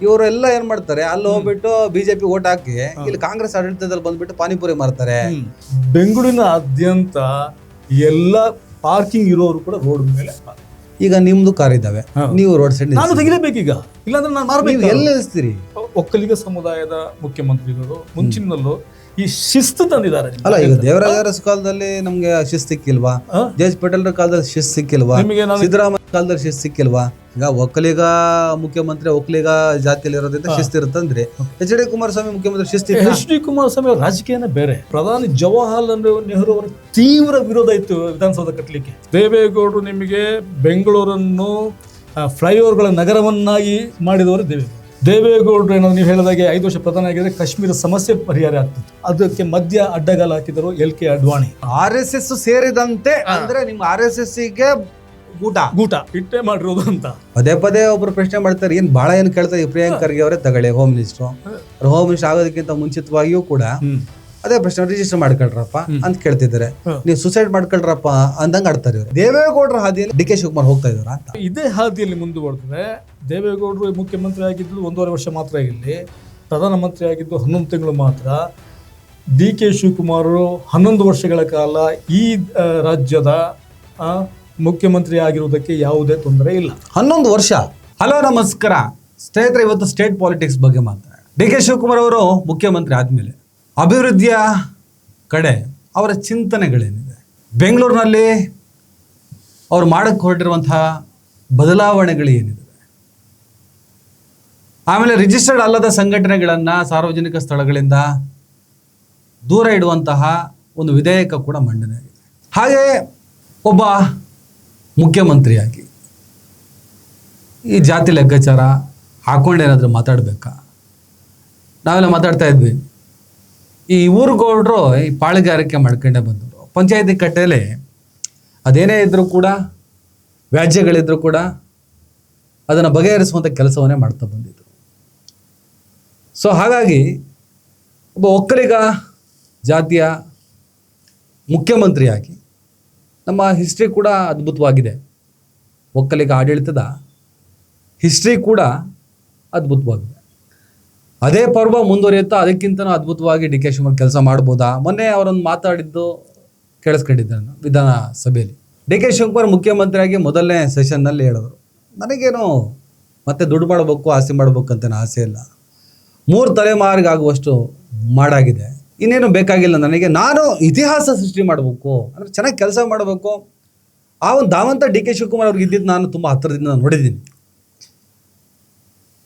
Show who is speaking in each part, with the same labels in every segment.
Speaker 1: ಇವರೆಲ್ಲ ಏನ್ ಮಾಡ್ತಾರೆ, ಅಲ್ಲಿ ಹೋಗ್ಬಿಟ್ಟು ಬಿಜೆಪಿ ಓಟ್ ಹಾಕಿ ಇಲ್ಲಿ ಕಾಂಗ್ರೆಸ್ ಆಡಳಿತದಲ್ಲಿ ಬಂದ್ಬಿಟ್ಟು ಪಾನಿಪುರಿ ಮಾರ್ತಾರೆ.
Speaker 2: ಬೆಂಗಳೂರಿನಾದ್ಯಂತ ಎಲ್ಲ ಪಾರ್ಕಿಂಗ್ ಇರೋರು ಕೂಡ ರೋಡ್ ಮೇಲೆ.
Speaker 1: ಈಗ ನಿಮ್ದು ಕಾರ್ ಇದ್ದಾವೆ, ನೀವು ರೋಡ್ ಸೈಡ್
Speaker 2: ನಾನು ತೆಗಿಲೇಬೇಕೀಗ, ಇಲ್ಲಾಂದ್ರೆ ನಾನು ಮಾರ್ಬೇಕು.
Speaker 1: ಎಲ್ಲಿ ನಿಲ್ಲಿಸ್ತೀರಿ?
Speaker 2: ಒಕ್ಕಲಿಗ ಸಮುದಾಯದ ಮುಖ್ಯಮಂತ್ರಿಗಳು ಮುಂಚಿನಲ್ಲೂ ಈ ಶಿಸ್ತು ತಂದಿದ್ದಾರೆ.
Speaker 1: ಅಲ್ಲ, ಈಗ ದೇವರಾಜ ಅರಸು ಕಾಲದಲ್ಲಿ ನಮ್ಗೆ ಶಿಸ್ತು ಸಿಕ್ಕಿಲ್ವಾ? ಜಯೇಶ್ ಪಟೇಲ್ ಕಾಲದಲ್ಲಿ ಶಿಸ್ತು ಸಿಕ್ಕಿಲ್ವಾ? ಸಿದ್ದರಾಮಯ್ಯ ಕಾಲದಲ್ಲಿ ಶಿಸ್ತು ಸಿಕ್ಕಿಲ್ವಾ? ಈಗ ಒಕ್ಕಲಿಗ ಮುಖ್ಯಮಂತ್ರಿ ಒಕ್ಕಲಿಗ ಜಾತಿಯಲ್ಲಿ ಇರೋದ್ರಿಂದ ಶಿಸ್ತು ಇರುತ್ತಂದ್ರೆ ಎಚ್ ಡಿ ಕುಮಾರಸ್ವಾಮಿ ಮುಖ್ಯಮಂತ್ರಿ ಶಿಸ್ತು.
Speaker 2: ಎಚ್ ಡಿ ಕುಮಾರಸ್ವಾಮಿ ರಾಜಕೀಯನೇ ಬೇರೆ. ಪ್ರಧಾನಿ ಜವಾಹರ್ಲಾಲ್ ನೆಹರು ಅವರ ತೀವ್ರ ವಿರೋಧ ಇತ್ತು ವಿಧಾನಸೌಧ ಕಟ್ಟಲಿಕ್ಕೆ. ದೇವೇಗೌಡರು ನಿಮಗೆ ಬೆಂಗಳೂರನ್ನು ಫ್ಲೈಓವರ್ಗಳ ನಗರವನ್ನಾಗಿ ಮಾಡಿದವರು ದೇವೇಗೌಡರು ಏನಾದ್ರು ನೀವು ಹೇಳಿದಾಗೆ 5 ವರ್ಷ ಪ್ರಧಾನಿ ಆಗಿದ್ರೆ ಕಾಶ್ಮೀರ ಸಮಸ್ಯೆ ಪರಿಹಾರ ಆಗ್ತಿತ್ತು. ಅದಕ್ಕೆ ಮಧ್ಯ ಅಡ್ಡಗಾಲ ಹಾಕಿದರು LK ಅಡ್ವಾಣಿ.
Speaker 1: RSS ಸೇರಿದಂತೆ ಅಂದ್ರೆ ನಿಮ್ಮ RSS ಗೆ ಗೂಟ
Speaker 2: ಇಟ್ಟೆ ಮಾಡಿರೋದು ಅಂತ
Speaker 1: ಪದೇ ಪದೇ ಒಬ್ರು ಪ್ರಶ್ನೆ ಮಾಡ್ತಾರೆ. ಏನ್ ಬಹಳ ಏನ್ ಕೇಳ್ತಾರೆ, ಪ್ರಿಯಾಂಕ್ ಖರ್ಗೆ ಅವರೇ ತಗೊಳ್ಳಿ ಹೋಮ್ ಮಿನಿಸ್ಟರ್. ಹೋಮ್ ಮಿನಿಸ್ಟರ್ ಆಗೋದಕ್ಕಿಂತ ಮುಂಚಿತವಾಗಿಯೂ ಕೂಡ ಅದೇ ಪ್ರಶ್ನೆ, ರಿಜಿಸ್ಟರ್ ಮಾಡ್ಕೊಳ್ರಪ್ಪ ಅಂತ ಕೇಳ್ತಿದ್ದಾರೆ. ನೀವು ಸುಸೈಡ್ ಮಾಡ್ಕೊಳ್ರಪ್ಪ ಅಂದಂಗ ಆಡ್ತಾರೆ ಇವರು. ದೇವೇಗೌಡರ ಹಾದಿಯಲ್ಲಿ DK ಶಿವಕುಮಾರ್ ಹೋಗ್ತಾ ಇದಾರ ಅಂತ.
Speaker 2: ಇದೇ ಹಾದಿಯಲ್ಲಿ ಮುಂದುವರೆದ್ರೆ ದೇವೇಗೌಡರು ಮುಖ್ಯಮಂತ್ರಿ ಆಗಿದ್ದು 1.5 ವರ್ಷ ಮಾತ್ರ ಆಗಿರಲಿ, ಪ್ರಧಾನಮಂತ್ರಿ ಆಗಿದ್ದು 11 ತಿಂಗಳು ಮಾತ್ರ. DK ಶಿವಕುಮಾರ್ 11 ವರ್ಷಗಳ ಕಾಲ ಈ ರಾಜ್ಯದ ಮುಖ್ಯಮಂತ್ರಿ ಆಗಿರುವುದಕ್ಕೆ ಯಾವುದೇ ತೊಂದರೆ ಇಲ್ಲ.
Speaker 1: 11 ವರ್ಷ. ಹಲೋ ನಮಸ್ಕಾರ ಸ್ನೇಹಿತರೆ, ಇವತ್ತು ಸ್ಟೇಟ್ ಪಾಲಿಟಿಕ್ಸ್ ಬಗ್ಗೆ ಮಾತಾಡ. DK ಶಿವಕುಮಾರ್ ಅವರು ಮುಖ್ಯಮಂತ್ರಿ ಆದ್ಮೇಲೆ ಅಭಿವೃದ್ಧಿಯ ಕಡೆ ಅವರ ಚಿಂತನೆಗಳೇನಿದೆ, ಬೆಂಗಳೂರಿನಲ್ಲಿ ಅವ್ರು ಮಾಡಕ್ಕೆ ಹೊರಟಿರುವಂತಹ ಬದಲಾವಣೆಗಳು ಏನಿದೆ, ಆಮೇಲೆ ರಿಜಿಸ್ಟರ್ಡ್ ಅಲ್ಲದ ಸಂಘಟನೆಗಳನ್ನು ಸಾರ್ವಜನಿಕ ಸ್ಥಳಗಳಿಂದ ದೂರ ಇಡುವಂತಹ ಒಂದು ವಿಧೇಯಕ ಕೂಡ ಮಂಡನೆ ಆಗಿದೆ. ಹಾಗೆ ಒಬ್ಬ ಮುಖ್ಯಮಂತ್ರಿಯಾಗಿ ಈ ಜಾತಿ ಲೆಕ್ಕಾಚಾರ ಹಾಕೊಂಡೇನಾದರೂ ಮಾತಾಡಬೇಕಾ? ನಾವೆಲ್ಲ ಮಾತಾಡ್ತಾ ಇದ್ವಿ. ಈ ಊರುಗೌಡರು ಈ ಪಾಳುಗಾರಿಕೆ ಮಾಡ್ಕೊಂಡೇ ಬಂದರು. ಪಂಚಾಯತಿ ಕಟ್ಟೆಯಲ್ಲಿ ಅದೇನೇ ಇದ್ದರೂ ಕೂಡ, ವ್ಯಾಜ್ಯಗಳಿದ್ರೂ ಕೂಡ ಅದನ್ನು ಬಗೆಹರಿಸುವಂಥ ಕೆಲಸವನ್ನೇ ಮಾಡ್ತಾ ಬಂದಿದ್ರು. ಸೊ ಹಾಗಾಗಿ ಒಬ್ಬ ಒಕ್ಕಲಿಗ ಜಾತಿಯ ಮುಖ್ಯಮಂತ್ರಿಯಾಗಿ ನಮ್ಮ ಹಿಸ್ಟ್ರಿ ಕೂಡ ಅದ್ಭುತವಾಗಿದೆ. ಒಕ್ಕಲಿಗ ಆಡಳಿತದ ಹಿಸ್ಟ್ರಿ ಕೂಡ ಅದ್ಭುತವಾಗಿದೆ. ಅದೇ ಪರ್ವ ಮುಂದುವರಿಯುತ್ತಾ ಅದಕ್ಕಿಂತನೂ ಅದ್ಭುತವಾಗಿ DK ಶಿವಕುಮಾರ್ ಕೆಲಸ ಮಾಡ್ಬೋದಾ? ಮೊನ್ನೆ ಅವರೊಂದು ಮಾತಾಡಿದ್ದು ಕೇಳಿಸ್ಕೊಂಡಿದ್ದೆ ನಾನು ವಿಧಾನಸಭೆಯಲ್ಲಿ. DK ಶಿವಕುಮಾರ್ ಮುಖ್ಯಮಂತ್ರಿಯಾಗಿ ಮೊದಲನೇ ಸೆಷನ್ನಲ್ಲಿ ಹೇಳಿದ್ರು, ನನಗೇನು ಮತ್ತೆ ದುಡ್ಡು ಮಾಡಬೇಕು, ಆಸ್ತಿ ಮಾಡಬೇಕು ಅಂತ ಆಸೆ ಇಲ್ಲ. 3 ತಲೆಮಾರಿಗಾಗುವಷ್ಟು ಮಾಡಾಗಿದೆ, ಇನ್ನೇನು ಬೇಕಾಗಿಲ್ಲ ನನಗೆ. ನಾನು ಇತಿಹಾಸ ಸೃಷ್ಟಿ ಮಾಡಬೇಕು ಅಂದರೆ ಚೆನ್ನಾಗಿ ಕೆಲಸ ಮಾಡಬೇಕು. ಆ ಒಂದು ಧಾವಂತ DK ಶಿವಕುಮಾರ್ ಅವ್ರಿಗೆ ಇದ್ದಿದ್ದು ನಾನು ತುಂಬ ಹತ್ತಿರದಿಂದ ನೋಡಿದ್ದೀನಿ.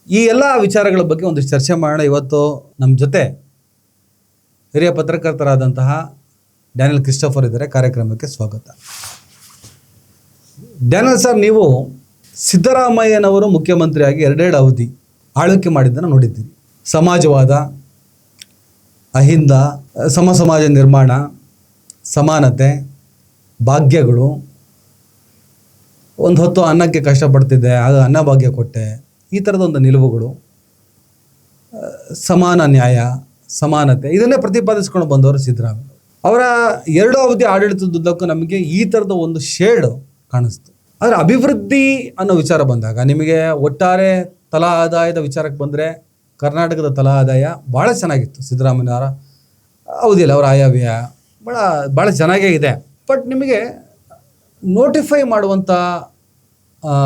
Speaker 1: ಈ ಎಲ್ಲ ವಿಚಾರಗಳ ಬಗ್ಗೆ ಒಂದಿಷ್ಟು ಚರ್ಚೆ ಮಾಡೋಣ. ಇವತ್ತು ನಮ್ಮ ಜೊತೆ ಹಿರಿಯ ಪತ್ರಕರ್ತರಾದಂತಹ ಡ್ಯಾನಿಯಲ್ ಕ್ರಿಸ್ಟೋಫರ್ ಇದ್ದಾರೆ. ಕಾರ್ಯಕ್ರಮಕ್ಕೆ ಸ್ವಾಗತ. ಡ್ಯಾನಿಯಲ್ ಸರ್, ನೀವು ಸಿದ್ದರಾಮಯ್ಯನವರು ಮುಖ್ಯಮಂತ್ರಿಯಾಗಿ 2 ಅವಧಿ ಆಳ್ವಿಕೆ ಮಾಡಿದ್ದನ್ನು ನೋಡಿದ್ದೀರಿ. ಸಮಾಜವಾದ, ಅಹಿಂದ, ಸಮಾಜ ನಿರ್ಮಾಣ, ಸಮಾನತೆ, ಭಾಗ್ಯಗಳು, ಒಂದು ಹೊತ್ತು ಅನ್ನಕ್ಕೆ ಕಷ್ಟಪಡ್ತಿದ್ದೆ ಆಗ ಅನ್ನಭಾಗ್ಯ ಕೊಟ್ಟೆ, ಈ ಥರದ ಒಂದು ನಿಲುವುಗಳು, ಸಮಾನ ನ್ಯಾಯ, ಸಮಾನತೆ, ಇದನ್ನೇ ಪ್ರತಿಪಾದಿಸ್ಕೊಂಡು ಬಂದವರು ಸಿದ್ದರಾಮಯ್ಯ. ಅವರ 2 ಅವಧಿ ಆಡಳಿತದುದ್ದಕ್ಕೂ ನಮಗೆ ಈ ಥರದ ಒಂದು ಶೇಡ್ ಕಾಣಿಸ್ತು. ಆದರೆ ಅಭಿವೃದ್ಧಿ ಅನ್ನೋ ವಿಚಾರ ಬಂದಾಗ ನಿಮಗೆ ಒಟ್ಟಾರೆ ತಲಾ ಆದಾಯದ ವಿಚಾರಕ್ಕೆ ಬಂದರೆ ಕರ್ನಾಟಕದ ತಲಾ ಆದಾಯ ಭಾಳ ಚೆನ್ನಾಗಿತ್ತು ಸಿದ್ದರಾಮಯ್ಯನವರ ಅವಧಿಯಲ್ಲಿ. ಅವರ ಆಯವ್ಯಯ ಭಾಳ ಚೆನ್ನಾಗೇ ಇದೆ. ಬಟ್ ನಿಮಗೆ ನೋಟಿಫೈ ಮಾಡುವಂಥ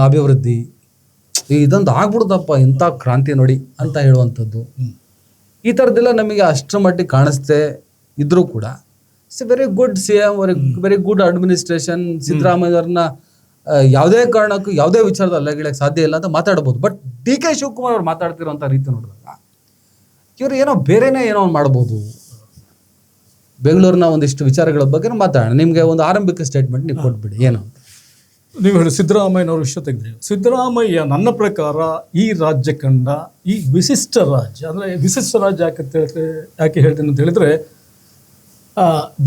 Speaker 1: ಅಭಿವೃದ್ಧಿ, ಇದೊಂದು ಆಗ್ಬಿಡ್ದಪ್ಪ ಇಂಥ ಕ್ರಾಂತಿ ನೋಡಿ ಅಂತ ಹೇಳುವಂಥದ್ದು, ಈ ಥರದ್ದೆಲ್ಲ ನಮಗೆ ಅಷ್ಟರ ಮಟ್ಟಿಗೆ ಕಾಣಿಸ್ತೇ ಇದ್ರೂ ಕೂಡ it's a very good CM, very good administration. ಸಿದ್ದರಾಮಯ್ಯವ್ರನ್ನ ಯಾವುದೇ ಕಾರಣಕ್ಕೂ ಯಾವುದೇ ವಿಚಾರದ ಅಲ್ಲಗಿಳಕ್ಕೆ ಸಾಧ್ಯ ಇಲ್ಲ ಅಂತ ಮಾತಾಡ್ಬೋದು. ಬಟ್ DK ಶಿವಕುಮಾರ್ ಅವ್ರು ಮಾತಾಡ್ತಿರೋಂಥ ರೀತಿ ನೋಡಿದಾಗ ಇವರು ಏನೋ ಬೇರೆನೇ ಏನೋ ಮಾಡ್ಬೋದು. ಬೆಂಗಳೂರಿನ ಒಂದಿಷ್ಟು ವಿಚಾರಗಳ ಬಗ್ಗೆ ಮಾತಾಡೋಣ. ನಿಮಗೆ ಒಂದು ಆರಂಭಿಕ ಸ್ಟೇಟ್ಮೆಂಟ್ ನೀವು ಕೊಟ್ಬಿಡಿ, ಏನು ಅಂತ.
Speaker 2: ನೀವು ಹೇಳಿ ಸಿದ್ದರಾಮಯ್ಯನವ್ರ ವಿಷಯ ತೆಗೆದ್ರಿ. ಸಿದ್ದರಾಮಯ್ಯ ನನ್ನ ಪ್ರಕಾರ ಈ ರಾಜ್ಯ ಕಂಡ ಈ ವಿಶಿಷ್ಟ ರಾಜ್ಯ, ಅಂದರೆ ವಿಶಿಷ್ಟ ರಾಜ್ಯ ಯಾಕೆ ಹೇಳ್ತೀನಿ ಅಂತ ಹೇಳಿದರೆ,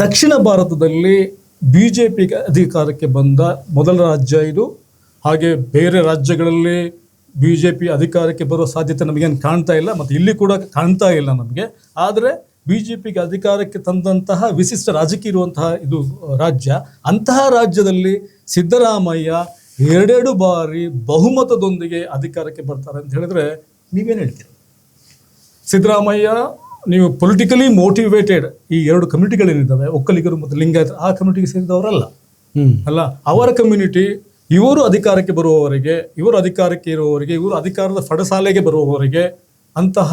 Speaker 2: ದಕ್ಷಿಣ ಭಾರತದಲ್ಲಿ BJP ಅಧಿಕಾರಕ್ಕೆ ಬಂದ ಮೊದಲ ರಾಜ್ಯ ಇದು. ಹಾಗೆ ಬೇರೆ ರಾಜ್ಯಗಳಲ್ಲಿ BJP ಅಧಿಕಾರಕ್ಕೆ ಬರೋ ಸಾಧ್ಯತೆ ನಮಗೇನು ಕಾಣ್ತಾ ಇಲ್ಲ, ಮತ್ತು ಇಲ್ಲಿ ಕೂಡ ಕಾಣ್ತಾ ಇಲ್ಲ ನಮಗೆ. ಆದರೆ BJPಗೆ ಅಧಿಕಾರಕ್ಕೆ ತಂದಂತಹ ವಿಶಿಷ್ಟ ರಾಜಕೀಯ ಇರುವಂತಹ ಇದು ರಾಜ್ಯ. ಅಂತಹ ರಾಜ್ಯದಲ್ಲಿ ಸಿದ್ದರಾಮಯ್ಯ 2 ಬಾರಿ ಬಹುಮತದೊಂದಿಗೆ ಅಧಿಕಾರಕ್ಕೆ ಬರ್ತಾರೆ ಅಂತ ಹೇಳಿದ್ರೆ ನೀವೇನು ಹೇಳ್ತೀರ? ಸಿದ್ದರಾಮಯ್ಯ ನೀವು ಪೊಲಿಟಿಕಲಿ ಮೋಟಿವೇಟೆಡ್ ಈ ಎರಡು ಕಮ್ಯುನಿಟಿಗಳೇನಿದ್ದಾವೆ, ಒಕ್ಕಲಿಗರು ಮತ್ತು ಲಿಂಗಾಯತರು, ಆ ಕಮ್ಯುನಿಟಿಗೆ ಸೇರಿದವರಲ್ಲ ಅಲ್ಲ. ಅವರ ಕಮ್ಯುನಿಟಿ ಇವರು ಅಧಿಕಾರಕ್ಕೆ ಬರುವವರೆಗೆ, ಇವರು ಅಧಿಕಾರಕ್ಕೆ ಇರುವವರೆಗೆ, ಇವರು ಅಧಿಕಾರದ ಫಡಸಾಲೆಗೆ ಬರುವವರೆಗೆ ಅಂತಹ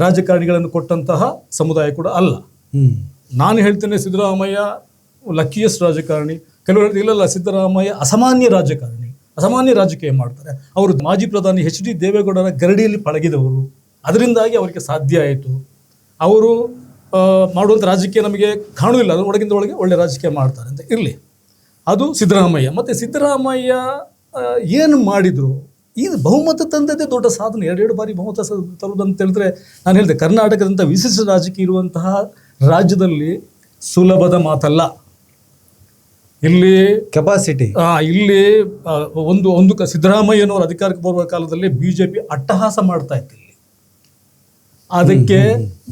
Speaker 2: ರಾಜಕಾರಣಿಗಳನ್ನು ಕೊಟ್ಟಂತಹ ಸಮುದಾಯ ಕೂಡ ಅಲ್ಲ. ನಾನು ಹೇಳ್ತೇನೆ ಸಿದ್ದರಾಮಯ್ಯ ಲಕ್ಕಿಯಸ್ಟ್ ರಾಜಕಾರಣಿ. ಕೆಲವರು ಹೇಳ್ತಾರೆ ಇಲ್ಲಲ್ಲ, ಸಿದ್ದರಾಮಯ್ಯ ಅಸಾಮಾನ್ಯ ರಾಜಕಾರಣಿ, ಅಸಾಮಾನ್ಯ ರಾಜಕೀಯ ಮಾಡ್ತಾರೆ. ಅವರು ಮಾಜಿ ಪ್ರಧಾನಿ HD ದೇವೇಗೌಡರ ಗರಡಿಯಲ್ಲಿ ಪಳಗಿದವರು, ಅದರಿಂದಾಗಿ ಅವರಿಗೆ ಸಾಧ್ಯ ಆಯಿತು. ಅವರು ಮಾಡುವಂಥ ರಾಜಕೀಯ ನಮಗೆ ಕಾಣುವುದಿಲ್ಲ, ಅದು ಒಳಗಿಂದ ಒಳಗೆ ಒಳ್ಳೆ ರಾಜಕೀಯ ಮಾಡ್ತಾರೆ ಅಂತ ಇರಲಿ. ಅದು ಸಿದ್ದರಾಮಯ್ಯ. ಮತ್ತು ಸಿದ್ದರಾಮಯ್ಯ ಏನು ಮಾಡಿದರು, ಇದು ಬಹುಮತ ತಂದದ್ದೇ ದೊಡ್ಡ ಸಾಧನೆ. 2 ಬಾರಿ ಬಹುಮತ ತರುವುದು ಅಂತ ಹೇಳಿದ್ರೆ, ನಾನು ಹೇಳಿದೆ ಕರ್ನಾಟಕದಂಥ ವಿಶಿಷ್ಟ ರಾಜಕೀಯ ಇರುವಂತಹ ರಾಜ್ಯದಲ್ಲಿ ಸುಲಭದ ಮಾತಲ್ಲ. ಇಲ್ಲಿ
Speaker 1: ಕೆಪಾಸಿಟಿ
Speaker 2: ಇಲ್ಲಿ ಒಂದು ಸಿದ್ದರಾಮಯ್ಯನವರು ಅಧಿಕಾರಕ್ಕೆ ಬರುವ ಕಾಲದಲ್ಲಿ BJP ಅಟ್ಟಹಾಸ ಮಾಡ್ತಾ ಇತ್ತು. ಇಲ್ಲಿ ಅದಕ್ಕೆ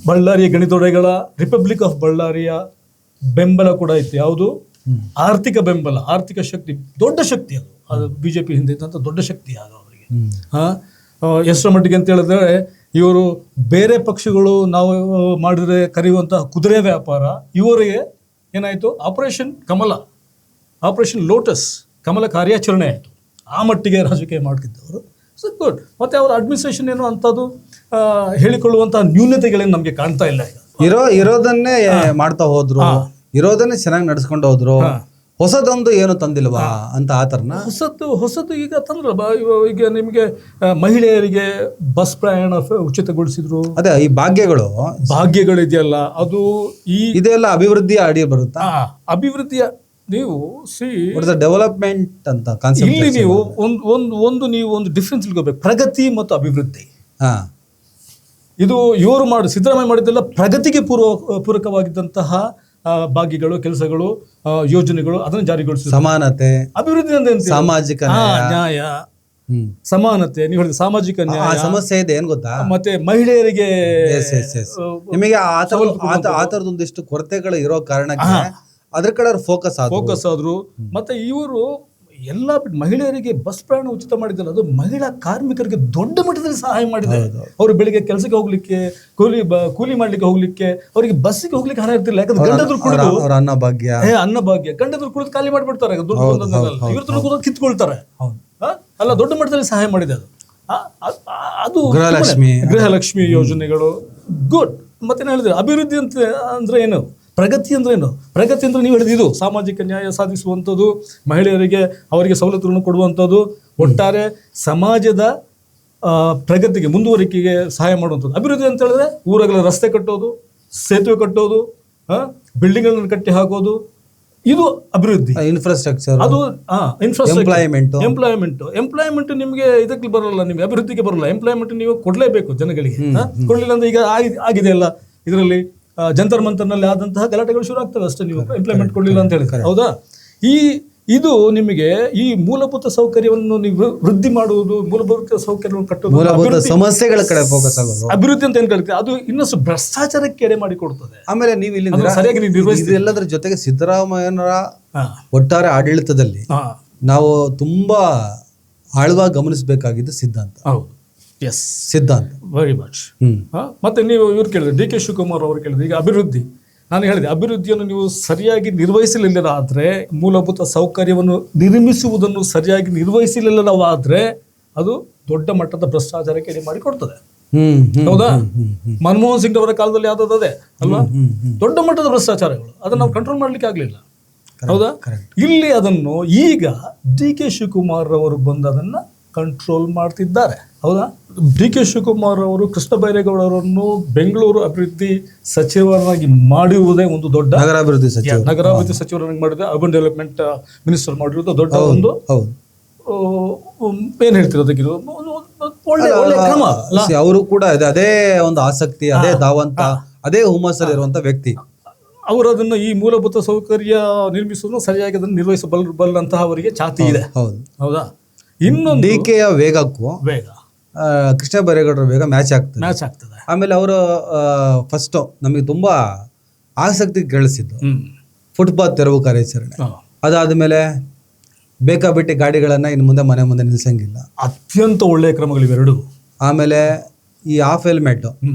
Speaker 2: ಬಳ್ಳಾರಿಯ ಗಣಿತೊಡೆಗಳ ರಿಪಬ್ಲಿಕ್ ಆಫ್ ಬಳ್ಳಾರಿಯ ಬೆಂಬಲ ಕೂಡ ಇತ್ತು. ಯಾವುದು? ಆರ್ಥಿಕ ಬೆಂಬಲ, ಆರ್ಥಿಕ ಶಕ್ತಿ, ದೊಡ್ಡ ಶಕ್ತಿ ಅದು BJP ಹಿಂದೆ ಇದ್ದಂಥ ದೊಡ್ಡ ಶಕ್ತಿ ಅದು ಅವರಿಗೆ. ಎಷ್ಟರ ಮಟ್ಟಿಗೆ ಅಂತ ಹೇಳಿದ್ರೆ, ಇವರು ಬೇರೆ ಪಕ್ಷಗಳು ನಾವು ಮಾಡಿದ್ರೆ ಕರೆಯುವಂತಹ ಕುದುರೆ ವ್ಯಾಪಾರ, ಇವರಿಗೆ ಏನಾಯಿತು, ಆಪರೇಷನ್ ಕಮಲ, ಆಪರೇಷನ್ ಲೋಟಸ್, ಕಮಲ ಕಾರ್ಯಾಚರಣೆ ಆಯಿತು. ಆ ಮಟ್ಟಿಗೆ ರಾಜಕೀಯ ಮಾಡ್ತಿದ್ದವರು. So good. ಮತ್ತು ಅವರ ಅಡ್ಮಿನಿಸ್ಟ್ರೇಷನ್ ಏನು ಅಂಥದ್ದು ಹೇಳಿಕೊಳ್ಳುವಂತಹ ನ್ಯೂನತೆಗಳೇನು ನಮಗೆ ಕಾಣ್ತಾ ಇಲ್ಲ.
Speaker 1: ಇರೋದನ್ನೇ ಮಾಡ್ತಾ ಹೋದ್ರು, ಇರೋದನ್ನೇ ಚೆನ್ನಾಗಿ ನಡ್ಸ್ಕೊಂಡು ಹೋದ್ರು. ಹೊಸದೊಂದು ಏನು ತಂದಿಲ್ವಾ ಅಂತ ಆ ಥರನ? ಹೊಸದು ಈಗ ತಂದ್ರಲ್ಲ. ಈಗ ನಿಮಗೆ ಮಹಿಳೆಯರಿಗೆ ಬಸ್ ಪ್ರಯಾಣ ಉಚಿತಗೊಳಿಸಿದ್ರು. ಅದೇ ಈ ಭಾಗ್ಯಗಳಿದೆಯಲ್ಲ, ಅದು ಇದೆಲ್ಲ ಅಭಿವೃದ್ಧಿಯ ಅಡಿ ಬರುತ್ತಾ? ಅಭಿವೃದ್ಧಿಯ ನೀವು ಡೆವಲಪ್ಮೆಂಟ್ ಅಂತ ಕಾನ್ಸೆಪ್ಟ್. ಇಲ್ಲಿ ನೀವು ಒಂದು ಡಿಫ್ರೆನ್ಸ್ ಇಟ್ಕೋಬೇಕು, ಪ್ರಗತಿ ಮತ್ತು ಅಭಿವೃದ್ಧಿ. ಇದು ಇವರು ಸಿದ್ದರಾಮಯ್ಯ ಮಾಡಿದ್ದೆಲ್ಲ ಪ್ರಗತಿಗೆ ಪೂರಕವಾಗಿದ್ದಂತಹ ಭಾಗ್ಯಗಳು, ಕೆಲಸಗಳು, ಯೋಜನೆಗಳು, ಅದನ್ನು ಜಾರಿಗೊಳಿಸಿ. ಸಮಾನತೆ, ಅಭಿವೃದ್ಧಿ ಅಂದ್ರೆ ಸಾಮಾಜಿಕ ನ್ಯಾಯ, ಸಮಾನತೆ. ನೀವು ಹೇಳಿದ ಸಾಮಾಜಿಕ ನ್ಯಾಯ ಸಮಸ್ಯೆ ಇದೆ ಏನ್ ಗೊತ್ತಾ? ಮತ್ತೆ ಮಹಿಳೆಯರಿಗೆ ನಿಮಗೆ ಆ ಥರದೊಂದಿಷ್ಟು ಕೊರತೆಗಳು ಇರೋ ಕಾರಣಕ್ಕೆ ಅದ್ರ ಕಡೆ ಫೋಕಸ್ ಆದ್ರು. ಮತ್ತೆ ಇವರು ಎಲ್ಲ ಮಹಿಳೆಯರಿಗೆ ಬಸ್ ಪ್ರಯಾಣ ಉಚಿತ ಮಾಡಿದ್ದಾರೆ. ಅದು ಮಹಿಳಾ ಕಾರ್ಮಿಕರಿಗೆ ದೊಡ್ಡ ಮಟ್ಟದಲ್ಲಿ ಸಹಾಯ ಮಾಡಿದೆ. ಅವರು ಬೆಳಿಗ್ಗೆ ಕೆಲಸಕ್ಕೆ ಹೋಗ್ಲಿಕ್ಕೆ, ಕೂಲಿ ಮಾಡ್ಲಿಕ್ಕೆ ಹೋಗ್ಲಿಕ್ಕೆ, ಅವರಿಗೆ ಬಸ್ಸಿಗೆ ಹೋಗ್ಲಿಕ್ಕೆ ಹಣ ಇರ್ತಿಲ್ಲ. ಯಾಕಂದ್ರೆ ಗಂಡದ್ರು ಕುಡಿದು ಅನ್ನಭಾಗ್ಯ ಗಂಡದ್ರು ಕುಡಿದು ಖಾಲಿ ಮಾಡಿಬಿಡ್ತಾರೆ, ಇವ್ರ ಕೂಡ ಕಿತ್ಕೊಳ್ತಾರೆ. ಅಲ್ಲ, ದೊಡ್ಡ ಮಟ್ಟದಲ್ಲಿ ಸಹಾಯ ಮಾಡಿದೆ ಅದು ಗೃಹಲಕ್ಷ್ಮಿ ಯೋಜನೆಗಳು. ಗುಡ್. ಮತ್ತೇನು ಹೇಳಿದ್ರೆ ಅಭಿವೃದ್ಧಿ ಅಂತ ಅಂದ್ರೆ ಏನು, ಪ್ರಗತಿ ಅಂದ್ರೆ ಏನು? ಪ್ರಗತಿ ಅಂದ್ರೆ ನೀವು ಹೇಳಿದ್ದು ಸಾಮಾಜಿಕ ನ್ಯಾಯ ಸಾಧಿಸುವಂಥದ್ದು, ಮಹಿಳೆಯರಿಗೆ ಅವರಿಗೆ ಸವಲತ್ತುಗಳನ್ನು ಕೊಡುವಂಥದ್ದು, ಒಟ್ಟಾರೆ ಸಮಾಜದ ಪ್ರಗತಿಗೆ, ಮುಂದುವರಿಕೆಗೆ ಸಹಾಯ ಮಾಡುವಂಥದ್ದು. ಅಭಿವೃದ್ಧಿ ಅಂತ ಹೇಳಿದ್ರೆ ಊರಗಳ ರಸ್ತೆ ಕಟ್ಟೋದು, ಸೇತುವೆ ಕಟ್ಟೋದು, ಬಿಲ್ಡಿಂಗ್ಗಳನ್ನು ಕಟ್ಟಿ ಹಾಕೋದು, ಇದು ಅಭಿವೃದ್ಧಿ. ಇನ್ಫ್ರಾಸ್ಟ್ರಕ್ಚರ್, ಅದು ಎಂಪ್ಲಾಯ್ಮೆಂಟ್ ನಿಮಗೆ ಇದಕ್ಕೆ ಬರಲ್ಲ, ನಿಮಗೆ ಅಭಿವೃದ್ಧಿಗೆ ಬರಲ್ಲ. ಎಂಪ್ಲಾಯ್ಮೆಂಟ್ ನೀವು ಕೊಡಲೇಬೇಕು ಜನಗಳಿಗೆ. ಕೊಡಲಿಲ್ಲ ಅಂದ್ರೆ ಈಗ ಆಗಿದೆ ಅಲ್ಲ, ಇದರಲ್ಲಿ ಜಂತರ್ ಮಂತರ್ನಲ್ಲಿ ಆದಂತಹ ಗಲಾಟೆಗಳು ಶುರು ಆಗ್ತವೆ ಅಷ್ಟೇ, ನೀವು ಎಂಪ್ಲಾಯ್ಮೆಂಟ್ ಕೊಡಲಿಲ್ಲ ಅಂತ ಹೇಳ್ತಾರೆ. ಹೌದಾ? ಇದು ನಿಮಗೆ ಈ ಮೂಲಭೂತ ಸೌಕರ್ಯವನ್ನು ನೀವು ವೃದ್ಧಿ ಮಾಡುವುದು, ಮೂಲಭೂತ ಸೌಕರ್ಯವನ್ನು ಕಟ್ಟುವುದು, ಸಮಸ್ಯೆಗಳ ಕಡೆ ಫೋಕಸ್ ಆಗೋದು, ಅಭಿವೃದ್ಧಿ ಅಂತ ಏನ್ ಕರೀತೀವಿ, ಅದು ಇನ್ನಷ್ಟು ಭ್ರಷ್ಟಾಚಾರಕ್ಕೆ ಎಡೆ ಮಾಡಿ ಕೊಡ್ತದೆ. ಆಮೇಲೆ ನೀವು ಇಲ್ಲಿ ಸರಿಯಾಗಿ ನಿರ್ವಹಿಸಿ. ಎಲ್ಲದರ ಜೊತೆಗೆ ಸಿದ್ದರಾಮಯ್ಯನವರ ಒಟ್ಟಾರೆ ಆಡಳಿತದಲ್ಲಿ ನಾವು ತುಂಬಾ ಆಳವಾಗಿ ಗಮನಿಸಬೇಕಾಗಿದ್ದು ಸಿದ್ಧಾಂತ. ಹೌದು, ಎಸ್, ಸಿದ್ಧಾಂತ ವೆರಿ ಮಚ್. ಮತ್ತೆ ನೀವು ಇವ್ರು ಕೇಳಿದ್ರೆ DK ಶಿವಕುಮಾರ್ ಅವರು ಕೇಳಿದ್ರೆ, ಈಗ ಅಭಿವೃದ್ಧಿ, ನಾನು ಹೇಳಿದೆ ಅಭಿವೃದ್ಧಿಯನ್ನು ನೀವು ಸರಿಯಾಗಿ ನಿರ್ವಹಿಸಲಿಲ್ಲದಾದ್ರೆ, ಮೂಲಭೂತ ಸೌಕರ್ಯವನ್ನು ನಿರ್ಮಿಸುವುದನ್ನು ಸರಿಯಾಗಿ ನಿರ್ವಹಿಸಲಿಲ್ಲವಾದ್ರೆ ಅದು ದೊಡ್ಡ ಮಟ್ಟದ ಭ್ರಷ್ಟಾಚಾರಕ್ಕೆ ಎಡೆ ಮಾಡಿ ಕೊಡ್ತದೆ. ಹೌದಾ? ಮನಮೋಹನ್ ಸಿಂಗ್ ಅವರ ಕಾಲದಲ್ಲಿ ಯಾವ್ದು ಅದೇ ಅಲ್ವಾ, ದೊಡ್ಡ ಮಟ್ಟದ ಭ್ರಷ್ಟಾಚಾರಗಳು, ಅದನ್ನು ನಾವು ಕಂಟ್ರೋಲ್ ಮಾಡ್ಲಿಕ್ಕೆ ಆಗ್ಲಿಲ್ಲ. ಹೌದಾ? ಇಲ್ಲಿ ಅದನ್ನು ಈಗ DK ಶಿವಕುಮಾರ್ ಅವರು ಬಂದು ಅದನ್ನ ಕಂಟ್ರೋಲ್ ಮಾಡ್ತಿದ್ದಾರೆ. ಹೌದಾ? DK ಶಿವಕುಮಾರ್ ಅವರು ಕೃಷ್ಣ ಬೈರೇಗೌಡರನ್ನು ಬೆಂಗಳೂರು ಅಭಿವೃದ್ಧಿ ಸಚಿವರಾಗಿ ಮಾಡಿರುವುದೇ ಒಂದು ದೊಡ್ಡ, ನಗರಾಭಿವೃದ್ಧಿ ಸಚಿವರನ್ನಾಗಿ ಮಾಡಿದ್ರೆ, ಅರ್ಬನ್ ಡೆವಲಪ್ಮೆಂಟ್ ಮಿನಿಸ್ಟರ್ ಮಾಡಿರೋದು ದೊಡ್ಡ ಒಂದು, ಏನ್ ಹೇಳ್ತಿರೋದಕ್ಕೆ ಒಳ್ಳೆ ಕ್ರಮ. ಅವರು ಕೂಡ ಅದೇ ಒಂದು ಆಸಕ್ತಿ, ಅದೇ ಧಾವಂತ, ಅದೇ ಹುಮ್ಮಸ್ಸಲ್ಲಿರುವಂತ ವ್ಯಕ್ತಿ. ಅವರು ಅದನ್ನು ಈ ಮೂಲಭೂತ ಸೌಕರ್ಯ ನಿರ್ಮಿಸುವುದನ್ನು ಸರಿಯಾಗಿ ಅದನ್ನು ನಿರ್ವಹಿಸಬಲ್ಲಂತಹ ಅವರಿಗೆ ಛಾತಿ ಇದೆ. ಹೌದಾ? ಇನ್ನೊಂದು DKಯ ವೇಗಕ್ಕೂ ಕೃಷ್ಣ ಬೈರೇಗೌಡರ ವೇಗ ಮ್ಯಾಚ್ ಆಗ್ತದೆ. ಆಮೇಲೆ ಅವರು ಫಸ್ಟ್ ನಮಗೆ ತುಂಬಾ ಆಸಕ್ತಿ ಗಳಿಸಿದ್ದು ಫುಟ್ಪಾತ್ ತೆರವು ಕಾರ್ಯಾಚರಣೆ. ಅದಾದ್ಮೇಲೆ ಬೇಕಾಬಿಟ್ಟಿ ಗಾಡಿಗಳನ್ನ ಇನ್ನು ಮುಂದೆ ಮನೆ ಮುಂದೆ ನಿಲ್ಸಂಗಿಲ್ಲ. ಅತ್ಯಂತ ಒಳ್ಳೆಯ ಕ್ರಮಗಳು ಇವೆರಡು. ಆಮೇಲೆ ಈ ಆಫ್ ಹೆಲ್ಮೆಟ್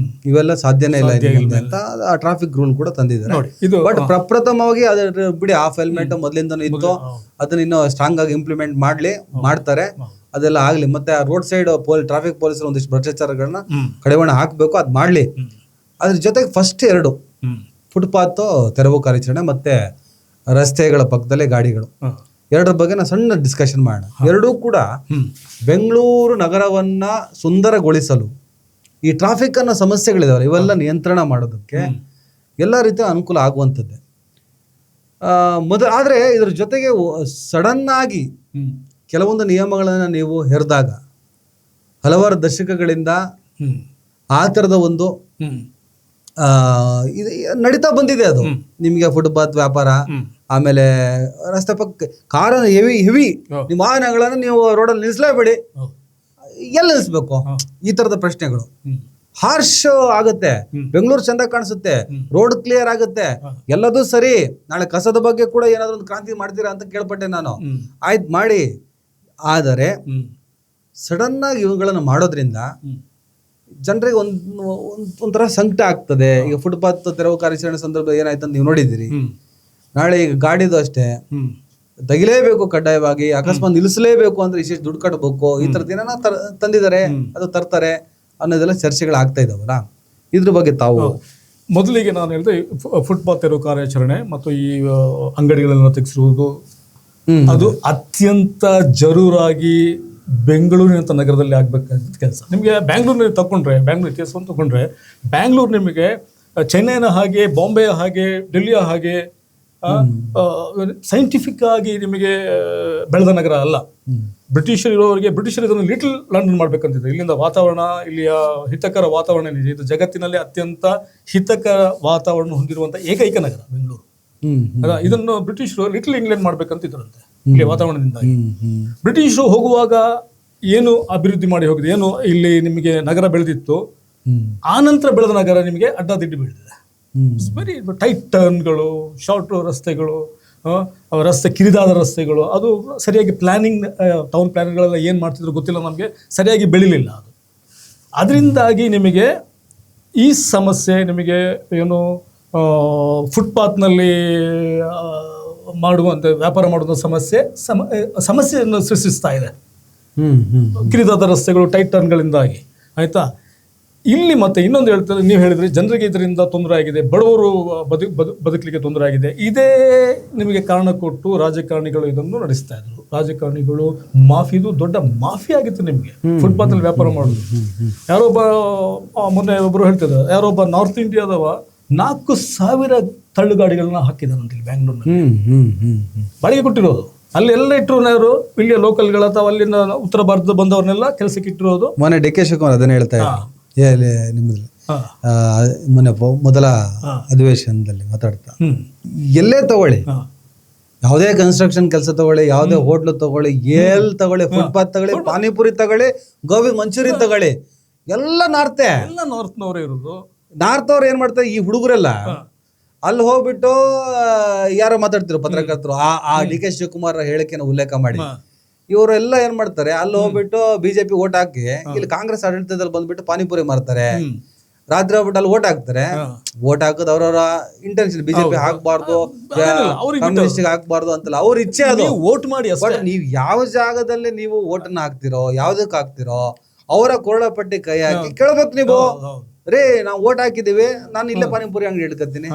Speaker 1: ಇವೆಲ್ಲ ಸಾಧ್ಯನೇ ಇಲ್ಲ ಇಲ್ಲಿಂದ ಅಂತ ಆ ಟ್ರಾಫಿಕ್ ರೂಲ್ ಕೂಡ ತಂದಿದ್ದಾರೆ.
Speaker 2: ನೋಡಿ ಇದು
Speaker 1: ಬಟ್ ಪ್ರಪ್ರಥಮವಾಗಿ ಅದ್ರ ಬಿಡಿ ಆಫ್ ಹೆಲ್ಮೆಟ್ ಮೊದಲಿಂದನೂ ಇತ್ತು, ಅದನ್ನ ಇನ್ನೂ ಸ್ಟ್ರಾಂಗ್ ಆಗಿ ಇಂಪ್ಲಿಮೆಂಟ್ ಮಾಡ್ತಾರೆ, ಅದೆಲ್ಲ ಆಗ್ಲಿ. ಮತ್ತೆ ರೋಡ್ ಸೈಡ್ ಟ್ರಾಫಿಕ್ ಪೊಲೀಸರು ಒಂದಿಷ್ಟು ಭ್ರಷ್ಟಾಚಾರಗಳನ್ನ ಕಡಿವಾಣ ಹಾಕ್ಬೇಕು, ಅದ್ ಮಾಡ್ಲಿ. ಅದ್ರ ಜೊತೆಗೆ ಫಸ್ಟ್ 2 ಫುಟ್ಪಾತ್ ತೆರವು ಕಾರ್ಯಾಚರಣೆ ಮತ್ತೆ ರಸ್ತೆಗಳ ಪಕ್ಕದಲ್ಲೇ ಗಾಡಿಗಳು, ಎರಡರ ಬಗ್ಗೆ ನಾವು ಸಣ್ಣ ಡಿಸ್ಕಷನ್ ಮಾಡೋಣ. ಎರಡೂ ಕೂಡ ಬೆಂಗಳೂರು ನಗರವನ್ನ ಸುಂದರಗೊಳಿಸಲು ಈ ಟ್ರಾಫಿಕ್ ಅನ್ನೋ ಸಮಸ್ಯೆಗಳಿದಾವಲ್ಲ ಇವೆಲ್ಲ ನಿಯಂತ್ರಣ ಮಾಡೋದಕ್ಕೆ ಎಲ್ಲ ರೀತಿಯ ಅನುಕೂಲ ಆಗುವಂಥದ್ದೇ. ಆದ್ರೆ ಇದ್ರ ಜೊತೆಗೆ ಸಡನ್ ಆಗಿ ಕೆಲವೊಂದು ನಿಯಮಗಳನ್ನ ನೀವು ಹೆರಿದಾಗ ಹಲವಾರು ದಶಕಗಳಿಂದ ಆ ಥರದ ಒಂದು ಇದು ನಡೀತಾ ಬಂದಿದೆ. ಅದು ನಿಮಗೆ ಫುಟ್ಪಾತ್ ವ್ಯಾಪಾರ, ಆಮೇಲೆ ರಸ್ತೆ ಪಕ್ಕ ಕಾರ ಹೆವಿ ನಿಮ್ಮ ವಾಹನಗಳನ್ನ ನೀವು ರೋಡಲ್ಲಿ ನಿಲ್ಲಿಸಲೇಬೇಡಿ, ಎಲ್ಲಿ ನಿಲ್ಲಿಸ್ಬೇಕು, ಈ ತರದ ಪ್ರಶ್ನೆಗಳು ಹಾರ್ಶ್ ಆಗುತ್ತೆ. ಬೆಂಗಳೂರು ಚಂದ ಕಾಣಿಸುತ್ತೆ, ರೋಡ್ ಕ್ಲಿಯರ್ ಆಗುತ್ತೆ, ಎಲ್ಲದೂ ಸರಿ. ನಾಳೆ ಕಸದ ಬಗ್ಗೆ ಕೂಡ ಏನಾದ್ರು ಒಂದು ಕ್ರಾಂತಿ ಮಾಡ್ತೀರಾ ಅಂತ ಕೇಳ್ಪಟ್ಟೆ ನಾನು. ಆಯ್ತು ಮಾಡಿ. ಆದರೆ ಸಡನ್ ಆಗಿ ಇವುಗಳನ್ನು ಮಾಡೋದ್ರಿಂದ ಜನರಿಗೆ ಒಂಥರ ಸಂಕಟ ಆಗ್ತದೆ. ಈಗ ಫುಟ್ಪಾತ್ ತೆರವು ಕಾರ್ಯಾಚರಣೆ ಸಂದರ್ಭ ಏನಾಯ್ತು ಅಂತ ನೀವು ನೋಡಿದ್ದೀರಿ. ನಾಳೆ ಈಗ ಗಾಡಿದು ಅಷ್ಟೇ ತೆಗಿಲೇಬೇಕು ಕಡ್ಡಾಯವಾಗಿ, ಅಕಸ್ಮಾತ್ ನಿಲ್ಲಿಸಲೇಬೇಕು ಅಂದ್ರೆ ಇಷ್ಟು ದುಡ್ಡು ಕಟ್ಟಬೇಕು, ಈ ತರದ ಏನ ತಂದಿದ್ದಾರೆ, ಅದು ತರ್ತಾರೆ ಅನ್ನೋದೆಲ್ಲ ಚರ್ಚೆಗಳಾಗ್ತಾ ಇದಾವಲ್ಲ, ಇದ್ರ ಬಗ್ಗೆ ತಾವು?
Speaker 2: ಮೊದಲಿಗೆ ನಾನು ಹೇಳಿದೆ ಫುಟ್ಪಾತ್ ತೆರವು ಕಾರ್ಯಾಚರಣೆ ಮತ್ತು ಈ ಅಂಗಡಿಗಳನ್ನು ತೆಗೆಸಿರುವುದು ಅದು ಅತ್ಯಂತ ಜರೂರಾಗಿ ಬೆಂಗಳೂರಿನಂಥ ನಗರದಲ್ಲಿ ಆಗ್ಬೇಕಾದ ಕೆಲಸ. ನಿಮಗೆ ಬ್ಯಾಂಗ್ಳೂರಿನಲ್ಲಿ ಬ್ಯಾಂಗ್ಳೂರು ಇತಿಹಾಸವನ್ನು ತಗೊಂಡ್ರೆ ಬ್ಯಾಂಗ್ಳೂರು ನಿಮಗೆ ಚೆನ್ನೈನ ಹಾಗೆ, ಬಾಂಬೆಯ ಹಾಗೆ, ಡೆಲ್ಲಿಯ ಹಾಗೆ ಸೈಂಟಿಫಿಕ್ ಆಗಿ ನಿಮಗೆ ಬೆಳೆದ ನಗರ ಅಲ್ಲ. ಬ್ರಿಟಿಷರು ಇರೋವರೆಗೆ ಬ್ರಿಟಿಷರು ಇದನ್ನು ಲಿಟಲ್ ಲಂಡನ್ ಮಾಡ್ಬೇಕಂತಿದ್ರು. ಇಲ್ಲಿಂದ ವಾತಾವರಣ, ಇಲ್ಲಿಯ ಹಿತಕರ ವಾತಾವರಣ ಏನಿದೆ, ಇದು ಜಗತ್ತಿನಲ್ಲಿ ಅತ್ಯಂತ ಹಿತಕರ ವಾತಾವರಣ ಹೊಂದಿರುವಂಥ ಏಕೈಕ ನಗರ ಬೆಂಗಳೂರು. ಇದನ್ನು ಬ್ರಿಟಿಷರು ಲಿಟಲ್ ಇಂಗ್ಲೆಂಡ್ ಮಾಡ್ಬೇಕಂತಿದ್ರಂತೆ ಇಲ್ಲಿ ವಾತಾವರಣದಿಂದಾಗಿ. ಬ್ರಿಟಿಷರು ಹೋಗುವಾಗ ಏನು ಅಭಿವೃದ್ಧಿ ಮಾಡಿ ಹೋಗಿದೆ, ಏನು ಇಲ್ಲಿ ನಿಮಗೆ ನಗರ ಬೆಳೆದಿತ್ತು, ಆ ನಂತರ ಬೆಳೆದ ನಗರ ನಿಮಗೆ ಅಡ್ಡದಿಡ್ಡಿ ಬೆಳೆದಿದೆ. ವೆರಿ ಟೈಟ್ ಟರ್ನ್ಗಳು, ಶಾರ್ಟ್ ರಸ್ತೆಗಳು, ರಸ್ತೆ ಕಿರಿದಾದ ರಸ್ತೆಗಳು, ಅದು ಸರಿಯಾಗಿ ಪ್ಲಾನಿಂಗ್, ಟೌನ್ ಪ್ಲಾನ್ಗಳೆಲ್ಲ ಏನು ಮಾಡ್ತಿದ್ರು ಗೊತ್ತಿಲ್ಲ ನಮಗೆ, ಸರಿಯಾಗಿ ಬೆಳಿಲಿಲ್ಲ ಅದು. ಅದರಿಂದಾಗಿ ನಿಮಗೆ ಈ ಸಮಸ್ಯೆ, ನಿಮಗೆ ಏನು ಫುಟ್ಪಾತ್ನಲ್ಲಿ ಮಾಡುವಂಥ ವ್ಯಾಪಾರ ಮಾಡುವಂಥ ಸಮಸ್ಯೆಯನ್ನು ಸೃಷ್ಟಿಸ್ತಾ ಇದೆ. ಕಿರಿದಾದ ರಸ್ತೆಗಳು, ಟೈಟ್ ಟರ್ನ್ಗಳಿಂದಾಗಿ. ಆಯಿತಾ? ಇಲ್ಲಿ ಮತ್ತೆ ಇನ್ನೊಂದು ಹೇಳ್ತಾರೆ, ನೀವು ಹೇಳಿದ್ರೆ ಜನರಿಗೆ ಇದರಿಂದ ತೊಂದರೆ ಆಗಿದೆ, ಬಡವರು ಬದುಕಲಿಕ್ಕೆ ತೊಂದರೆ ಆಗಿದೆ. ಇದೇ ನಿಮಗೆ ಕಾರಣ ಕೊಟ್ಟು ರಾಜಕಾರಣಿಗಳು ಇದನ್ನು ನಡೆಸ್ತಾ ಇದ್ರು. ರಾಜಕಾರಣಿಗಳು ಇದು ದೊಡ್ಡ ಮಾಫಿ ಆಗಿತ್ತು ನಿಮಗೆ ಫುಟ್ಪಾತಲ್ಲಿ ವ್ಯಾಪಾರ ಮಾಡೋದು. ಯಾರೊಬ್ಬ ಮೊನ್ನೆ ಒಬ್ಬರು ಹೇಳ್ತಿದ್ದಾರೆ, ಯಾರೊಬ್ಬ ನಾರ್ತ್ ಇಂಡಿಯಾದವ 4,000 ತಳ್ಳುಗಾಡಿಗಳನ್ನ ಹಾಕಿದಾನಂತ ಇಲ್ಲಿ ಬ್ಯಾಂಗ್ಳೂರ್ನಲ್ಲಿ ಬಾಡಿಗೆ ಕೊಟ್ಟಿರೋದು. ಅಲ್ಲಿ ಎಲ್ಲ ಇಟ್ಟರು ಯಾರು, ಇಲ್ಲಿಯ ಲೋಕಲ್ಗಳ ಅಥವಾ ಅಲ್ಲಿಂದ ಉತ್ತರ ಭಾರತದ ಬಂದವ್ರನ್ನೆಲ್ಲ ಕೆಲಸಕ್ಕೆ ಇಟ್ಟಿರೋದು.
Speaker 1: ಮೊನ್ನೆ ಡಿ.ಕೆ. ಶಿವಕುಮಾರ್ ಅದನ್ನ ಹೇಳ್ತಾ ನಿಮ್ಮಲ್ಲಿ ಮೊನ್ನೆ ಮೊದಲ ಅಧಿವೇಶನದಲ್ಲಿ ಮಾತಾಡ್ತಾ, ಎಲ್ಲೇ ತಗೊಳ್ಳಿ, ಯಾವುದೇ ಕನ್ಸ್ಟ್ರಕ್ಷನ್ ಕೆಲಸ ತಗೊಳ್ಳಿ, ಯಾವುದೇ ಹೋಟ್ಲು ತಗೊಳ್ಳಿ, ತಗೊಳ್ಳಿ, ಫುಟ್ಪಾತ್ ತಗೊಳ್ಳಿ, ಪಾನಿಪುರಿ ತಗೊಳ್ಳಿ, ಗೋಬಿ ಮಂಚೂರಿ ತಗೊಳ್ಳಿ, ಎಲ್ಲ
Speaker 2: ನಾರ್ತ್ನವರೇ ಇರೋದು.
Speaker 1: ನಾರ್ತ್ ಅವ್ರು ಏನ್ ಮಾಡ್ತಾರೆ, ಈ ಹುಡುಗರೆಲ್ಲ ಅಲ್ಲಿ ಹೋಗ್ಬಿಟ್ಟು ಯಾರೋ ಮಾತಾಡ್ತಿರು ಪತ್ರಕರ್ತರು, ಆ ಡಿ.ಕೆ. ಶಿವಕುಮಾರ್ ಹೇಳಿಕೆನ ಉಲ್ಲೇಖ ಮಾಡಿ ಇವರೆಲ್ಲ ಏನ್ ಮಾಡ್ತಾರೆ, ಅಲ್ಲಿ ಹೋಗ್ಬಿಟ್ಟು ಬಿಜೆಪಿ ಓಟ್ ಹಾಕಿ ಇಲ್ಲಿ ಕಾಂಗ್ರೆಸ್ ಆಡಳಿತದಲ್ಲಿ ಬಂದ್ಬಿಟ್ಟು ಪಾನಿಪುರಿ ಮಾರ್ತಾರೆ. ರಾತ್ರಿ ಹೋಗ್ಬಿಟ್ಟು ಅಲ್ಲಿ ಓಟ್ ಹಾಕ್ತಾರೆ. ಓಟ್ ಹಾಕೋದು ಅವ್ರವರ ಇಂಟೆನ್ಷನ್, ಬಿಜೆಪಿ ಹಾಕ್ಬಾರ್ದು, ಕಮ್ಯುನಿಸ್ಟ್ ಹಾಕ್ಬಾರ್ದು ಅಂತಲ್ಲ, ಅವ್ರ ಇಚ್ಛೆ ಅದು.
Speaker 2: ವೋಟ್ ಮಾಡಿ.
Speaker 1: ಬಟ್ ನೀವು ಯಾವ ಜಾಗದಲ್ಲಿ ನೀವು ಓಟನ್ನ ಹಾಕ್ತಿರೋ, ಯಾವ್ದಕ್ ಹಾಕ್ತಿರೋ, ಅವರ ಕೊರಳ ಪಟ್ಟಿ ಕೈ ಹಾಕಿ ಕೇಳ್ಬೇಕು ನೀವು. ರೇ, ನಾವು ಓಟ್ ಹಾಕಿದೀವಿ, ನಾನು ಇಲ್ಲೇ ಪಾನಿಪುರಿ ಅಂಗಡಿ ಇಟ್ಕೊತೀನಿ,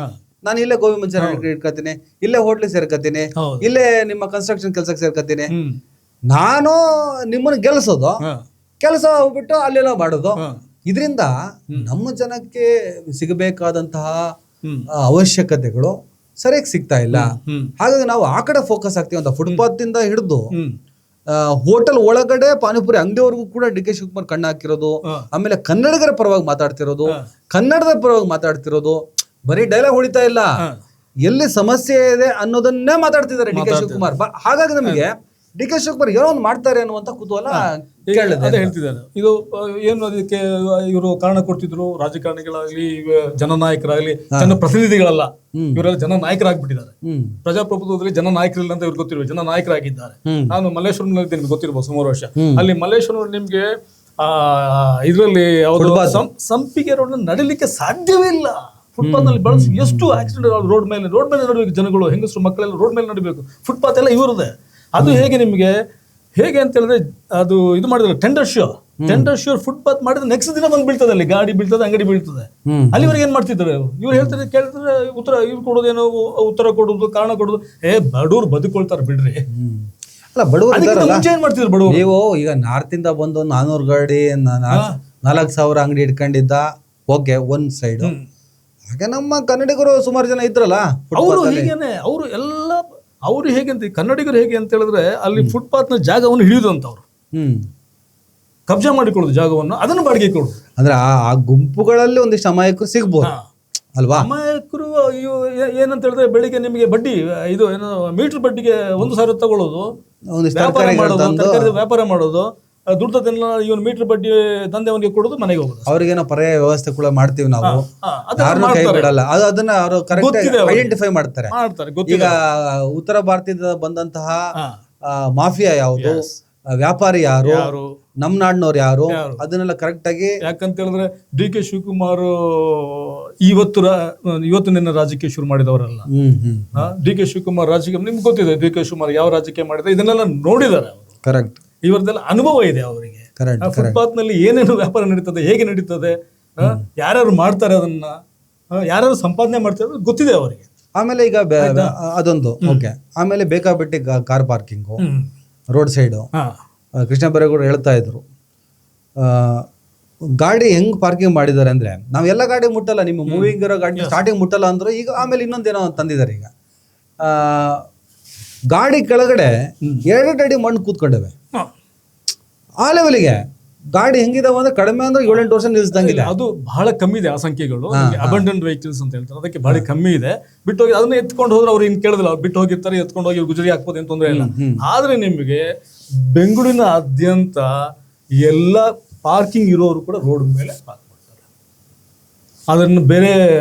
Speaker 1: ನಾನು ಇಲ್ಲೇ ಗೋಬಿ ಮಂಚೂರಿ ಅಂಗಡಿ ಇಟ್ಕೊತೀನಿ, ಇಲ್ಲೇ ಹೋಟ್ಲಿಗೆ ಸೇರ್ಕತೀನಿ, ಇಲ್ಲೇ ನಿಮ್ಮ ಕನ್ಸ್ಟ್ರಕ್ಷನ್ ಕೆಲ್ಸಕ್ಕೆ ಸೇರ್ಕತೀನಿ, ನಾನು ನಿಮ್ಮನ್ನ ಗೆಲ್ಸೋದು, ಕೆಲಸ ಹೋಗ್ಬಿಟ್ಟು ಅಲ್ಲೆಲ್ಲ ಮಾಡೋದು. ಇದರಿಂದ ನಮ್ಮ ಜನಕ್ಕೆ ಸಿಗಬೇಕಾದಂತಹ ಅವಶ್ಯಕತೆಗಳು ಸರಿಯಾಗಿ ಸಿಗ್ತಾ ಇಲ್ಲ. ಹಾಗಾಗಿ ನಾವು ಆ ಕಡೆ ಫೋಕಸ್ ಆಗ್ತೀವಿ ಅಂತ. ಫುಟ್ಪಾತ್ ಇಂದ ಹಿಡಿದು ಹೋಟೆಲ್ ಒಳಗಡೆ ಪಾನಿಪುರಿ ಅಂಗಡಿವರೆಗೂ ಕೂಡ ಡಿ.ಕೆ. ಶಿವಕುಮಾರ್ ಕಣ್ಣು ಹಾಕಿರೋದು. ಆಮೇಲೆ ಕನ್ನಡಿಗರ ಪರವಾಗಿ ಮಾತಾಡ್ತಿರೋದು, ಕನ್ನಡದ ಪರವಾಗಿ ಮಾತಾಡ್ತಿರೋದು, ಬರೀ ಡೈಲಾಗ್ ಹೊಡಿತಾ ಇಲ್ಲ, ಎಲ್ಲಿ ಸಮಸ್ಯೆ ಇದೆ ಅನ್ನೋದನ್ನೇ ಮಾತಾಡ್ತಿದ್ದಾರೆ ಡಿ.ಕೆ. ಶಿವಕುಮಾರ್. ಹಾಗಾಗಿ ನಮಗೆ ಡಿ.ಕೆ. ಶಿವಕುಮಾರ್ ಏನೋ ಒಂದು ಮಾಡ್ತಾರೆ ಅನ್ನುವಂತ ಕುತೂಹಲ
Speaker 2: ಅದೇ ಹೇಳ್ತಿದ್ದಾರೆ. ಇದು ಏನು ಅದಕ್ಕೆ ಇವರು ಕಾರಣ ಕೊಡ್ತಿದ್ರು, ರಾಜಕಾರಣಿಗಳಾಗ್ಲಿ, ಜನನಾಯಕರಾಗ್ಲಿ, ಜನಪ್ರತಿನಿಧಿಗಳಲ್ಲ, ಇವರೆಲ್ಲ ಜನನಾಯಕರಾಗ್ಬಿಟ್ಟಿದ್ದಾರೆ. ಪ್ರಜಾಪ್ರಭುತ್ವದಲ್ಲಿ ಜನನಾಯಕರಿಲ್ಲ ಅಂತ ಇವ್ರು ಗೊತ್ತಿರುವ ಜನನಾಯಕರಾಗಿದ್ದಾರೆ. ನಾನು ಮಲ್ಲೇಶ್ವರಂನಲ್ಲಿ ಗೊತ್ತಿರ್ಬೋದು ಸುಮಾರು ವರ್ಷ. ಅಲ್ಲಿ ಮಲ್ಲೇಶ್ವರ ನಿಮ್ಗೆ ಇದರಲ್ಲಿ ಯಾವುದು
Speaker 1: ಫುಟ್ಪಾತ್.
Speaker 2: ಸಂಪಿಗೆ ರೋಡ್ ನಡಿಲಿಕ್ಕೆ ಸಾಧ್ಯವೇ ಇಲ್ಲ. ಫುಟ್ಪಾತ್ ನಲ್ಲಿ ಬಳಸಿ ಎಷ್ಟು ಆಕ್ಸಿಡೆಂಟ್ ರೋಡ್ ಮೇಲೆ ನಡಬೇಕು, ಜನಗಳು ಹೆಂಗಸರು ಮಕ್ಕಳೆಲ್ಲ ರೋಡ್ ಮೇಲೆ ನಡಬೇಕು. ಫುಟ್ಪಾತ್ ಎಲ್ಲ ಇವರದೇ. ಅದು ಹೇಗೆ ನಿಮಗೆ ಹೇಗೆ ಅಂತ ಹೇಳಿದ್ರೆ ಅದು ಇದು ಮಾಡಿದ್ರೆ ಟೆಂಡರ್ ಶ್ಯೂರ್ ಫುಟ್ಪಾತ್ ಮಾಡಿದ್ರೆ ನೆಕ್ಸ್ಟ್ ದಿನ ಬಂದು ಬೀಳ್ತದೆ, ಅಲ್ಲಿ ಗಾಡಿ ಬೀಳ್ತದೆ, ಅಂಗಡಿ ಬೀಳ್ತದೆ. ಅಲ್ಲಿವರೆಗೆ ಏನ್ ಮಾಡ್ತಿದ್ದಾರೆ ಇವ್ರು ಹೇಳ್ತಾರೆ, ಕೇಳ್ತಾರೆ ಉತ್ತರ ಇವ್ರು ಕೊಡೋದೇನೋ ಉತ್ತರ ಕೊಡೋದು, ಕಾರಣ ಕೊಡೋದು. ಬಡವ್ರು ಬದುಕೊಳ್ತಾರೆ ಬಿಡ್ರಿ.
Speaker 1: ಅಲ್ಲ ಬಡವರು ಇದಾರಲ್ಲ,
Speaker 2: ಮುಂಚೆ ಏನ್ ಮಾಡ್ತಿದ್ರು ಬಡವರು?
Speaker 1: ನೀವು ಈಗ ನಾರ್ತ್ ಇಂದ ಬಂದು 400 ಗಾಡಿ 4,000 ಅಂಗಡಿ ಇಟ್ಕೊಂಡಿದ್ದ, ಓಕೆ ಒಂದ್ ಸೈಡ್. ಹಾಗೆ ನಮ್ಮ ಕನ್ನಡಿಗರು ಸುಮಾರು ಜನ ಇದ್ರಲ್ಲ
Speaker 2: ಅವರು ಹೀಗೇನೆ, ಅವರು ಹೇಗೆ ಅಂತ ಕನ್ನಡಿಗರು ಹೇಗೆ ಅಂತ ಹೇಳಿದ್ರೆ ಅಲ್ಲಿ ಫುಟ್ಪಾತ್ ನ ಜಾಗವನ್ನು ಹಿಡಿಯುದು ಅಂತ ಅವರು ಕಬ್ಜಾ ಮಾಡಿಕೊಳ್ಳೋದು ಜಾಗವನ್ನು, ಅದನ್ನು ಬಾಡಿಗೆ ಕೊಡುದು.
Speaker 1: ಅಂದ್ರೆ ಆ ಗುಂಪುಗಳಲ್ಲಿ ಒಂದಿಷ್ಟು ಅಮಾಯಕರು ಸಿಗ್ಬೋದು ಅಲ್ವಾ?
Speaker 2: ಅಮಾಯಕರು ಏನಂತ ಹೇಳಿದ್ರೆ ಬೆಳಿಗ್ಗೆ ನಿಮಗೆ ಬಡ್ಡಿ ಇದು ಏನೋ ಮೀಟರ್ ಬಡ್ಡಿಗೆ 1,000 ತಗೊಳ್ಳೋದು, ವ್ಯಾಪಾರ ಮಾಡೋದು, ದುಡ್ಡದನ್ನೆಲ್ಲ ಇವನು ಮೀಟರ್ ಬಡ್ಡಿ ದಂಧೆ ಅವನಿಗೆ ಕೊಡೋದು, ಮನೆಗೆ ಹೋಗೋದು.
Speaker 1: ಅವ್ರಿಗೇನೋ ಪರ್ಯಾಯ ವ್ಯವಸ್ಥೆ ಕೂಡ ಮಾಡ್ತೀವಿ ನಾವು, ಯಾರನ್ನೂ ಕೈ ಬಿಡಲ್ಲ. ಅದನ್ನ ಅವರು ಕರೆಕ್ಟ್ ಐಡೆಂಟಿಫೈ ಮಾಡ್ತಾರೆ. ಈಗ ಉತ್ತರ ಭಾರತದಿಂದ ಬಂದಂತಹ ಮಾಫಿಯಾ ಯಾವುದು, ವ್ಯಾಪಾರಿ ಯಾರು, ನಮ್ ನಾಡಿನವ್ರು ಯಾರು, ಅದನ್ನೆಲ್ಲ ಕರೆಕ್ಟ್ ಆಗಿ.
Speaker 2: ಯಾಕಂತ ಹೇಳಿದ್ರೆ ಡಿ.ಕೆ. ಶಿವಕುಮಾರ್ ಇವತ್ತು ನಿನ್ನ ರಾಜಕೀಯ ಶುರು ಮಾಡಿದವರಲ್ಲ. ಡಿ.ಕೆ. ಶಿವಕುಮಾರ್ ರಾಜಕೀಯ ನಿಮ್ಗೆ ಗೊತ್ತಿದೆ, ಡಿ.ಕೆ. ಶಿವಕುಮಾರ್ ಯಾವ ರಾಜಕೀಯ ಮಾಡಿದ್ರೆ ಇದನ್ನೆಲ್ಲ ನೋಡಿದ್ದಾರೆ ಅವರು.
Speaker 1: ಕರೆಕ್ಟ್.
Speaker 2: ಇವರದೆಲ್ಲ ಅನುಭವ ಇದೆ ಅವರಿಗೆ. ಫುಟ್ಪಾತ್ ನಲ್ಲಿ ಏನೇನು ವ್ಯಾಪಾರ ನಡೀತದೆ, ಹೇಗೆ ನಡೀತದೆ, ಯಾರ್ಯಾರು ಮಾಡ್ತಾರೆ ಅದನ್ನ, ಯಾರ್ಯಾರು ಸಂಪಾದನೆ ಮಾಡ್ತಾರೆ ಗೊತ್ತಿದೆ ಅವರಿಗೆ.
Speaker 1: ಆಮೇಲೆ ಈಗ ಅದೊಂದು ಓಕೆ. ಆಮೇಲೆ ಬೇಕಾಬಿಟ್ಟಿ car parking road side. Krishna ಬೈರೇಗೌಡರು ಹೇಳ್ತಾ ಇದ್ರು, ಗಾಡಿ ಹೆಂಗ್ ಪಾರ್ಕಿಂಗ್ ಮಾಡಿದ್ದಾರೆ ಅಂದ್ರೆ, ನಾವೆಲ್ಲ ಗಾಡಿ ಮುಟ್ಟಲ್ಲ, ನಿಮ್ಮ ಮೂವಿಂಗ್ ಇರೋ ಗಾಡಿ ಸ್ಟಾರ್ಟಿಂಗ್ ಮುಟ್ಟಲ್ಲ ಅಂದ್ರು. ಈಗ ಆಮೇಲೆ ಇನ್ನೊಂದೇನೋ ತಂದಿದ್ದಾರೆ. ಈಗ ಗಾಡಿ ಕೆಳಗಡೆ 2 ಅಡಿ ಮಣ್ಣು ಕೂತ್ಕೊಂಡವೆ. ಆ ಲೆವೆಲ್ಗೆ ಗಾಡಿ ಹೆಂಗಿದಾವ ಅಂದ್ರೆ ಕಡಿಮೆ ಅಂದ್ರೆ 7-8 ವರ್ಷ ನಿಲ್ಸ್ದಂಗಿದೆ.
Speaker 2: ಅದು ಬಹಳ ಕಮ್ಮಿ ಇದೆ ಆ ಸಂಖ್ಯೆಗಳು. ಅಬಂಡನ್ ವೆಹಿಕಲ್ಸ್ ಅಂತ ಹೇಳ್ತಾರೆ, ಅದಕ್ಕೆ ಬಹಳ ಕಮ್ಮಿ ಇದೆ. ಬಿಟ್ಟು ಹೋಗಿ ಅದನ್ನ ಎತ್ಕೊಂಡು ಹೋದ್ರೆ ಅವ್ರು ಇನ್ ಕೇಳಿದಿಲ್ಲ, ಅವ್ರು ಬಿಟ್ಟು ಹೋಗಿರ್ತಾರೆ, ಎತ್ಕೊಂಡು ಹೋಗಿ ಗುಜರಿ ಹಾಕ್ಬೋದು, ಏನು ತೊಂದರೆ ಇಲ್ಲ. ಆದ್ರೆ ನಿಮಗೆ ಬೆಂಗಳೂರಿನಾದ್ಯಂತ ಎಲ್ಲ ಪಾರ್ಕಿಂಗ್ ಇರೋರು ಕೂಡ ರೋಡ್ ಮೇಲೆ ಪಾರ್ಕ್ ಮಾಡ್ತಾರೆ. ಅದನ್ನು ಬೇರೆ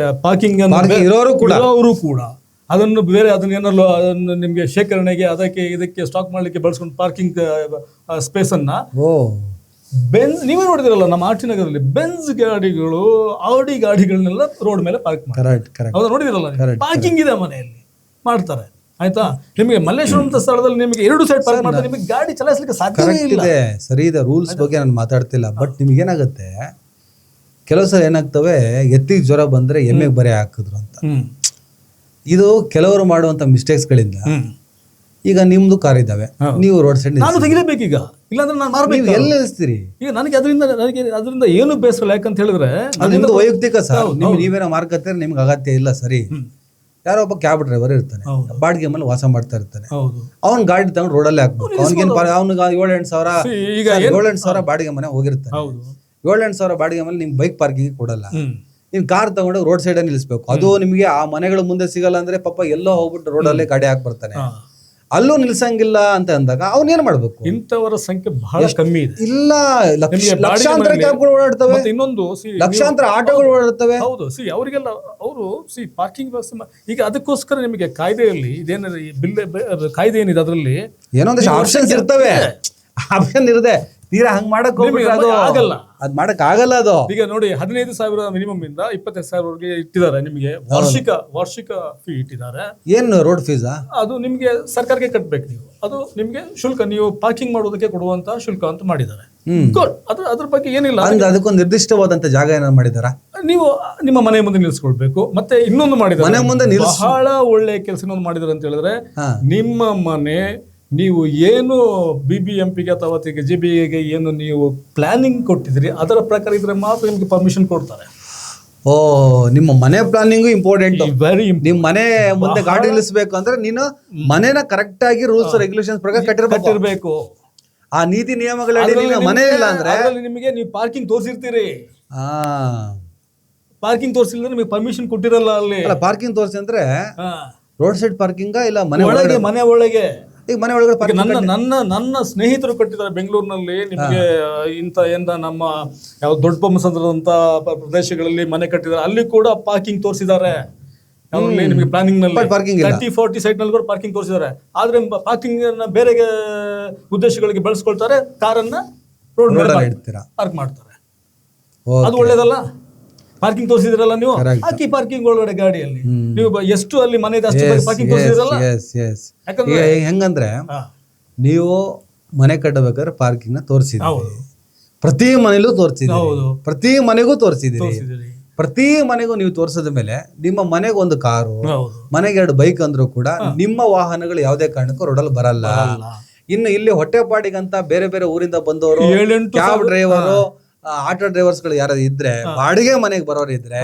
Speaker 2: ಪಾರ್ಕಿಂಗ್
Speaker 1: ಇರೋರು
Speaker 2: ಕೂಡ ಅದನ್ನು ಬೇರೆ ಅದನ್ನು ನಿಮಗೆ ಶೇಖರಣೆಗೆ ಅದಕ್ಕೆ ಇದಕ್ಕೆ ಸ್ಟಾಕ್ ಮಾಡ್ಲಿಕ್ಕೆ ಬಳಸ್ಕೊಂಡು ಪಾರ್ಕಿಂಗ್ ಸ್ಪೇಸ್ ಅನ್ನ ಬೆಂಜ್ ನೀವೇ ನೋಡಿದಿರಲ್ಲ, ನಮ್ಮ ಆರ್ ಟಿ ನಗರದಲ್ಲಿ ಬೆಂಜ್ ಗಾಡಿಗಳು, ಆಡಿ ಗಾಡಿಗಳನ್ನೆಲ್ಲ ರೋಡ್ ಮೇಲೆ ಪಾರ್ಕ್ ಮಾಡ್ತಾರೆ. ಹೌದಾ, ನೋಡಿದಿರಲ್ಲ? ಪಾರ್ಕಿಂಗ್ ಇದೆ ಮನೆಯಲ್ಲಿ ಮಾಡ್ತಾರೆ. ಆಯ್ತಾ, ನಿಮಗೆ ಮಲ್ಲೇಶ್ವರಂ ಅಂತ ಸ್ಥಳದಲ್ಲಿ ನಿಮಗೆ 2 ಸೈಡ್ ಪಾರ್ಕ್ ಮಾಡ್ತಾರೆ, ನಿಮಗೆ ಗಾಡಿ ಚಲಾಯಿಸಲಿಕ್ಕೆ ಸಾಧ್ಯವೇ ಇಲ್ಲ.
Speaker 1: ಸರಿ ಇದೆ, ರೂಲ್ಸ್ ಬಗ್ಗೆ ನಾನು ಮಾತಾಡ್ತಿಲ್ಲ. ಬಟ್ ನಿಮ್ಗೆ ಏನಾಗುತ್ತೆ, ಕೆಲವು ಸಲ ಏನಾಗ್ತವೆ, ಎತ್ತಿಗೆ ಜ್ವರ ಬಂದ್ರೆ ಎಮ್ಮೆಗೆ ಬರೆ ಹಾಕಿದ್ರು ಅಂತ. ಇದು ಕೆಲವರು ಮಾಡುವಂತ ಮಿಸ್ಟೇಕ್ಸ್ಗಳಿಂದ ಈಗ ನಿಮ್ದು ಕಾರ್ ಇದ್ದಾವೆ, ನೀವು ರೋಡ್ ಸೈಡ್
Speaker 2: ನಾನು ತೆಗಿಲೇಬೇಕೀಗ, ಇಲ್ಲಾಂದ್ರೆ ನಾನು ಮಾರ್ಬೇಕು.
Speaker 1: ಎಲ್ಲಿ ನಿಲ್ಲಿಸ್ತೀರಿ? ಈಗ
Speaker 2: ನನಗೆ ಅದರಿಂದ ಏನು ಬೇಸರ, ಯಾಕಂತ ಹೇಳಿದ್ರೆ
Speaker 1: ನಿಮ್ದು ವೈಯಕ್ತಿಕ ಸರ್, ನೀವೇನೋ ಮಾರ್ಕತ್ತೀರ, ನಿಮ್ಗೆ ಅಗತ್ಯ ಇಲ್ಲ. ಸರಿ, ಯಾರೋ ಒಬ್ಬ ಕ್ಯಾಬ್ ಡ್ರೈವರ್ ಇರ್ತಾನೆ, ಬಾಡಿಗೆ ಮೇಲೆ ವಾಸ ಮಾಡ್ತಾ ಇರ್ತಾನೆ. ಅವ್ನ ಗಾಡಿ ತಗೊಂಡು ರೋಡಲ್ಲೇ ಹಾಕ್ಬೇಕು. ಅವ್ನಿಗೇನು, ಅವ್ನಿಗೆ 7-8 ಸಾವಿರ, ಈಗ 7-8 ಸಾವಿರ ಬಾಡಿಗೆ ಮನೆ ಹೋಗಿರ್ತಾನೆ. 7-8 ಸಾವಿರ ಬಾಡಿಗೆ ಮೇಲೆ ನಿಮ್ಗೆ ಬೈಕ್ ಪಾರ್ಕಿಂಗ್ ಕೊಡಲ್ಲ. ನೀನ್ ಕಾರ್ ತಗೊಂಡು ರೋಡ್ ಸೈಡ್ ನಿಲ್ಲಿಸ್ಬೇಕು. ಅದು ನಿಮ್ಗೆ ಆ ಮನೆಗಳ ಮುಂದೆ ಸಿಗಲ್ಲ ಅಂದ್ರೆ ಪಾಪ ಎಲ್ಲೋ ಹೋಗ್ಬಿಟ್ಟು ರೋಡಲ್ಲೇ ಗಾಡಿ ಹಾಕಿ ಬರ್ತಾನೆ, ಅಲ್ಲೂ ನಿಲ್ಸಂಗಿಲ್ಲ ಅಂತ ಅಂದಾಗ ಅವ್ನ ಏನ್ ಮಾಡ್ಬೇಕು?
Speaker 2: ಇಂಥವರ ಸಂಖ್ಯೆ ಬಹಳ ಕಮ್ಮಿ ಇದೆ.
Speaker 1: ಇಲ್ಲ, ಲಕ್ಷಾಂತರ ಕ್ಯಾಬ್ಗಳು ಓಡಾಡ್ತವೆ, ಇನ್ನೊಂದು ಲಕ್ಷಾಂತರ ಆಟೋಗಳು ಓಡಾಡ್ತವೆ.
Speaker 2: ಹೌದು, ಅವರಿಗೆಲ್ಲ ಅವರು ಪಾರ್ಕಿಂಗ್ ವ್ಯವಸ್ಥೆ. ಈಗ ಅದಕ್ಕೋಸ್ಕರ ನಿಮಗೆ ಕಾಯ್ದೆಯಲ್ಲಿ ಇದೇನ ಕಾಯ್ದೆ ಏನಿದೆ ಅದರಲ್ಲಿ
Speaker 1: ಏನೊಂದಿಷ್ಟು ಆಪ್ಷನ್ಸ್ ಇರ್ತವೆ. ಆಪ್ಷನ್ ಇರದೆ ತೀರಾ ಹಂಗ್ ಮಾಡಕ್
Speaker 2: ಆಗಲ್ಲ,
Speaker 1: ಅದ್ ಮಾಡಕ್ ಆಗಲ್ಲ. ಅದು
Speaker 2: ಈಗ ನೋಡಿ 15,000 ಮಿನಿಮಮ್ ಇಂದ 25,000 ಇಟ್ಟಿದ್ದಾರೆ. ನಿಮಗೆ ವಾರ್ಷಿಕ ಫೀ ಇಟ್ಟಿದ್ದಾರೆ.
Speaker 1: ಏನು ರೋಡ್ ಫೀಸಾ?
Speaker 2: ಅದು ನಿಮ್ಗೆ ಸರ್ಕಾರಕ್ಕೆ ಕಟ್ಬೇಕು ನೀವು. ಅದು ನಿಮ್ಗೆ ಶುಲ್ಕ, ನೀವು ಪಾರ್ಕಿಂಗ್ ಮಾಡೋದಕ್ಕೆ ಕೊಡುವಂತ ಶುಲ್ಕ ಅಂತ ಮಾಡಿದ್ದಾರೆ. ಅದ್ರ ಬಗ್ಗೆ ಏನಿಲ್ಲ,
Speaker 1: ಅದಕ್ಕೊಂದು ನಿರ್ದಿಷ್ಟವಾದಂತ ಜಾಗ ಏನಾದ್ರು ಮಾಡಿದಾರ?
Speaker 2: ನೀವು ನಿಮ್ಮ ಮನೆ ಮುಂದೆ ನಿಲ್ಸ್ಕೊಳ್ಬೇಕು. ಮತ್ತೆ ಇನ್ನೊಂದು ಮಾಡಿದ್ದಾರೆ, ಮನೆ ಮುಂದೆ ಬಹಳ ಒಳ್ಳೆ ಕೆಲಸ ಇನ್ನೊಂದು ಮಾಡಿದಾರೆ ಅಂತ ಹೇಳಿದ್ರೆ, ನಿಮ್ಮ ಮನೆ ನೀವು ಏನು BBMPಗೆ ಅಥವಾ GBAಗೆ ಏನು ನೀವು ಪ್ಲಾನಿಂಗ್ ಕೊಟ್ಟಿದ್ರಿ ಅದರ ಪ್ರಕಾರ ಇದ್ರೆ ಮಾತ್ರ ನಿಮ್ಗೆ ಪರ್ಮಿಷನ್ ಕೊಡ್ತಾರೆ.
Speaker 1: ಓ, ನಿಮ್ಮ ಮನೆ ಪ್ಲಾನಿಂಗು ಇಂಪಾರ್ಟೆಂಟ್,
Speaker 2: ವೆರಿ.
Speaker 1: ನಿಮ್ ಮನೆ ಮುಂದೆ ಗಾಡಿ ನಿಲ್ಲಿಸಬೇಕು ಅಂದ್ರೆ ನೀನು ಮನೆನ ಕರೆಕ್ಟ್ ಆಗಿ ರೂಲ್ಸ್ ರೆಗ್ಯುಲೇಷನ್ಸ್ ಪ್ರಕಾರ ಕಟ್ಟಿರ್ಬೇಕು. ಆ ನೀತಿ ನಿಯಮಗಳ ಮನೆ ಇಲ್ಲ ಅಂದ್ರೆ
Speaker 2: ನಿಮಗೆ ನೀವು ಪಾರ್ಕಿಂಗ್ ತೋರಿಸಿರ್ತೀರಿ. ಪಾರ್ಕಿಂಗ್ ತೋರಿಸಿಲ್ಲ ನಿಮಗೆ ಪರ್ಮಿಷನ್ ಕೊಟ್ಟಿರಲ್ಲ. ಅಲ್ಲಿ
Speaker 1: ಪಾರ್ಕಿಂಗ್ ತೋರಿಸಿ ಅಂದ್ರೆ ರೋಡ್ ಸೈಡ್ ಪಾರ್ಕಿಂಗ್ ಇಲ್ಲ ಮನೆ
Speaker 2: ಒಳಗೆ.
Speaker 1: ಈಗ ಮನೆ ಒಳಗಡೆ
Speaker 2: ನನ್ನ ಸ್ನೇಹಿತರು ಕಟ್ಟಿದ್ದಾರೆ ಬೆಂಗಳೂರಿನಲ್ಲಿ. ನಿಮಗೆ ಇಂತ ನಮ್ಮ ಯಾವ ದೊಡ್ಡ ಬೊಮ್ಮಸಂದ್ರದಂತ ಪ್ರದೇಶಗಳಲ್ಲಿ ಮನೆ ಕಟ್ಟಿದ್ದಾರೆ, ಅಲ್ಲಿ ಕೂಡ ಪಾರ್ಕಿಂಗ್ ತೋರಿಸಿದ್ದಾರೆ. ನಿಮಗೆ ಪ್ಲಾನಿಂಗ್ ನಲ್ಲಿ 30-40 ಸೈಟ್ ನಲ್ಲಿ ಕೂಡ ಪಾರ್ಕಿಂಗ್ ತೋರಿಸಿದ್ದಾರೆ. ಆದ್ರೆ ಪಾರ್ಕಿಂಗ್ ಬೇರೆ ಉದ್ದೇಶಗಳಿಗೆ ಬಳಸ್ಕೊಳ್ತಾರೆ, ಕಾರನ್ನ ರೋಡ್ ಮೇಲೆ
Speaker 1: ಇಡ್ತೀರಾ.
Speaker 2: ಪಾರ್ಕ್ ಮಾಡ್ತಾರೆ.
Speaker 1: Okay.
Speaker 2: ಅದು ಒಳ್ಳೇದಲ್ಲ? ಪಾರ್ಕಿಂಗ್ ತೋರಿಸಿದ್ರಲ್ಲ ನೀವು,
Speaker 1: Correct.
Speaker 2: ಹಾಕಿ ಪಾರ್ಕಿಂಗ್ ಒಳಗಡೆ ಗಾಡಿಯಲ್ಲಿ ನೀವು ಎಷ್ಟು ಅಲ್ಲಿ ಮನೆದು ಅಷ್ಟು
Speaker 1: Yes,
Speaker 2: parking
Speaker 1: yes,
Speaker 2: ತೋರಿಸಿದ್ರಲ್ಲ.
Speaker 1: yes, yes.
Speaker 2: ಯಾಕಂದ್ರೆ
Speaker 1: ಈಗ ಹೆಂಗಂದ್ರೆ ನೀವು ಮನೆ ಕಟ್ಟಬೇಕಾದ್ರೆ ಪಾರ್ಕಿಂಗ್ ನ ತೋರಿಸಿದ್ರಿ,
Speaker 2: ಹೌದು.
Speaker 1: ಪ್ರತಿ ಮನೆಯಲ್ಲೂ ತೋರಿಸಿದ್ರಿ,
Speaker 2: ಹೌದು.
Speaker 1: ಪ್ರತಿ ಮನೆಗೂ ತೋರಿಸಿದಿರಿ.
Speaker 2: ತೋರಿಸಿದ್ರಿ.
Speaker 1: ಪ್ರತಿ ಮನೆಗೂ ನೀವು ತೋರಿಸಿದ ಮೇಲೆ ನಿಮ್ಮ ಮನೆಗೆ ಒಂದು ಕಾರು,
Speaker 2: ಹೌದು.
Speaker 1: ಮನೆಗೆ 2 ಬೈಕ್ ಅಂದ್ರೂ ಕೂಡ ನಿಮ್ಮ ವಾಹನಗಳು ಯಾವುದೇ ಕಾರಣಕ್ಕೂ ರೋಡಲ್ಲಿ ಬರಲ್ಲ. ಇನ್ನು ಇಲ್ಲಿ ಹೊಟ್ಟೆಪಾಡಿಗಂತ ಬೇರೆ ಬೇರೆ ಊರಿಂದ ಬಂದವರು,
Speaker 2: 7-8
Speaker 1: ಕ್ಯಾಬ್ ಡ್ರೈವರು, ಆಟೋ ಡ್ರೈವರ್ಸ್ಗಳು ಯಾರು ಇದ್ರೆ, ಬಾಡಿಗೆ ಮನೆಗೆ ಬರೋರು ಇದ್ರೆ,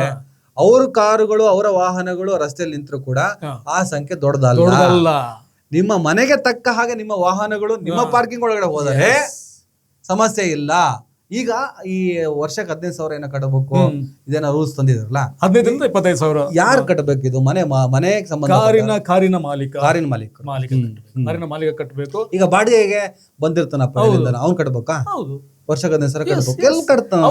Speaker 1: ಅವ್ರ ಕಾರುಗಳು ಅವರ ವಾಹನಗಳು ರಸ್ತೆಯಲ್ಲಿ ನಿಂತರೂ ಕೂಡ ಆ ಸಂಖ್ಯೆ ದೊಡ್ಡದಲ್ಲ. ನಿಮ್ಮ ಮನೆಗೆ ತಕ್ಕ ಹಾಗೆ ನಿಮ್ಮ ವಾಹನಗಳು ನಿಮ್ಮ ಪಾರ್ಕಿಂಗ್ ಒಳಗಡೆ ಹೋದರೆ ಸಮಸ್ಯೆ ಇಲ್ಲ. ಈಗ ಈ ವರ್ಷಕ್ಕೆ 15,000 ಏನೋ ಕಟ್ಟಬೇಕು, ಇದೇನೋ ರೂಲ್ಸ್ ತಂದಿದ್ರಲ್ಲ,
Speaker 2: 15,000 25,000
Speaker 1: ಯಾರು ಕಟ್ಟಬೇಕು? ಇದು ಮನೆಗೆ ಸಂಬಂಧ
Speaker 2: ಕಾರಿನ ಮಾಲೀಕ
Speaker 1: ಕಾರಿನ ಮಾಲೀಕ
Speaker 2: ಕಟ್ಟಬೇಕು.
Speaker 1: ಈಗ ಬಾಡಿಗೆಗೆ ಬಂದಿರ್ತಾನಪ್ಪ, ಅವ್ನು ಕಟ್ಬೇಕಾ?
Speaker 2: ಹೌದು,
Speaker 1: ವರ್ಷಕ್ಕೆ 15,000 ಕಟ್ಬೇಕು. ಎಲ್ಲಿ ಕಟ್ತಾನ?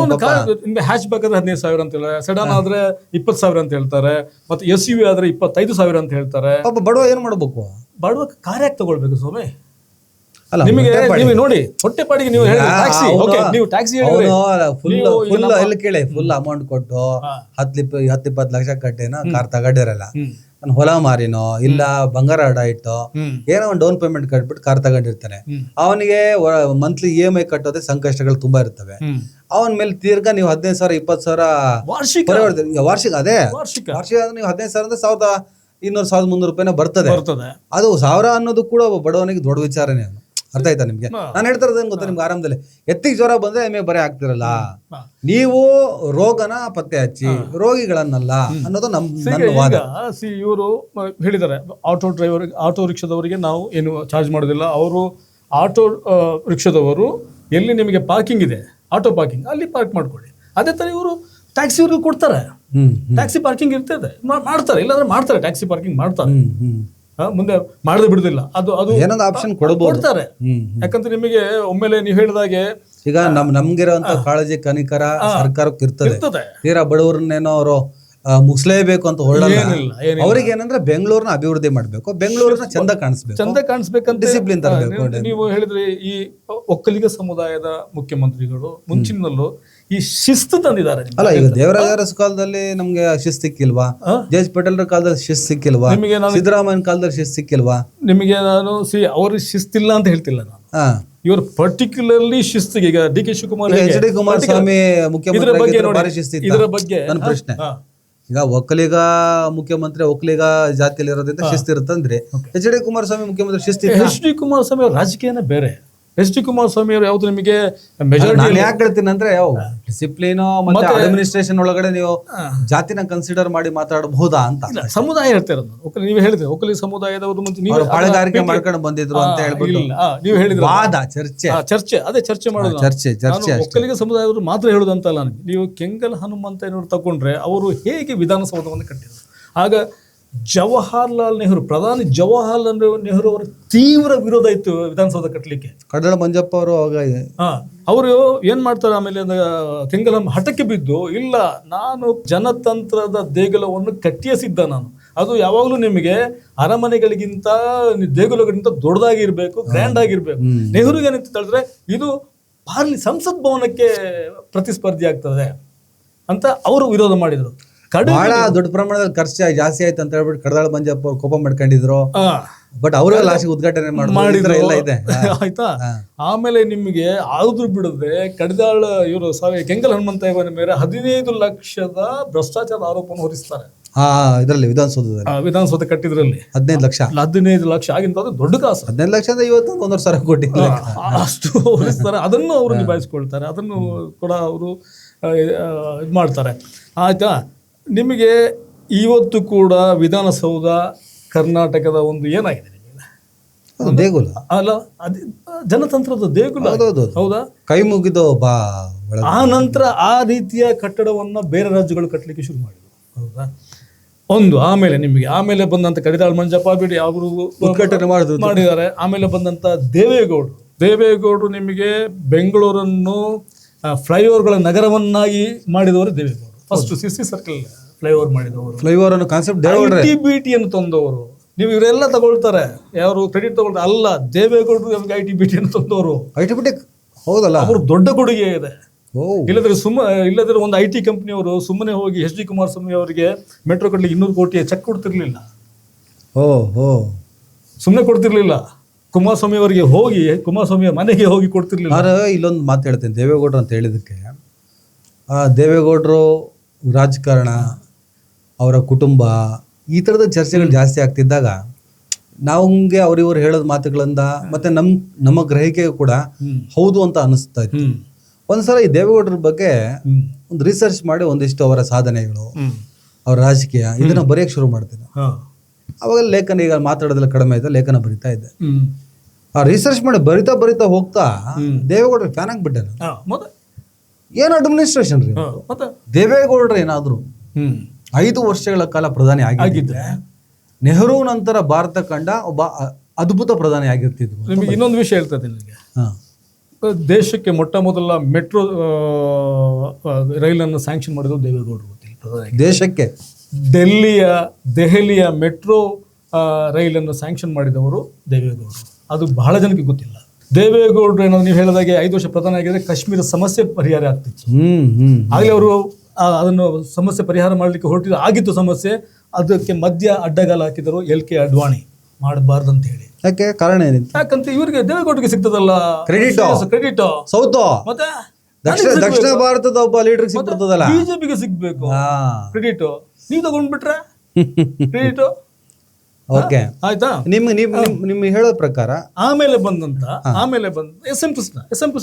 Speaker 2: ನಿಮ್ಗೆ ಹ್ಯಾಚ್ ಬ್ಯಾಕ್ ಆದ್ರೆ 15,000 ಅಂತ ಹೇಳ್ತಾರೆ, ಸೆಡಾನ್ ಆದ್ರೆ 20,000 ಅಂತ ಹೇಳ್ತಾರೆ, ಮತ್ತೆ SUV ಆದ್ರೆ 25,000 ಅಂತ ಹೇಳ್ತಾರೆ.
Speaker 1: ಪಾಪ ಬಡವ ಏನ್ ಮಾಡ್ಬೇಕು?
Speaker 2: ಬಡವ ಕಾರ್ ಯಾಕೆ ತಗೊಳ್ಬೇಕು ಸ್ವಾಮಿ?
Speaker 1: ಅಲ್ಲ,
Speaker 2: ನಿಮಗೆ ನೀವು ನೋಡಿ ಹೊಟ್ಟೆಪಾಡಿಗೆ ನೀವು ಟ್ಯಾಕ್ಸಿ, ನೀವು ಟ್ಯಾಕ್ಸಿ
Speaker 1: ಎಲ್ಲ ಕೇಳಿ ಫುಲ್ ಅಮೌಂಟ್ ಕೊಟ್ಟು 10-20 ಲಕ್ಷ ಕಟ್ಟೇನೋ ಕಾರ್ ತಗೊಂಡಿರಲ್ಲ. ನಾನು ಹೊಲ ಮಾರಿನೋ ಇಲ್ಲ ಬಂಗಾರ ಅಡ ಇಟ್ಟು ಏನೋ ಒಂದು ಡೌನ್ ಪೇಮೆಂಟ್ ಕಟ್ಬಿಟ್ಟು ಕಾರ್ ತಗೊಂಡಿರ್ತಾನೆ. ಅವನಿಗೆ ಮಂತ್ಲಿ EMI ಕಟ್ಟೋದೇ ಸಂಕಷ್ಟಗಳು ತುಂಬಾ ಇರ್ತವೆ. ಅವನ ಮೇಲೆ ತಿರ್ಗಾ ನೀವು 15,000 20,000 ವಾರ್ಷಿಕ, ಅದೇ ವಾರ್ಷಿಕ ನೀವು 15,000 ಅಂದ್ರೆ 1,200-1,300 ರೂಪಾಯಿನ ಬರ್ತದೆ. ಅದು 1,000 ಅನ್ನೋದು ಕೂಡ ಬಡವನಿಗೆ ದೊಡ್ಡ ವಿಚಾರನೇ. ಅರ್ಥ ಆಯ್ತಾ ನಿಮ್ಗೆ? ನಾನು ಹೇಳ್ತಾ ಇರೋದೇನು ಗೊತ್ತಾ, ನಿಮ್ಗೆ ಆರಾಮದಲ್ಲಿ ಎತ್ತಿಗೆ ಜ್ವರ ಬಂದ್ರೆ ಎಮ್ಮೆ ಬರೀ ಆಗ್ತಿರಲ್ಲ. ನೀವು ರೋಗನ ಪತ್ತೆ ಹಚ್ಚಿ ರೋಗಿಗಳನ್ನಲ್ಲ ಅನ್ನೋದು ನನ್ನ ವಾದ.
Speaker 2: ಇವರು ಹೇಳಿದ್ದಾರೆ, ಆಟೋ ರಿಕ್ಷಾದವರಿಗೆ ನಾವು ಏನು ಚಾರ್ಜ್ ಮಾಡೋದಿಲ್ಲ. ಅವರು ಆಟೋ ರಿಕ್ಷಾದವರು ಎಲ್ಲಿ ನಿಮಗೆ ಪಾರ್ಕಿಂಗ್ ಇದೆ, ಆಟೋ ಪಾರ್ಕಿಂಗ್, ಅಲ್ಲಿ ಪಾರ್ಕ್ ಮಾಡ್ಕೊಳ್ಳಿ. ಅದೇ ತರ ಇವರು ಟ್ಯಾಕ್ಸಿಯವ್ರಿಗೆ ಕೊಡ್ತಾರೆ. ಟ್ಯಾಕ್ಸಿ ಪಾರ್ಕಿಂಗ್ ಇರ್ತದೆ, ಮಾಡ್ತಾರೆ. ಇಲ್ಲಾಂದ್ರೆ ಮಾಡ್ತಾರೆ, ಟ್ಯಾಕ್ಸಿ ಪಾರ್ಕಿಂಗ್ ಮಾಡ್ತಾರೆ. ಮುಂದೆ ಮಾಡದೆ ಬಿಡುದಿಲ್ಲ. ಅದು
Speaker 1: ಏನೊಂದು ಆಪ್ಷನ್
Speaker 2: ಕೊಡ್ತಾರೆ. ಯಾಕಂದ್ರೆ ನಿಮಗೆ ಒಮ್ಮೆಲೆ ನೀವು ಹೇಳಿದಾಗೆ
Speaker 1: ಈಗ ನಮ್ಗಿರೋಂತ ಕಾಳಜಿ ಕನಿಕರ ಸರ್ಕಾರಕ್ಕೆ ಇರ್ತದೆ. ತೀರಾ ಬಡವರನ್ನೇನೋ ಅವರು ಮುಗಿಸ್ಲೇಬೇಕು ಅಂತ ಹೊರಡಲ್ಲ. ಅವ್ರಿಗೆ ಏನಂದ್ರೆ ಬೆಂಗಳೂರನ್ನ ಅಭಿವೃದ್ಧಿ ಮಾಡ್ಬೇಕು, ಬೆಂಗಳೂರನ್ನ ಚಂದ ಕಾಣಿಸ್ಬೇಕಂತ ಡಿಸಿಪ್ಲಿನ್ ತರಬೇಕು.
Speaker 2: ನೀವು ಹೇಳಿದ್ರೆ ಈ ಒಕ್ಕಲಿಗ ಸಮುದಾಯದ ಮುಖ್ಯಮಂತ್ರಿಗಳು ಮುಂಚಿನಲ್ಲೂ ಈ ಶಿಸ್ತು ತಂದಿದ್ದಾರೆ.
Speaker 1: ಅಲ್ಲ, ಈಗ ದೇವರಾಜ ಅರಸು ಕಾಲದಲ್ಲಿ ನಮ್ಗೆ ಶಿಸ್ತು ಸಿಕ್ಕಿಲ್ವಾ? ಜೆಎಚ್ ಪಟೇಲ್ ಕಾಲದಲ್ಲಿ ಶಿಸ್ತು ಸಿಕ್ಕಿಲ್ವಾ? ಸಿದ್ದರಾಮಯ್ಯನ ಕಾಲದಲ್ಲಿ ಶಿಸ್ತು ಸಿಕ್ಕಿಲ್ವಾ?
Speaker 2: ನಿಮಗೆ ನಾನು ಅವ್ರಿಗೆ ಶಿಸ್ತಿಲ್ಲ ಅಂತ ಹೇಳ್ತಿಲ್ಲ ನಾನು. ಇವರು ಪರ್ಟಿಕ್ಯುಲರ್ಲಿ ಶಿಸ್ತಿಗೆ, ಈಗ DK ಶಿವಕುಮಾರ್,
Speaker 1: HD ಕುಮಾರಸ್ವಾಮಿ ಮುಖ್ಯಮಂತ್ರಿ, ಇದರ ಬಗ್ಗೆ ನನ್ನ ಪ್ರಶ್ನೆ. ಈಗ ಒಕ್ಕಲಿಗ ಮುಖ್ಯಮಂತ್ರಿ ಒಕ್ಕಲಿಗ ಜಾತಿಯಲ್ಲಿ ಇರೋದ್ರಿಂದ ಶಿಸ್ತು ಇರುತ್ತಂದ್ರೆ HD ಕುಮಾರಸ್ವಾಮಿ ಮುಖ್ಯಮಂತ್ರಿ ಶಿಸ್ತು?
Speaker 2: HD ಕುಮಾರಸ್ವಾಮಿ ಅವ್ರ ರಾಜಕೀಯನೇ ಬೇರೆ. HD ಕುಮಾರಸ್ವಾಮಿ ಅವರು ಯಾವ್ದು ನಿಮಗೆ ಮೆಜಾರಿಟಿ
Speaker 1: ಯಾಕೆ ಹೇಳ್ತೀನಿ ಅಂದ್ರೆ ಡಿಸಿಪ್ಲಿನ್ ಮತ್ತೆ ಅಡ್ಮಿನಿಸ್ಟ್ರೇಷನ್ ಒಳಗಡೆ ನೀವು ಜಾತಿನ ಕನ್ಸಿಡರ್ ಮಾಡಿ ಮಾತಾಡಬಹುದಾ ಅಂತ.
Speaker 2: ಸಮುದಾಯ ಹೇಳ್ತಾರೆ. ನೀವು ಹೇಳಿದ್ರೆ ಒಕ್ಕಲಿಗ ಸಮುದಾಯದವರು ಮುಂಚೆ ನೀವು
Speaker 1: ಪಾಳೆಗಾರಿಕೆ ಮಾಡ್ಕೊಂಡು ಬಂದಿದ್ರು ಅಂತ ಹೇಳ್ಬಿಟ್ಟು
Speaker 2: ನೀವು ಹೇಳಿದ್ರೆ
Speaker 1: ವಾದ
Speaker 2: ಚರ್ಚೆ ಮಾಡೋದು.
Speaker 1: ಚರ್ಚೆ
Speaker 2: ಒಕ್ಕಲಿಗ ಸಮುದಾಯದವರು ಮಾತ್ರ ಹೇಳುದಂತಲ್ಲ. ನೀವು ಕೆಂಗಲ್ ಹನುಮಂತಯ್ಯನವರು ತಗೊಂಡ್ರೆ ಅವರು ಹೇಗೆ ವಿಧಾನಸೌಧವನ್ನು ಕಟ್ಟಿದ್ರು. ಆಗ ಪ್ರಧಾನಿ ಜವಾಹರ್ಲಾಲ್ ನೆಹರು ಅವರ ತೀವ್ರ ವಿರೋಧ ಇತ್ತು ವಿಧಾನಸೌಧ ಕಟ್ಟಲಿಕ್ಕೆ.
Speaker 1: ಕಡಲ ಮಂಜಪ್ಪ
Speaker 2: ಅವರು ಏನ್ ಮಾಡ್ತಾರೆ, ಆಮೇಲೆ ಕೆಂಗಲ್ ಹಠಕ್ಕೆ ಬಿದ್ದು, ಇಲ್ಲ ನಾನು ಜನತಂತ್ರದ ದೇಗುಲವನ್ನು ಕಟ್ಟಿಯೇ ಸಿದ್ಧ ನಾನು. ಅದು ಯಾವಾಗಲೂ ನಿಮಗೆ ಅರಮನೆಗಳಿಗಿಂತ ದೇಗುಲಗಳಿಗಿಂತ ದೊಡ್ಡದಾಗಿರ್ಬೇಕು, ಗ್ರ್ಯಾಂಡ್ ಆಗಿರ್ಬೇಕು. ನೆಹರು ಏನಂತ ಹೇಳಿದ್ರೆ ಇದು ಸಂಸತ್ ಭವನಕ್ಕೆ ಪ್ರತಿಸ್ಪರ್ಧಿ ಆಗ್ತದೆ ಅಂತ ಅವರು ವಿರೋಧ ಮಾಡಿದ್ರು.
Speaker 1: ಬಹಳ ದೊಡ್ಡ ಪ್ರಮಾಣದಲ್ಲಿ ಖರ್ಚು ಜಾಸ್ತಿ ಆಯ್ತು ಅಂತ ಹೇಳ್ಬಿಟ್ಟು ಕಡದಾಳ ಮಂಜಪ್ಪ ಅವ್ರು ಕೋಪ ಮಾಡ್ಕೊಂಡಿದ್ರು. ಬಟ್ ಅವರು ಲಾಸ್ಟಿಗೆ ಉದ್ಘಾಟನೆ ಮಾಡಿದ್ರು ಇದೆ
Speaker 2: ಆಯ್ತಾ. ಆಮೇಲೆ ನಿಮಗೆ ಆದ್ರೂ ಬಿಡದೆ ಕಡದಾಳ ಇವರು ಕೆಂಗಲ್ ಹನುಮಂತಯ್ಯನ ಮೇಲೆ 15 ಲಕ್ಷದ ಭ್ರಷ್ಟಾಚಾರ ಆರೋಪವನ್ನು ಹೊರಿಸ್ತಾರೆ.
Speaker 1: ಇದರಲ್ಲಿ ವಿಧಾನಸೌಧ
Speaker 2: ಕಟ್ಟಿದ್ರಲ್ಲಿ
Speaker 1: 15 ಲಕ್ಷ
Speaker 2: ಆಗಿಂತ ದೊಡ್ಡ ಕಾಸು.
Speaker 1: 15 ಲಕ್ಷ ಇವತ್ತು 1,000 ಕೋಟಿ
Speaker 2: ಅಷ್ಟು ಹೊರಿಸ್ತಾರೆ. ಅದನ್ನು ಅವರು ನಿಭಾಯಿಸ್ಕೊಳ್ತಾರೆ. ಅದನ್ನು ಕೂಡ ಅವರು ಇದು ಮಾಡ್ತಾರೆ. ಆಯ್ತಾ. ನಿಮಗೆ ಇವತ್ತು ಕೂಡ ವಿಧಾನಸೌಧ ಕರ್ನಾಟಕದ ಒಂದು ಏನಾಗಿದೆ ನಿಮಗೆ
Speaker 1: ದೇಗುಲ
Speaker 2: ಅಲ್ಲ, ಅದೇ ಜನತಂತ್ರದ ದೇಗುಲ. ಹೌದಾ?
Speaker 1: ಕೈ ಮುಗಿದು
Speaker 2: ಆ ನಂತರ ಆ ರೀತಿಯ ಕಟ್ಟಡವನ್ನ ಬೇರೆ ರಾಜ್ಯಗಳು ಕಟ್ಟಲಿಕ್ಕೆ ಶುರು ಮಾಡಿದ್ರು. ಹೌದಾ? ಆಮೇಲೆ ನಿಮಗೆ ಆಮೇಲೆ ಕಡಿದಾಳ್ ಮಂಜಪ್ಪ ಬಿಡಿ ಅವರು
Speaker 1: ಉದ್ಘಾಟನೆ
Speaker 2: ಮಾಡಿದ್ದಾರೆ. ಆಮೇಲೆ ಬಂದಂತ ದೇವೇಗೌಡರು ನಿಮಗೆ ಬೆಂಗಳೂರನ್ನು ಫ್ಲೈಓವರ್ಗಳ ನಗರವನ್ನಾಗಿ ಮಾಡಿದವರು ದೇವೇಗೌಡರು. ಫಸ್ಟ್ CC ಸರ್ಕಲ್ ಫ್ಲೈಓವರ್ ಮಾಡಿದವರು,
Speaker 1: ಫ್ಲೈಓವರ್ ಅನ್ನೋ ಕಾನ್ಸೆಪ್ಟ್
Speaker 2: ITBT ಅನ್ನು ತಂದವರು. ನೀವು ಇವರೆಲ್ಲ ತಗೊಳ್ತಾರೆ, ಯಾರು ಕ್ರೆಡಿಟ್ ತಗೊಳ್ತಾರೆ. ಅಲ್ಲ, ದೇವೇಗೌಡರು ನಮಗೆ ITBT ಅನ್ನು ತಂದವರು.
Speaker 1: ITBT ಹೌದಲ್ಲ?
Speaker 2: ಅವರು ದೊಡ್ಡ ಕೊಡುಗೆ ಇದೆ.
Speaker 1: ಓ,
Speaker 2: ಇಲ್ಲದ್ರೆ ಒಂದು IT ಕಂಪ್ನಿಯವರು ಸುಮ್ಮನೆ ಹೋಗಿ HD ಕುಮಾರಸ್ವಾಮಿ ಅವರಿಗೆ ಮೆಟ್ರೋ ಕಟ್ಟಲಿಕ್ಕೆ 200 ಕೋಟಿ ಚೆಕ್ ಕೊಡ್ತಿರ್ಲಿಲ್ಲ,
Speaker 1: ಓ, ಓ.
Speaker 2: ಸುಮ್ಮನೆ ಕೊಡ್ತಿರ್ಲಿಲ್ಲ. ಕುಮಾರಸ್ವಾಮಿ ಅವರಿಗೆ ಹೋಗಿ ಕುಮಾರಸ್ವಾಮಿಯ ಮನೆಗೆ ಹೋಗಿ ಕೊಡ್ತಿರ್ಲಿಲ್ಲ.
Speaker 1: ನಾನು ಇಲ್ಲೊಂದು ಮಾತು ಹೇಳ್ತೇನೆ, ದೇವೇಗೌಡರು ಅಂತ ಹೇಳಿದಕ್ಕೆ, ದೇವೇಗೌಡರು ರಾಜಕಾರಣ, ಅವರ ಕುಟುಂಬ, ಈ ಥರದ ಚರ್ಚೆಗಳು ಜಾಸ್ತಿ ಆಗ್ತಿದ್ದಾಗ ನಮಗೆ ಅವರಿವರು ಹೇಳೋದು ಮಾತುಗಳಿಂದ ಮತ್ತೆ ನಮ್ಮ ಗ್ರಹಿಕೆಗೆ ಕೂಡ ಹೌದು ಅಂತ ಅನಿಸ್ತಾ ಇತ್ತು. ಒಂದ್ಸಲ ಈ ದೇವೇಗೌಡರ ಬಗ್ಗೆ ಒಂದು ರಿಸರ್ಚ್ ಮಾಡಿ ಒಂದಿಷ್ಟು ಅವರ ಸಾಧನೆಗಳು, ಅವರ ರಾಜಕೀಯ ಇದನ್ನ ಬರೆಯಕ್ಕೆ ಶುರು ಮಾಡ್ತೀನಿ. ಅವಾಗ ಲೇಖನ, ಈಗ ಮಾತಾಡೋದೆಲ್ಲ ಕಡಿಮೆ ಆಯ್ತು, ಲೇಖನ ಬರಿತಾ ಇದ್ದೆ. ಆ ರಿಸರ್ಚ್ ಮಾಡಿ ಬರಿತಾ ಹೋಗ್ತಾ ದೇವೇಗೌಡರ ಫ್ಯಾನ್ ಆಗಿಬಿಟ್ಟೆ. ಏನು ಅಡ್ಮಿನಿಸ್ಟ್ರೇಷನ್ ರೀ ದೇವೇಗೌಡರು. ಏನಾದ್ರು 5 ವರ್ಷಗಳ ಕಾಲ ಪ್ರಧಾನಿ ಆಗಿದ್ದರೆ ನೆಹರು ನಂತರ ಭಾರತ ಕಂಡ ಒಬ್ಬ ಅದ್ಭುತ ಪ್ರಧಾನಿ ಆಗಿರ್ತಿದ್ರು.
Speaker 2: ನಿಮಗೆ ಇನ್ನೊಂದು ವಿಷಯ ಹೇಳ್ತದೆ ನಿಮಗೆ. ದೇಶಕ್ಕೆ ಮೊಟ್ಟ ಮೊದಲ ಮೆಟ್ರೋ ರೈಲನ್ನು ಸ್ಯಾಂಕ್ಷನ್ ಮಾಡಿದ್ರು ದೇವೇಗೌಡರು.
Speaker 1: ದೇಶಕ್ಕೆ
Speaker 2: ದೆಹಲಿಯ ಮೆಟ್ರೋ ರೈಲನ್ನು ಸ್ಯಾಂಕ್ಷನ್ ಮಾಡಿದವರು ದೇವೇಗೌಡರು. ಅದು ಬಹಳ ಜನಕ್ಕೆ ಗೊತ್ತಿಲ್ಲ. ದೇವೇಗೌಡರು ಏನಾದ್ರು ನೀವು ಹೇಳಿದಾಗೆ 5 ವರ್ಷ ಪ್ರಧಾನಿ ಆಗಿದ್ರೆ ಕಾಶ್ಮೀರ ಸಮಸ್ಯೆ ಪರಿಹಾರ ಆಗ್ತಿತ್ತು. ಆಗಲೇ ಅವರು ಅದನ್ನು ಸಮಸ್ಯೆ ಪರಿಹಾರ ಮಾಡಲಿಕ್ಕೆ ಹೊರಟಿದ್ರು. ಆಗಿತ್ತು ಸಮಸ್ಯೆ, ಅದಕ್ಕೆ ಮಧ್ಯ ಅಡ್ಡಗಾಲ ಹಾಕಿದರು LK ಅಡ್ವಾಣಿ, ಮಾಡಬಾರ್ದು ಅಂತ ಹೇಳಿ.
Speaker 1: ಯಾಕೆ? ಕಾರಣ ಏನಿತ್ತು?
Speaker 2: ಯಾಕಂತ ಇವರಿಗೆ ದೇವೇಗೌಡರಿಗೆ ಸಿಗ್ತದಲ್ಲ ಕ್ರೆಡಿಟ್.
Speaker 1: ಸೌತ್
Speaker 2: ಮತ್ತೆ
Speaker 1: ದಕ್ಷಿಣ ಭಾರತದ ಒಬ್ಬ ಲೀಡರ್ ಸಿಗ್ತದಲ್ಲ,
Speaker 2: ಬಿಜೆಪಿಗೆ ಸಿಗ್ಬೇಕು ಕ್ರೆಡಿಟ್. ನೀವು ತಗೊಂಡ್ಬಿಟ್ರೆ ಕ್ರೆಡಿಟ್
Speaker 1: ಓಕೆ
Speaker 2: ಆಯ್ತಾ?
Speaker 1: ನಿಮ್ಗೆ ಹೇಳೋ ಪ್ರಕಾರ ಆಮೇಲೆ
Speaker 2: ಬಂದ SM ಕೃಷ್ಣ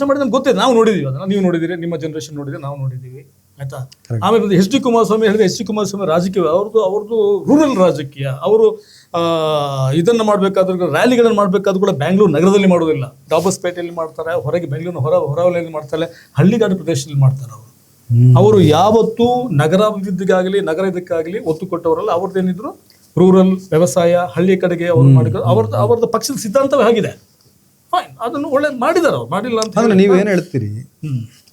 Speaker 2: ಮಾಡಿದ ನಮ್ಗೆ ಗೊತ್ತಿದೆ, ನಾವು ನೋಡಿದೀವಿ ಅದನ್ನ. ನೀವು ನೋಡಿದಿರಿ, ನಿಮ್ಮ ಜನರೇಷನ್ ನೋಡಿದ್ರೆ, ನಾವು ನೋಡಿದೀವಿ ಆಯ್ತಾ. ಆಮೇಲೆ HD ಕುಮಾರಸ್ವಾಮಿ ಹೇಳಿದ್ರೆ, HD ಕುಮಾರಸ್ವಾಮಿ ರಾಜಕೀಯ ಅವ್ರದ್ದು ರೂರಲ್ ರಾಜಕೀಯ. ಅವರು ಇದನ್ನ ಮಾಡ್ಬೇಕಾದ್ರೆ, ರ್ಯಾಲಿಗಳನ್ನು ಮಾಡ್ಬೇಕಾದ್ರೂ ಕೂಡ ಬೆಂಗಳೂರು ನಗರದಲ್ಲಿ ಮಾಡೋದಿಲ್ಲ, ಡಾಬಸ್ಪೇಟೆಯಲ್ಲಿ ಮಾಡ್ತಾರೆ, ಹೊರಗೆ ಬೆಂಗಳೂರಿನ ಹೊರವಲಯದಲ್ಲಿ ಮಾಡ್ತಾರೆ, ಹಳ್ಳಿಗಾಡು ಪ್ರದೇಶದಲ್ಲಿ ಮಾಡ್ತಾರೆ. ಅವರು ಯಾವತ್ತೂ ನಗರಾಭಿವೃದ್ಧಿಗಾಗಲಿ ನಗರ ಇದಕ್ಕಾಗಲಿ ಒತ್ತು ಕೊಟ್ಟವರಲ್ಲ. ಅವ್ರದ್ದೇನಿದ್ರು ರೂರಲ್ ವ್ಯವಸಾಯ, ಹಳ್ಳಿ ಕಡೆಗೆ ಅವ್ರು ಮಾಡಿದ್ರು. ಅವ್ರದ್ದು ಪಕ್ಷದ ಸಿದ್ಧಾಂತವೇ ಆಗಿದೆ. ಫೈನ್, ಅದನ್ನು ಒಳ್ಳೆ ಮಾಡಿದಾರೆ. ಅವ್ರು ಮಾಡಿಲ್ಲ ಅಂತ
Speaker 1: ನೀವೇನು ಹೇಳ್ತೀರಿ?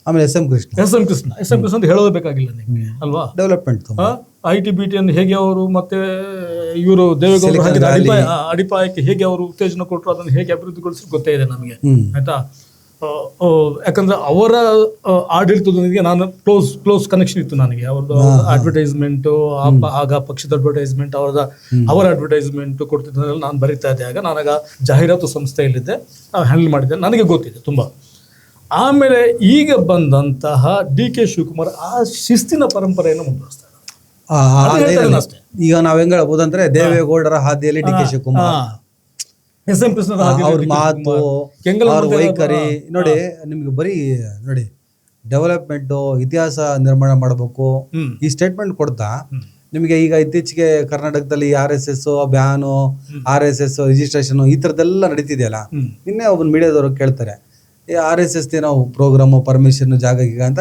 Speaker 1: ಆಮೇಲೆ SM ಕೃಷ್ಣ ಅಂತ ಹೇಳೋದು ಬೇಕಾಗಿಲ್ಲ ನಿಮಗೆ ಅಲ್ವಾ? ಡೆವಲಪ್ಮೆಂಟ್
Speaker 2: IT-BT ಅನ್ನು ಹೇಗೆ ಅವರು ಮತ್ತೆ ಇವರು ದೇವೇಗೌಡರು ಅಡಿಪಾಯಕ್ಕೆ ಹೇಗೆ ಅವರು ಉತ್ತೇಜನ ಕೊಟ್ಟರು, ಅದನ್ನು ಹೇಗೆ ಅಭಿವೃದ್ಧಿಗೊಳಿಸಿ ಗೊತ್ತೇ ಇದೆ ನಮಗೆ ಆಯ್ತಾ. ಯಾಕಂದ್ರೆ ಅವರ ಆಡಳಿತದೊಂದಿಗೆ ನಾನು ಕ್ಲೋಸ್ ಕನೆಕ್ಷನ್ ಇತ್ತು ನನಗೆ. ಅವ್ರದ್ದು ಅಡ್ವರ್ಟೈಸ್ಮೆಂಟ್, ಆಗ ಪಕ್ಷದ ಅಡ್ವರ್ಟೈಸ್ಮೆಂಟ್, ಅವರ ಅಡ್ವರ್ಟೈಸ್ಮೆಂಟ್ ಕೊಡ್ತಿದ್ದ ನಾನು ಬರಿತಾ ಇದ್ದೆ. ಆಗ ನಾನಾಗ ಜಾಹೀರಾತು ಸಂಸ್ಥೆಯಲ್ಲಿದ್ದೆ, ಹ್ಯಾಂಡಲ್ ಮಾಡಿದ್ದೆ, ನನಗೆ ಗೊತ್ತಿದೆ ತುಂಬ. ಆಮೇಲೆ ಈಗ ಬಂದಂತಹ DK ಶಿವಕುಮಾರ್ ಆ ಶಿಸ್ತಿನ ಪರಂಪರೆಯನ್ನು ಮುಂದುವರಿಸ್ತಾರೆ.
Speaker 1: ಈಗ ನಾವ್ ಹೆಂಗ್ ಹೇಳ್ಬೋದಂದ್ರೆ, ದೇವೇಗೌಡರ ಹಾದಿಯಲ್ಲಿ DK ಶಿವಕುಮಾರ್,
Speaker 2: SM ಕೃಷ್ಣ
Speaker 1: ಅವ್ರ ಮಾತು, ಅವ್ರ ವೈಖರಿ ನೋಡಿ. ನಿಮ್ಗೆ ಬರೀ ನೋಡಿ, ಡೆವಲಪ್ಮೆಂಟ್, ಇತಿಹಾಸ ನಿರ್ಮಾಣ ಮಾಡಬೇಕು ಈ ಸ್ಟೇಟ್ಮೆಂಟ್ ಕೊಡ್ತಾ ನಿಮಗೆ. ಈಗ ಇತ್ತೀಚೆಗೆ ಕರ್ನಾಟಕದಲ್ಲಿ RSS ಬ್ಯಾನು, RSS ರಿಜಿಸ್ಟ್ರೇಷನ್ ಈ ಥರದ್ದೆಲ್ಲ ನಡೀತಿದೆಯಲ್ಲ. ನಿನ್ನೆ ಒಬ್ಬನ ಮೀಡಿಯಾದವರು ಕೇಳ್ತಾರೆ, RSS ಏನೋ ಪ್ರೋಗ್ರಾಮು, ಪರ್ಮಿಷನ್, ಜಾಗ ಗೀಗ ಅಂತ.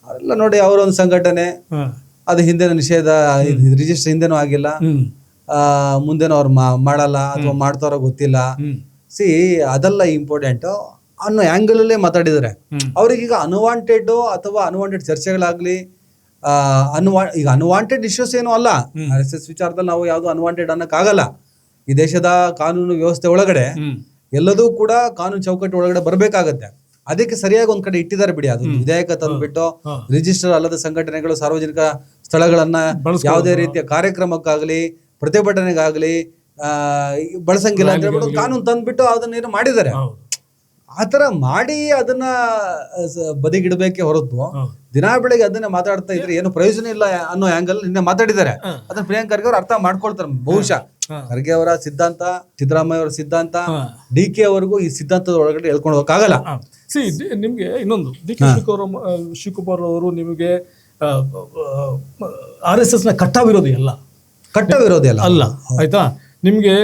Speaker 1: ಅವರೆಲ್ಲ ನೋಡಿ, ಅವರೊಂದು ಸಂಘಟನೆ, ಅದು ಹಿಂದೆ ನಿಷೇಧ, ರಿಜಿಸ್ಟರ್ ಹಿಂದೆನೂ ಆಗಿಲ್ಲ, ಮುಂದೆನೂ ಅವ್ರು ಮಾಡಲ್ಲ ಅಥವಾ ಮಾಡ್ತಾರೋ ಗೊತ್ತಿಲ್ಲ. ಅದೆಲ್ಲ ಇಂಪಾರ್ಟೆಂಟ್ ಅನ್ನೋ ಆಂಗಲ್ ಅಲ್ಲೇ ಮಾತಾಡಿದ್ದಾರೆ. ಅವ್ರಿಗೀಗ ಅನ್ವಾಂಟೆಡ್ ಅಥವಾ ಅನ್ವಾಂಟೆಡ್ ಚರ್ಚೆಗಳಾಗ್ಲಿ, ಈಗ ಅನ್ವಾಂಟೆಡ್ ಇಶ್ಯೂಸ್ ಏನೂ ಅಲ್ಲ. RSS ವಿಚಾರದಲ್ಲಿ ನಾವು ಯಾವುದು ಅನ್ವಾಂಟೆಡ್ ಅನ್ನಕ್ಕಾಗಲ್ಲ. ಈ ದೇಶದ ಕಾನೂನು ವ್ಯವಸ್ಥೆ ಒಳಗಡೆ ಎಲ್ಲದೂ ಕೂಡ ಕಾನೂನು ಚೌಕಟ್ಟು ಒಳಗಡೆ ಬರ್ಬೇಕಾಗತ್ತೆ. ಅದಕ್ಕೆ ಸರಿಯಾಗಿ ಒಂದ್ ಕಡೆ ಇಟ್ಟಿದ್ದಾರೆ ಬಿಡಿ. ಅದು ವಿಧೇಯಕ ತಂದ್ಬಿಟ್ಟು ರಿಜಿಸ್ಟರ್ ಅಲ್ಲದ ಸಂಘಟನೆಗಳು ಸಾರ್ವಜನಿಕ ಸ್ಥಳಗಳನ್ನ ಯಾವುದೇ ರೀತಿಯ ಕಾರ್ಯಕ್ರಮಕ್ಕಾಗ್ಲಿ ಪ್ರತಿಭಟನೆಗಾಗ್ಲಿ ಬಳಸಂಗಿಲ್ಲ ಅಂತ ಹೇಳ್ಬಿಟ್ಟು ಕಾನೂನು ತಂದ್ಬಿಟ್ಟು ಅದನ್ನೇನು ಮಾಡಿದ್ದಾರೆ. ಆತರ ಮಾಡಿ ಅದನ್ನ ಬದಿಗಿಡಬೇಕೆ ಹೊರತು ದಿನಾ ಬೆಳಗ್ಗೆ ಅದನ್ನ ಮಾತಾಡ್ತಾ ಇದ್ರೆ ಏನು ಪ್ರಯೋಜನ ಇಲ್ಲ ಅನ್ನೋ ಆಂಗಲ್ ನಿನ್ನೆ ಮಾತಾಡಿದ್ದಾರೆ. ಅದನ್ನ ಪ್ರಿಯಾಂಕ್ ಖರ್ಗೆ ಅವ್ರು ಅರ್ಥ ಮಾಡ್ಕೊಳ್ತಾರೆ ಬಹುಶಃ. ಖರ್ಗೆ ಅವರ ಸಿದ್ಧಾಂತ, ಸಿದ್ದರಾಮಯ್ಯ ಅವರ ಸಿದ್ಧಾಂತ, DK ಅವರಿಗೂ ಈ ಸಿದ್ಧಾಂತದ ಒಳಗಡೆ ಹೇಳ್ಕೊಂಡು ಹೋಗಕ್ಕಾಗಲ್ಲ.
Speaker 2: ನಿಮ್ಗೆ ಇನ್ನೊಂದು DK ಶಿವಕುಮಾರ್ ಅವರು ನಿಮಗೆ RSS ನ ಕಟ್ಟಾವಿರೋದು ಅಲ್ಲ ಆಯ್ತಾ. ನಿಮ್ಗೆ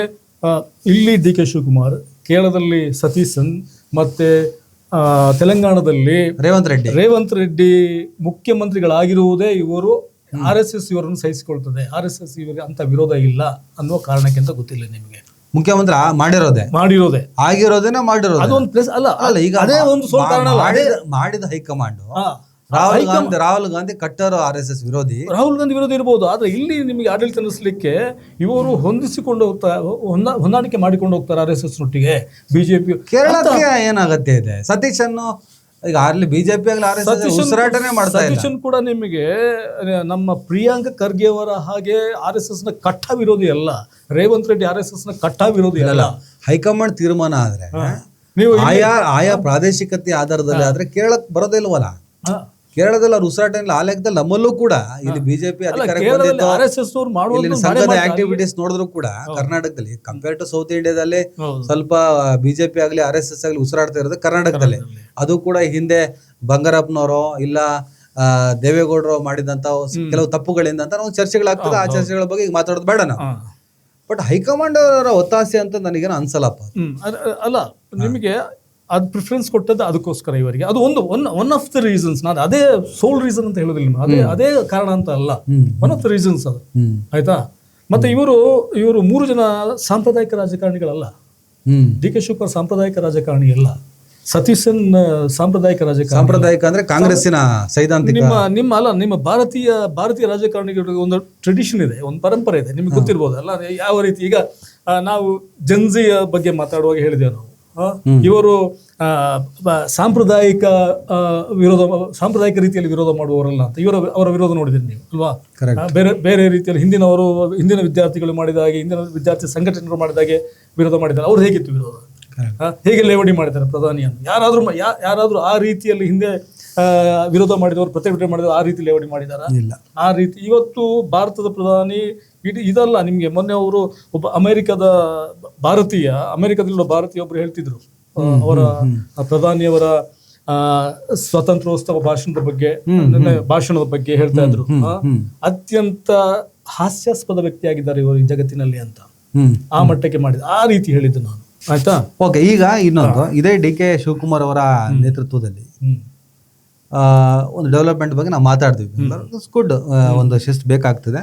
Speaker 2: ಇಲ್ಲಿ DK ಶಿವಕುಮಾರ್, ಕೇರಳದಲ್ಲಿ ಸತೀಶನ್, ಮತ್ತೆ ತೆಲಂಗಾಣದಲ್ಲಿ ರೇವಂತ್ ರೆಡ್ಡಿ ಮುಖ್ಯಮಂತ್ರಿಗಳಾಗಿರುವುದೇ ಇವರು. RSS ಇವರನ್ನು ಸಹಿಸಿಕೊಳ್ತದೆ. RSS ಇವರಿಗೆ ಅಂತ ವಿರೋಧ ಇಲ್ಲ ಅನ್ನುವ ಕಾರಣಕ್ಕೆ ಅಂತ ಗೊತ್ತಿಲ್ಲ ನಿಮಗೆ.
Speaker 1: ಮುಖ್ಯಮಂತ್ರಿ ಮಾಡಿರೋದೇ ಆಗಿರೋದೇನ ಮಾಡಿರೋದು.
Speaker 2: ಅದೊಂದು ಪ್ಲೇಸ್ ಅಲ್ಲ.
Speaker 1: ಈಗ ಅದೇ ಒಂದು ಕಾರಣ ಮಾಡಿದ ಹೈಕಮಾಂಡ್ ರಾಹುಲ್ ಗಾಂಧಿ ಕಟ್ಟರ್ RSS ವಿರೋಧಿ.
Speaker 2: ರಾಹುಲ್ ಗಾಂಧಿ ವಿರೋಧ ಇರ್ಬೋದು, ಆದ್ರೆ ಇಲ್ಲಿ ನಿಮಗೆ ಆಡಳಿತ ನಡೆಸಲಿಕ್ಕೆ ಇವರು ಹೊಂದಿಸಿಕೊಂಡು ಹೊಂದಾಣಿಕೆ ಮಾಡಿಕೊಂಡು ಹೋಗ್ತಾರೆ RSS ನೊಟ್ಟಿಗೆ. ಬಿಜೆಪಿ
Speaker 1: ಕೇರಳಕ್ಕೆ ಏನಾಗತ್ತೆ ಇದೆ? ಸತೀಶ್ ಅನ್ನು ಈಗ ಅಲ್ಲಿ ಬಿಜೆಪಿ ಆಗಲಿ RSS ಉಸಿರಾಟನೆ ಮಾಡ್ತಾ ಇಲ್ಲ.
Speaker 2: ಸತೀಶನ್ ಕೂಡ ನಿಮಗೆ ನಮ್ಮ ಪ್ರಿಯಾಂಕ ಖರ್ಗೆ ಅವರ ಹಾಗೆ RSS ನ ಕಟ್ಟ ವಿರೋಧಿ ಅಲ್ಲ, ರೇವಂತ್ ರೆಡ್ಡಿ RSS ನ ಕಟ್ಟ ವಿರೋಧಿ ಅಲ್ಲ.
Speaker 1: ಹೈಕಮಾಂಡ್ ತೀರ್ಮಾನ ಆದ್ರೆ
Speaker 2: ನೀವು
Speaker 1: ಆಯಾ ಪ್ರಾದೇಶಿಕತೆ ಆಧಾರದಲ್ಲಿ ಆದ್ರೆ ಕೇರಳಕ್ಕೆ ಬರೋದೇ ಇಲ್ವಲ್ಲ. ಕೇರಳದಲ್ಲಿ ಅವ್ರ ಉಸಿರಾಟ ಇಲ್ಲ. ಆ ಲೆಕ್ಕದಲ್ಲಿ ನಮ್ಮಲ್ಲೂ ಕೂಡ ಇಲ್ಲಿ ಬಿಜೆಪಿ ಅಧಿಕಾರಕ್ಕೆ ಬಂದಿದ್ದು ಸಂಘದ ಆಕ್ಟಿವಿಟೀಸ್ ನೋಡಿದ್ರು ಕೂಡ ಕರ್ನಾಟಕದಲ್ಲಿ ಕಂಪೇರ್ ಟು ಸೌತ್ ಇಂಡಿಯಾದಲ್ಲಿ ಸ್ವಲ್ಪ ಬಿಜೆಪಿ ಆಗ್ಲಿ RSS ಆಗ್ಲಿ ಉಸಿರಾಡ್ತಾ ಇರೋದು ಕರ್ನಾಟಕದಲ್ಲಿ. ಅದು ಕೂಡ ಹಿಂದೆ ಬಂಗಾರಪ್ಪನವರು ಇಲ್ಲ ದೇವೇಗೌಡರು ಮಾಡಿದಂತ ಕೆಲವು ತಪ್ಪುಗಳಿಂದ ಅಂತ ನಾವು ಚರ್ಚೆಗಳಾಗ್ತದೆ. ಆ ಚರ್ಚೆಗಳ ಬಗ್ಗೆ ಈಗ ಮಾತಾಡೋದು ಬೇಡ ನಾವು. ಬಟ್ ಹೈಕಮಾಂಡ್ ಅವರ ಒತ್ತಾಸೆ ಅಂತ ನನಗೇನು ಅನ್ಸಲ್ಲಪ್ಪ.
Speaker 2: ಅಲ್ಲ, ನಿಮಗೆ ಅದು ಪ್ರಿಫರೆನ್ಸ್ ಕೊಟ್ಟದ್ದು ಅದಕ್ಕೋಸ್ಕರ ಇವರಿಗೆ. ಅದು ಒನ್ ಆಫ್ ದ ರೀಸನ್ಸ್. ನಾನು ಅದೇ ಸೋಲ್ ರೀಸನ್ ಅಂತ ಹೇಳೋದಿಲ್ಲ, ಅದೇ ಕಾರಣ ಅಂತ ಅಲ್ಲ, ಒನ್ ಆಫ್ ದ ರೀಸನ್ಸ್ ಅದು. ಆಯ್ತಾ? ಮತ್ತೆ ಇವರು 3 ಜನ ಸಾಂಪ್ರದಾಯಿಕ ರಾಜಕಾರಣಿಗಳಲ್ಲ. DK ಶಿವಕುಮಾರ್ ಸಾಂಪ್ರದಾಯಿಕ ರಾಜಕಾರಣಿ ಅಲ್ಲ, ಸತೀಶನ್ ಸಾಂಪ್ರದಾಯಿಕ ರಾಜಕಾರಣಿ.
Speaker 1: ಸಾಂಪ್ರದಾಯಿಕ ಅಂದ್ರೆ ಕಾಂಗ್ರೆಸ್ಸಿನ ಸೈದ್ಧಾಂತಿಕ.
Speaker 2: ನಿಮ್ಮ ಭಾರತೀಯ ರಾಜಕಾರಣಿಗಳಿಗೆ ಒಂದು ಟ್ರೆಡಿಷನ್ ಇದೆ, ಒಂದು ಪರಂಪರೆ ಇದೆ, ನಿಮ್ಗೆ ಗೊತ್ತಿರ್ಬೋದಲ್ಲ ಯಾವ ರೀತಿ. ಈಗ ನಾವು ಜನ್ಜಿಯ ಬಗ್ಗೆ ಮಾತಾಡುವಾಗ ಹೇಳಿದೆವು ನಾವು, ಇವರು ಸಾಂಪ್ರದಾಯಿಕ ರೀತಿಯಲ್ಲಿ ವಿರೋಧ ಮಾಡುವವರಲ್ಲ ಅಂತ. ಅವರ ವಿರೋಧ ನೋಡಿದ್ದೀರಿ ನೀವು ಅಲ್ವಾ? ಬೇರೆ ರೀತಿಯಲ್ಲಿ ಹಿಂದಿನ ವಿದ್ಯಾರ್ಥಿಗಳು ಮಾಡಿದಾಗೆ, ಹಿಂದಿನ ವಿದ್ಯಾರ್ಥಿ ಸಂಘಟನೆಗಳು ಮಾಡಿದಾಗೆ ವಿರೋಧ ಮಾಡಿದ್ದಾರೆ. ಅವ್ರು ಹೇಗಿತ್ತು ವಿರೋಧ? ಹೇಗೆ ಲೇವಡಿ ಮಾಡಿದ್ದಾರೆ ಪ್ರಧಾನಿಯನ್ನು? ಯಾರಾದ್ರೂ ಆ ರೀತಿಯಲ್ಲಿ ಹಿಂದೆ ವಿರೋಧ ಮಾಡಿದವರು, ಪ್ರತಿಭಟನೆ ಮಾಡಿದವರು ಆ ರೀತಿ ಲೇವಡಿ ಮಾಡಿದಾರ? ಆ ರೀತಿ ಇವತ್ತು ಭಾರತದ ಪ್ರಧಾನಿ ಇದಲ್ಲ. ನಿಮ್ಗೆ ಮೊನ್ನೆ ಅವರು ಒಬ್ಬ ಅಮೆರಿಕದಲ್ಲಿರುವ ಭಾರತೀಯ ಒಬ್ರು ಹೇಳ್ತಿದ್ರು, ಅವರ ಪ್ರಧಾನಿಯವರ ಸ್ವಾತಂತ್ರ್ಯೋತ್ಸವ ಭಾಷಣದ ಬಗ್ಗೆ ಹೇಳ್ತಾ ಇದ್ರು. ಅತ್ಯಂತ ಹಾಸ್ಯಾಸ್ಪದ ವ್ಯಕ್ತಿಯಾಗಿದ್ದಾರೆ ಇವರು ಈ ಜಗತ್ತಿನಲ್ಲಿ ಅಂತ, ಆ ಮಟ್ಟಕ್ಕೆ ಮಾಡಿದ ಆ ರೀತಿ ಹೇಳಿದ್ದು ನಾನು. ಆಯ್ತಾ?
Speaker 1: ಓಕೆ. ಈಗ ಇನ್ನೊಂದು ಇದೇ DK ಶಿವಕುಮಾರ್ ಅವರ ನೇತೃತ್ವದಲ್ಲಿ ಒಂದು ಡೆವಲಪ್ಮೆಂಟ್ ಬಗ್ಗೆ ನಾವು ಮಾತಾಡ್ತೀವಿ. ಗುಡ್. ಒಂದು ಶಿಸ್ತು ಬೇಕಾಗ್ತದೆ.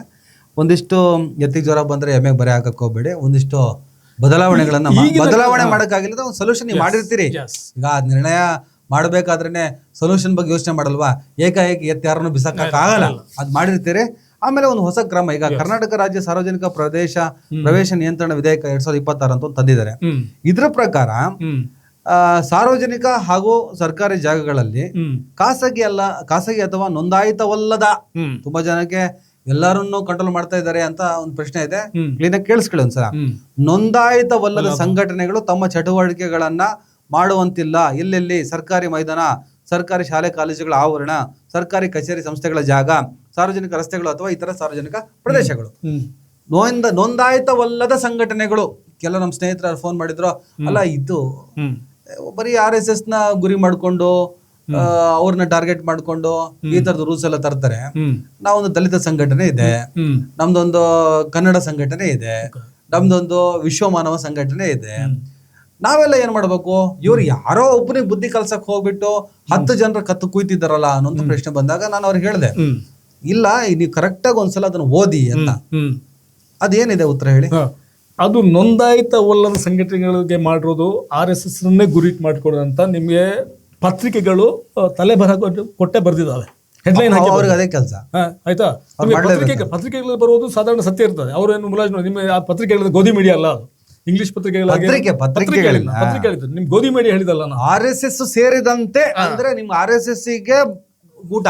Speaker 1: ಒಂದಿಷ್ಟು ಎತ್ತಿಗೆ ಜ್ವರ ಬಂದ್ರೆ ಎಮ್ಮೆಗೆ ಬರೆ ಹಾಕಕ್ ಹೋಗ್ಬೇಡಿ. ಒಂದಿಷ್ಟು ಬದಲಾವಣೆ ಮಾಡಕ್ಕಾಗಿಲ್ಲ, ಒಂದು ಸೊಲ್ಯೂಷನ್ ನೀವು ಮಾಡಿರ್ತೀರಿ. ಈಗ ನಿರ್ಣಯ ಮಾಡ್ಬೇಕಾದ್ರೇನೆ ಸೊಲ್ಯೂಷನ್ ಬಗ್ಗೆ ಯೋಚನೆ ಮಾಡಲ್ವಾ? ಏಕಾಏಕಿ ಯಾರನ್ನು ಬಿಸಾಕಕ್ಕಾಗಲ್ಲ, ಅದ್ ಮಾಡಿರ್ತೀರಿ. ಆಮೇಲೆ ಒಂದು ಹೊಸ ಕ್ರಮ, ಈಗ ಕರ್ನಾಟಕ ರಾಜ್ಯ ಸಾರ್ವಜನಿಕ ಪ್ರವೇಶ ನಿಯಂತ್ರಣ ವಿಧೇಯಕ 2026 ಅಂತ ತಂದಿದ್ದಾರೆ. ಇದ್ರ ಪ್ರಕಾರ ಸಾರ್ವಜನಿಕ ಹಾಗೂ ಸರ್ಕಾರಿ ಜಾಗಗಳಲ್ಲಿ ಖಾಸಗಿ ಅಥವಾ ನೋಂದಾಯಿತವಲ್ಲದ, ತುಂಬಾ ಜನಕ್ಕೆ ಎಲ್ಲರನ್ನು ಕಂಟ್ರೋಲ್ ಮಾಡ್ತಾ ಇದ್ದಾರೆ ಅಂತ ಒಂದು ಪ್ರಶ್ನೆ ಇದೆ, ಕ್ಲೀನ್ ಆಗಿ ಕೇಳಿಸ್ಕೊಳ್ಳಿ ಒಂದ್ಸಲ. ನೋಂದಾಯಿತವಲ್ಲದ ಸಂಘಟನೆಗಳು ತಮ್ಮ ಚಟುವಟಿಕೆಗಳನ್ನ ಮಾಡುವಂತಿಲ್ಲ. ಎಲ್ಲೆಲ್ಲಿ ಸರ್ಕಾರಿ ಮೈದಾನ, ಸರ್ಕಾರಿ ಶಾಲೆ ಕಾಲೇಜುಗಳ ಆವರಣ, ಸರ್ಕಾರಿ ಕಚೇರಿ ಸಂಸ್ಥೆಗಳ ಜಾಗ, ಸಾರ್ವಜನಿಕ ರಸ್ತೆಗಳು ಅಥವಾ ಇತರ ಸಾರ್ವಜನಿಕ ಪ್ರದೇಶಗಳು. ನೋಂದಾಯಿತವಲ್ಲದ ಸಂಘಟನೆಗಳು. ಕೆಲವು ನಮ್ಮ ಸ್ನೇಹಿತರು ಫೋನ್ ಮಾಡಿದ್ರು, ಅಲ್ಲ ಇದು ಬರೀ RSS ನ ಗುರಿ ಮಾಡ್ಕೊಂಡು ಅವ್ರನ್ನ ಟಾರ್ಗೆಟ್ ಮಾಡ್ಕೊಂಡು ಈ ತರದ ರೂಲ್ಸ್ ಎಲ್ಲ ತರ್ತಾರೆ. ನಾವೊಂದು ದಲಿತ ಸಂಘಟನೆ ಇದೆ, ನಮ್ದೊಂದು ಕನ್ನಡ ಸಂಘಟನೆ ಇದೆ, ನಮ್ದೊಂದು ವಿಶ್ವ ಮಾನವ ಸಂಘಟನೆ ಇದೆ. ನಾವೆಲ್ಲ ಏನ್ ಮಾಡ್ಬೇಕು? ಇವ್ರು ಯಾರೋ ಒಬ್ಬನಿಗೆ ಬುದ್ಧಿ ಕಲ್ಸಕ್ ಹೋಗ್ಬಿಟ್ಟು 10 ಜನರ ಕತ್ತು ಕುಯ್ತಿದ್ದಾರಲ್ಲ ಅನ್ನೋ ಪ್ರಶ್ನೆ ಬಂದಾಗ ನಾನು ಅವ್ರಿಗೆ ಹೇಳಿದೆ, ಇಲ್ಲ ನೀವು ಕರೆಕ್ಟ್ ಆಗಿ ಒಂದ್ಸಲ ಅದನ್ನ ಓದಿ ಅಂತ. ಅದೇನಿದೆ ಉತ್ತರ ಹೇಳಿ.
Speaker 2: ಅದು ನೋಂದಾಯಿತವಲ್ಲದ ಸಂಘಟನೆಗಳಿಗೆ ಮಾಡಿರೋದು RSS ಗುರಿ ಮಾಡಿಕೊಡೋದಂತ ನಿಮ್ಗೆ ಪತ್ರಿಕೆಗಳು ತಲೆ ಕೊಟ್ಟೆ ಬರ್ದಿದ್ದಾವೆ, ಹೆಡ್ಲೈನ್ ಹಾಕಿ. ಅವ್ರಿಗೆ
Speaker 1: ಅದೇ ಕೆಲಸ.
Speaker 2: ಆಯ್ತಾ? ಪತ್ರಿಕೆಗಳಲ್ಲಿ ಬರುವುದು ಸಾಧಾರಣ ಸತ್ಯ ಇರ್ತದೆ. ಅವ್ರೇನು ಮುಲಾಜ್ ನಿಮ್ಮ ಆ ಪತ್ರಿಕೆಗಳ ಗೋಧಿ ಮೀಡಿಯಾ ಅಲ್ಲ, ಅದು ಇಂಗ್ಲಿಷ್ ಪತ್ರಿಕೆಗಳಿದೆ. ನಿಮ್ ಗೋಧಿ ಮೀಡಿಯಾ ಹೇಳಿದಲ್ಲ,
Speaker 1: RSS ಸೇರಿದಂತೆ ಅಂದ್ರೆ ನಿಮ್ RSS ಗೆ ಗೂಟ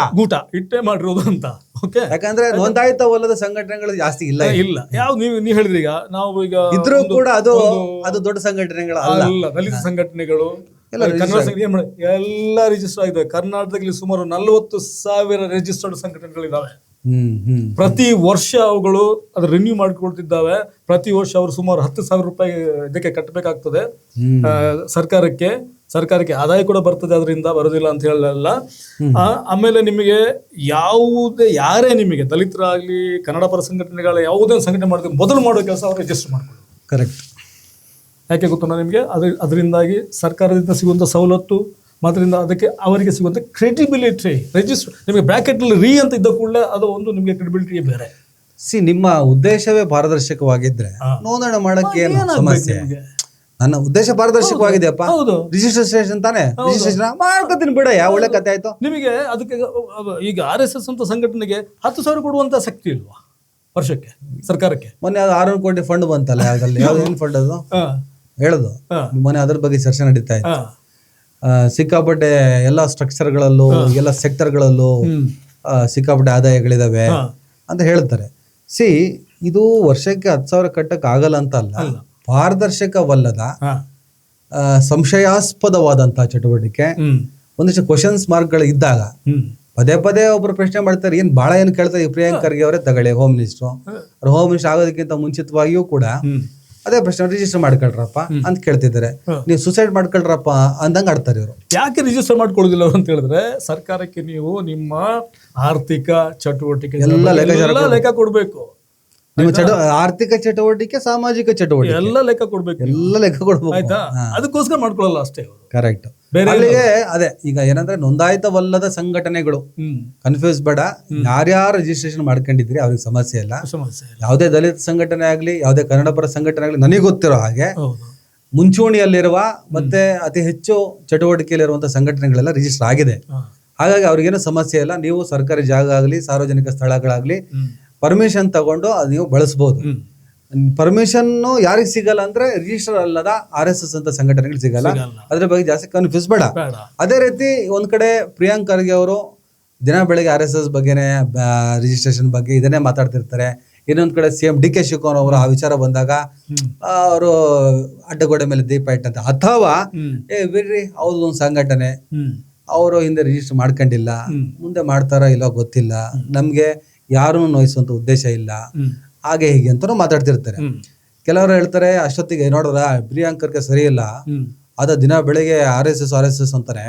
Speaker 2: ಇಟ್ಟೆ ಮಾಡಿರೋದು ಅಂತ. ಓಕೆ,
Speaker 1: ಯಾಕಂದ್ರೆ ನೋಂದಾಯಿತವಲ್ಲದ ಸಂಘಟನೆಗಳು ಜಾಸ್ತಿ ಇಲ್ಲ.
Speaker 2: ಯಾವ ನೀವು ಹೇಳಿದ್ರಿ, ಈಗ ನಾವು ಈಗ
Speaker 1: ಇದ್ರೂ ಕೂಡ ಅದು ದೊಡ್ಡ ಸಂಘಟನೆಗಳು ಅಲ್ಲ.
Speaker 2: ದಲಿತ ಸಂಘಟನೆಗಳು ಎಲ್ಲ ರಿಜಿಸ್ಟರ್ ಆಗಿದೆ. ಕರ್ನಾಟಕದಲ್ಲಿ ಸುಮಾರು 40,000 ರಿಜಿಸ್ಟರ್ಡ್ ಸಂಘಟನೆಗಳಿದಾವೆ. ಪ್ರತಿ ವರ್ಷ ಅವುಗಳು ಅದು ರಿನ್ಯೂ ಮಾಡಿಕೊಳ್ತಿದ್ದಾವೆ. ಪ್ರತಿ ವರ್ಷ ಅವರು ಸುಮಾರು 10,000 ರೂಪಾಯಿ ಇದಕ್ಕೆ ಕಟ್ಟಬೇಕಾಗ್ತದೆ ಸರ್ಕಾರಕ್ಕೆ ಆದಾಯ ಕೂಡ ಬರ್ತದೆ, ಅದರಿಂದ ಬರೋದಿಲ್ಲ ಅಂತ ಹೇಳಲ್ಲ. ಆಮೇಲೆ ನಿಮಗೆ ಯಾರೇ ನಿಮಗೆ ದಲಿತರಾಗ್ಲಿ ಕನ್ನಡ ಪರ ಸಂಘಟನೆಗಳ ಯಾವುದೇ ಸಂಘಟನೆ ಮಾಡಿದ್ರೆ ಮೊದಲು ಮಾಡೋ ಕೆಲಸ ಅವ್ರು ರಿಜಿಸ್ಟರ್ ಮಾಡ್ಕೊಳ್ಳಿ.
Speaker 1: ಕರೆಕ್ಟ್.
Speaker 2: ಯಾಕೆ ಗೊತ್ತಲ್ಲ ನಿಮಗೆ? ಅದರಿಂದಾಗಿ ಸರ್ಕಾರದಿಂದ ಸಿಗುವಂಥ ಸವಲತ್ತು, ಮಾತ್ರದಿಂದ ಅದಕ್ಕೆ ಅವರಿಗೆ ಸಿಗುವಂಥ ಕ್ರೆಡಿಬಿಲಿಟಿ. ರಿಜಿಸ್ಟರ್ ನಿಮಗೆ ಬ್ರಾಕೆಟ್ನಲ್ಲಿ ಅಂತ ಇದ್ದ ಕೂಡಲೇ ಅದು ಒಂದು ನಿಮಗೆ ಕ್ರೆಡಿಬಿಲಿಟಿ ಬೇರೆ.
Speaker 1: ನಿಮ್ಮ ಉದ್ದೇಶವೇ ಪಾರದರ್ಶಕವಾಗಿದ್ರೆ ನೋಂದಣಿ ಮಾಡಕ್ಕೆ ಏನು ಸಮಸ್ಯೆ? ನನ್ನ ಉದ್ದೇಶ ಪಾರದರ್ಶಕವಾಗಿದೆಯಪ್ಪ.
Speaker 2: ಹೌದು.
Speaker 1: ರಿಜಿಸ್ಟ್ರೇಷನ್ ತಾನೆ, ರಿಜಿಸ್ಟ್ರೇಷನ್ ಮಾಡ್ಕೊತೀನಿ ಬಿಡ, ಯಾವ ಒಳ್ಳೆ ಕತೆ ಆಯ್ತು.
Speaker 2: ನಿಮಗೆ ಅದಕ್ಕೆ ಈಗ RSS ಅಂತ ಸಂಘಟನೆಗೆ 10,000 ಕೊಡುವಂತ ಶಕ್ತಿ ಇಲ್ವಾ ವರ್ಷಕ್ಕೆ ಸರ್ಕಾರಕ್ಕೆ?
Speaker 1: ಮೊನ್ನೆ ಅದು 600 ಕೋಟಿ ಫಂಡ್ ಬಂತಲ್ಲ, ಯಾವ್ದಲ್ಲಿ ಏನ್ ಫಂಡ್ ಅದು ಹೇಳುದು, ಮೊನ್ನೆ ಅದ್ರ ಬಗ್ಗೆ ಚರ್ಚೆ ನಡೀತಾ ಇತ್ತು. ಸಿಕ್ಕಾಪಟ್ಟೆ ಎಲ್ಲ ಸ್ಟ್ರಕ್ಚರ್ಗಳಲ್ಲೂ ಎಲ್ಲ ಸೆಕ್ಟರ್ಗಳಲ್ಲೂ ಸಿಕ್ಕಾಪಟ್ಟೆ ಆದಾಯಗಳಿದಾವೆ ಅಂತ ಹೇಳ್ತಾರೆ. ಇದು ವರ್ಷಕ್ಕೆ 10,000 ಕಟ್ಟಕ್ ಆಗಲ್ಲ ಅಂತ ಅಲ್ಲ, ಪಾರದರ್ಶಕವಲ್ಲದ ಸಂಶಯಾಸ್ಪದವಾದಂತಹ ಚಟುವಟಿಕೆ, ಒಂದಿಷ್ಟು ಕ್ವಶನ್ಸ್ ಮಾರ್ಕ್ಗಳು ಇದ್ದಾಗ ಪದೇ ಪದೇ ಒಬ್ರು ಪ್ರಶ್ನೆ ಮಾಡ್ತಾರೆ, ಏನ್ ಬಹಳ ಏನ್ ಕೇಳ್ತಾರೆ, ಈ ಪ್ರಿಯಾಂಕ್ ಖರ್ಗೆ ಅವರೇ ತಗೊಳ್ಳಿ ಹೋಮ್ ಮಿನಿಸ್ಟ್ರು, ಹೋಮ್ ಮಿನಿಸ್ಟರ್ ಆಗೋದಕ್ಕಿಂತ ಮುಂಚಿತವಾಗಿಯೂ ಕೂಡ ಅದೇ ಪ್ರಶ್ನೆ, ರಿಜಿಸ್ಟರ್ ಮಾಡ್ಕೊಳ್ರಪ್ಪ ಅಂತ ಕೇಳ್ತಿದ್ದಾರೆ. ನೀವು ಸುಸೈಡ್ ಮಾಡ್ಕೊಳ್ರಪ್ಪ ಅಂದಂಗೆ ಆಡ್ತಾರೆ ಇವರು.
Speaker 2: ಯಾಕೆ ರಿಜಿಸ್ಟರ್ ಮಾಡ್ಕೊಳ್ಳೋದಿಲ್ಲ ಅವರು ಅಂತ ಹೇಳಿದ್ರೆ, ಸರ್ಕಾರಕ್ಕೆ ನೀವು ನಿಮ್ಮ ಆರ್ಥಿಕ ಚಟುವಟಿಕೆ ಎಲ್ಲ ಲೆಕ್ಕ ಕೊಡ್ಬೇಕು.
Speaker 1: ನಿಮ್ಮ ಆರ್ಥಿಕ ಚಟುವಟಿಕೆ, ಸಾಮಾಜಿಕ ಚಟುವಟಿಕೆ
Speaker 2: ಎಲ್ಲ ಲೆಕ್ಕ ಕೊಡ್ಬೇಕು,
Speaker 1: ಎಲ್ಲ ಲೆಕ್ಕ ಕೊಡ್ಬೇಕು.
Speaker 2: ಆಯ್ತಾ? ಅದಕ್ಕೋಸ್ಕರ ಮಾಡ್ಕೊಳ್ಳಲ್ಲ ಅಷ್ಟೇ.
Speaker 1: ಕರೆಕ್ಟ್. ಅಲ್ಲಿಗೆ ಅದೇ ಈಗ ಏನಂದ್ರೆ, ನೋಂದಾಯಿತವಲ್ಲದ ಸಂಘಟನೆಗಳು, ಕನ್ಫ್ಯೂಸ್ ಬೇಡ. ಯಾರ್ಯಾರು ರಿಜಿಸ್ಟ್ರೇಷನ್ ಮಾಡ್ಕೊಂಡಿದ್ರಿ ಅವ್ರಿಗೆ ಸಮಸ್ಯೆ ಇಲ್ಲ. ಯಾವುದೇ ದಲಿತ ಸಂಘಟನೆ ಆಗ್ಲಿ, ಯಾವುದೇ ಕನ್ನಡ ಪರ ಸಂಘಟನೆ ಆಗ್ಲಿ, ನನಗೆ ಗೊತ್ತಿರೋ ಹಾಗೆ ಮುಂಚೂಣಿಯಲ್ಲಿರುವ ಮತ್ತೆ ಅತಿ ಹೆಚ್ಚು ಚಟುವಟಿಕೆಯಲ್ಲಿರುವಂತಹ ಸಂಘಟನೆಗಳೆಲ್ಲ ರಿಜಿಸ್ಟರ್ ಆಗಿದೆ. ಹಾಗಾಗಿ ಅವ್ರಿಗೇನು ಸಮಸ್ಯೆ ಇಲ್ಲ. ನೀವು ಸರ್ಕಾರಿ ಜಾಗ ಆಗ್ಲಿ, ಸಾರ್ವಜನಿಕ ಸ್ಥಳಗಳಾಗ್ಲಿ ಪರ್ಮಿಷನ್ ತಗೊಂಡು ಅದು ನೀವು ಬಳಸಬಹುದು. ಪರ್ಮಿಷನ್ ಯಾರಿಗೆ ಸಿಗಲ್ಲ ಅಂದ್ರೆ, ರಿಜಿಸ್ಟರ್ ಅಲ್ಲದ RSS ಅಂತ ಸಂಘಟನೆಗಳು ಸಿಗಲ್ಲ. ಅದ್ರ ಬಗ್ಗೆ ಜಾಸ್ತಿ ಕನ್ಫ್ಯೂಸ್ ಬೇಡ. ಅದೇ ರೀತಿ ಒಂದ್ ಕಡೆ ಪ್ರಿಯಾಂಕ್ ಖರ್ಗೆ ಅವರು ದಿನ ಬೆಳಗ್ಗೆ RSS ಬಗ್ಗೆನೆ, ರಿಜಿಸ್ಟ್ರೇಷನ್ ಬಗ್ಗೆ ಇದನ್ನೇ ಮಾತಾಡ್ತಿರ್ತಾರೆ. ಇನ್ನೊಂದ್ ಕಡೆ CM DK ಶಿವಕುಮಾರ್ ಅವರು ಆ ವಿಚಾರ ಬಂದಾಗ ಅವರು ಅಡ್ಡಗೋಡೆ ಮೇಲೆ ದೀಪ ಇಟ್ಟಂತ, ಅಥವಾ ಬಿಡ್ರಿ ಅವ್ರದೊಂದು ಸಂಘಟನೆ, ಅವರು ಹಿಂದೆ ರಿಜಿಸ್ಟರ್ ಮಾಡ್ಕೊಂಡಿಲ್ಲ, ಮುಂದೆ ಮಾಡ್ತಾರ ಇಲ್ಲೋ ಗೊತ್ತಿಲ್ಲ, ನಮ್ಗೆ ಯಾರನ್ನು ನೋಯಿಸುವಂತ ಉದ್ದೇಶ ಇಲ್ಲ, ಹಾಗೆ ಹೀಗೆ ಅಂತಾನು ಮಾತಾಡ್ತಿರ್ತಾರೆ. ಕೆಲವರು ಹೇಳ್ತಾರೆ, ಅಷ್ಟೊತ್ತಿಗೆ ನೋಡಿದ್ರ ಪ್ರಿಯಾಂಕ್ ಖರ್ಗೆ ಸರಿ ಇಲ್ಲ, ಅದ ದಿನ ಬೆಳಿಗ್ಗೆ RSS ಅಂತಾನೆ,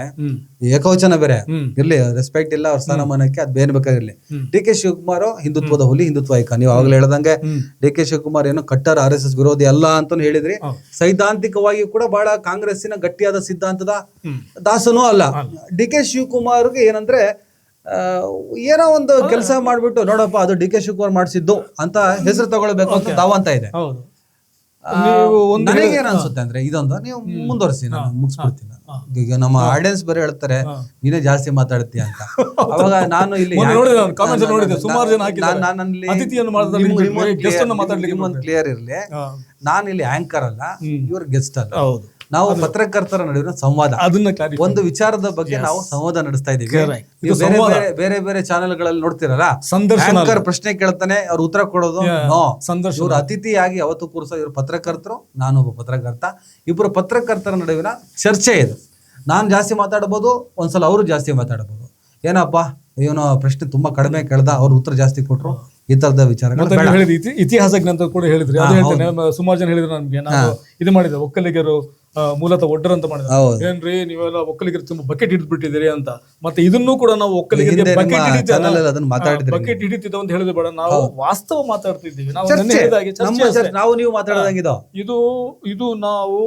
Speaker 1: ಏಕವಚನ ಬೇರೆ ಇರ್ಲಿ, ರೆಸ್ಪೆಕ್ಟ್ ಇಲ್ಲ ಅವ್ರ ಸ್ಥಾನಮಾನಕ್ಕೆ, ಅದ್ ಬೇರೆ ಬೇಕಾಗಿರ್ಲಿ. DK ಶಿವಕುಮಾರ್ ಹಿಂದುತ್ವದ ಹುಲಿ, ಹಿಂದುತ್ವ ಐಕ. ನೀವು ಅವಾಗಲೇ ಹೇಳ್ದಂಗೆ DK ಶಿವಕುಮಾರ್ ಏನು ಕಟ್ಟರ್ RSS ವಿರೋಧಿ ಅಲ್ಲ ಅಂತ ಹೇಳಿದ್ರಿ. ಸೈದ್ಧಾಂತಿಕವಾಗಿ ಕೂಡ ಬಹಳ ಕಾಂಗ್ರೆಸ್ಸಿನ ಗಟ್ಟಿಯಾದ ಸಿದ್ಧಾಂತದ ದಾಸನೂ ಅಲ್ಲ. DK ಶಿವಕುಮಾರ್ಗೆ ಏನಂದ್ರೆ, ಏನೋ ಒಂದು ಕೆಲಸ ಮಾಡ್ಬಿಟ್ಟು, ನೋಡಪ್ಪ ಅದು DK ಶಿವಕುಮಾರ್ ಮಾಡಿಸಿದ್ದು ಅಂತ ಹೆಸರು ತಗೊಳ್ಬೇಕು ಅಂತ ದಾವಂತ ಇದೆ. ನನಗೇನ್ ಅನ್ಸುತ್ತೆ ಅಂದ್ರೆ, ಇದೊಂದು ನೀವು ಮುಂದುವರಿಸಿ, ನಾನು ಮುಗಿಸ್ಬಿಡ್ತೀನಿ. ಈಗ ನಮ್ಮ ಆಡಿಯನ್ಸ್ ಬೇರೆ ಹೇಳ್ತಾರೆ, ನೀನೇ ಜಾಸ್ತಿ ಮಾತಾಡ್ತೀಯ ಅಂತ. ಅವಾಗ ನಾನು ಇಲ್ಲಿ ಕ್ಲಿಯರ್ ಇರ್ಲಿ, ನಾನು ಇಲ್ಲಿ ಆಂಕರ್ ಅಲ್ಲ, ಇವ್ರ ಗೆಸ್ಟ್ ಅಲ್ಲ. ನಾವು ಪತ್ರಕರ್ತರ ನಡುವಿನ ಸಂವಾದ, ಒಂದು ವಿಚಾರದ ಬಗ್ಗೆ ನಾವು ಸಂವಾದ ನಡೆಸ್ತಾ ಇದೀವಿ. ಬೇರೆ ಬೇರೆ ಚಾನೆಲ್ಗಳಲ್ಲಿ ನೋಡ್ತಿರಲ್ಲ, ಆಂಕರ್ ಪ್ರಶ್ನೆ ಕೇಳ್ತಾನೆ, ಅವ್ರು ಉತ್ತರ ಕೊಡೋದು. ಇವ್ರು ಅತಿಥಿಯಾಗಿ ಅವತ್ತು ಕೂರಿಸೋ, ಇವ್ರು ಪತ್ರಕರ್ತರು, ನಾನು ಒಬ್ಬ ಪತ್ರಕರ್ತ, ಇಬ್ಬರು ಪತ್ರಕರ್ತರ ನಡುವಿನ ಚರ್ಚೆ ಇದು. ನಾನು ಜಾಸ್ತಿ ಮಾತಾಡಬಹುದು, ಒಂದ್ಸಲ ಅವರು ಜಾಸ್ತಿ ಮಾತಾಡಬಹುದು. ಏನಪ್ಪಾ ಇವನು ಪ್ರಶ್ನೆ ತುಂಬಾ ಕಡಿಮೆ ಕೇಳ್ದ, ಅವ್ರು ಉತ್ತರ ಜಾಸ್ತಿ ಕೊಟ್ರು, ಈ ತರದ ವಿಚಾರಗಳು.
Speaker 2: ಇತಿಹಾಸಜ್ಞ ಅಂತ ಕೂಡ ಹೇಳಿದ್ರಿ, ಅದು ಹೇಳ್ತೇನೆ. ಸುಮಾರು ಜನ ಹೇಳಿದ್ರು ನಮ್ಗೆ, ನಾನು ಇದು ಮಾಡಿದೆ, ಒಕ್ಕಲಿಗರು ಮೂಲತಃ ಒಡ್ಡರ್ ಅಂತ ಮಾಡಿದ್ರೆ, ಏನ್ರಿ ನೀವೆಲ್ಲ ಒಕ್ಕಲಿಗರು ತುಂಬಾ ಬಕೆಟ್ ಹಿಡಿದ್ಬಿಟ್ಟಿದ್ದೀರಿ ಅಂತ. ಮತ್ತೆ ಇದನ್ನು ಕೂಡ ನಾವು ಒಕ್ಕಲಿಗರಿಗೆ ಬಕೆಟ್ ಹಿಡಿತಿದ್ದ ಅಂತ ಹೇಳಿದ್ರೆ ಬೇಡ, ನಾವು ವಾಸ್ತವ ಮಾತಾಡ್ತಿದ್ದೀವಿ.
Speaker 1: ನಾವು ನೀವು ಮಾತಾಡೋದಂಗಿದ
Speaker 2: ಇದು ನಾವು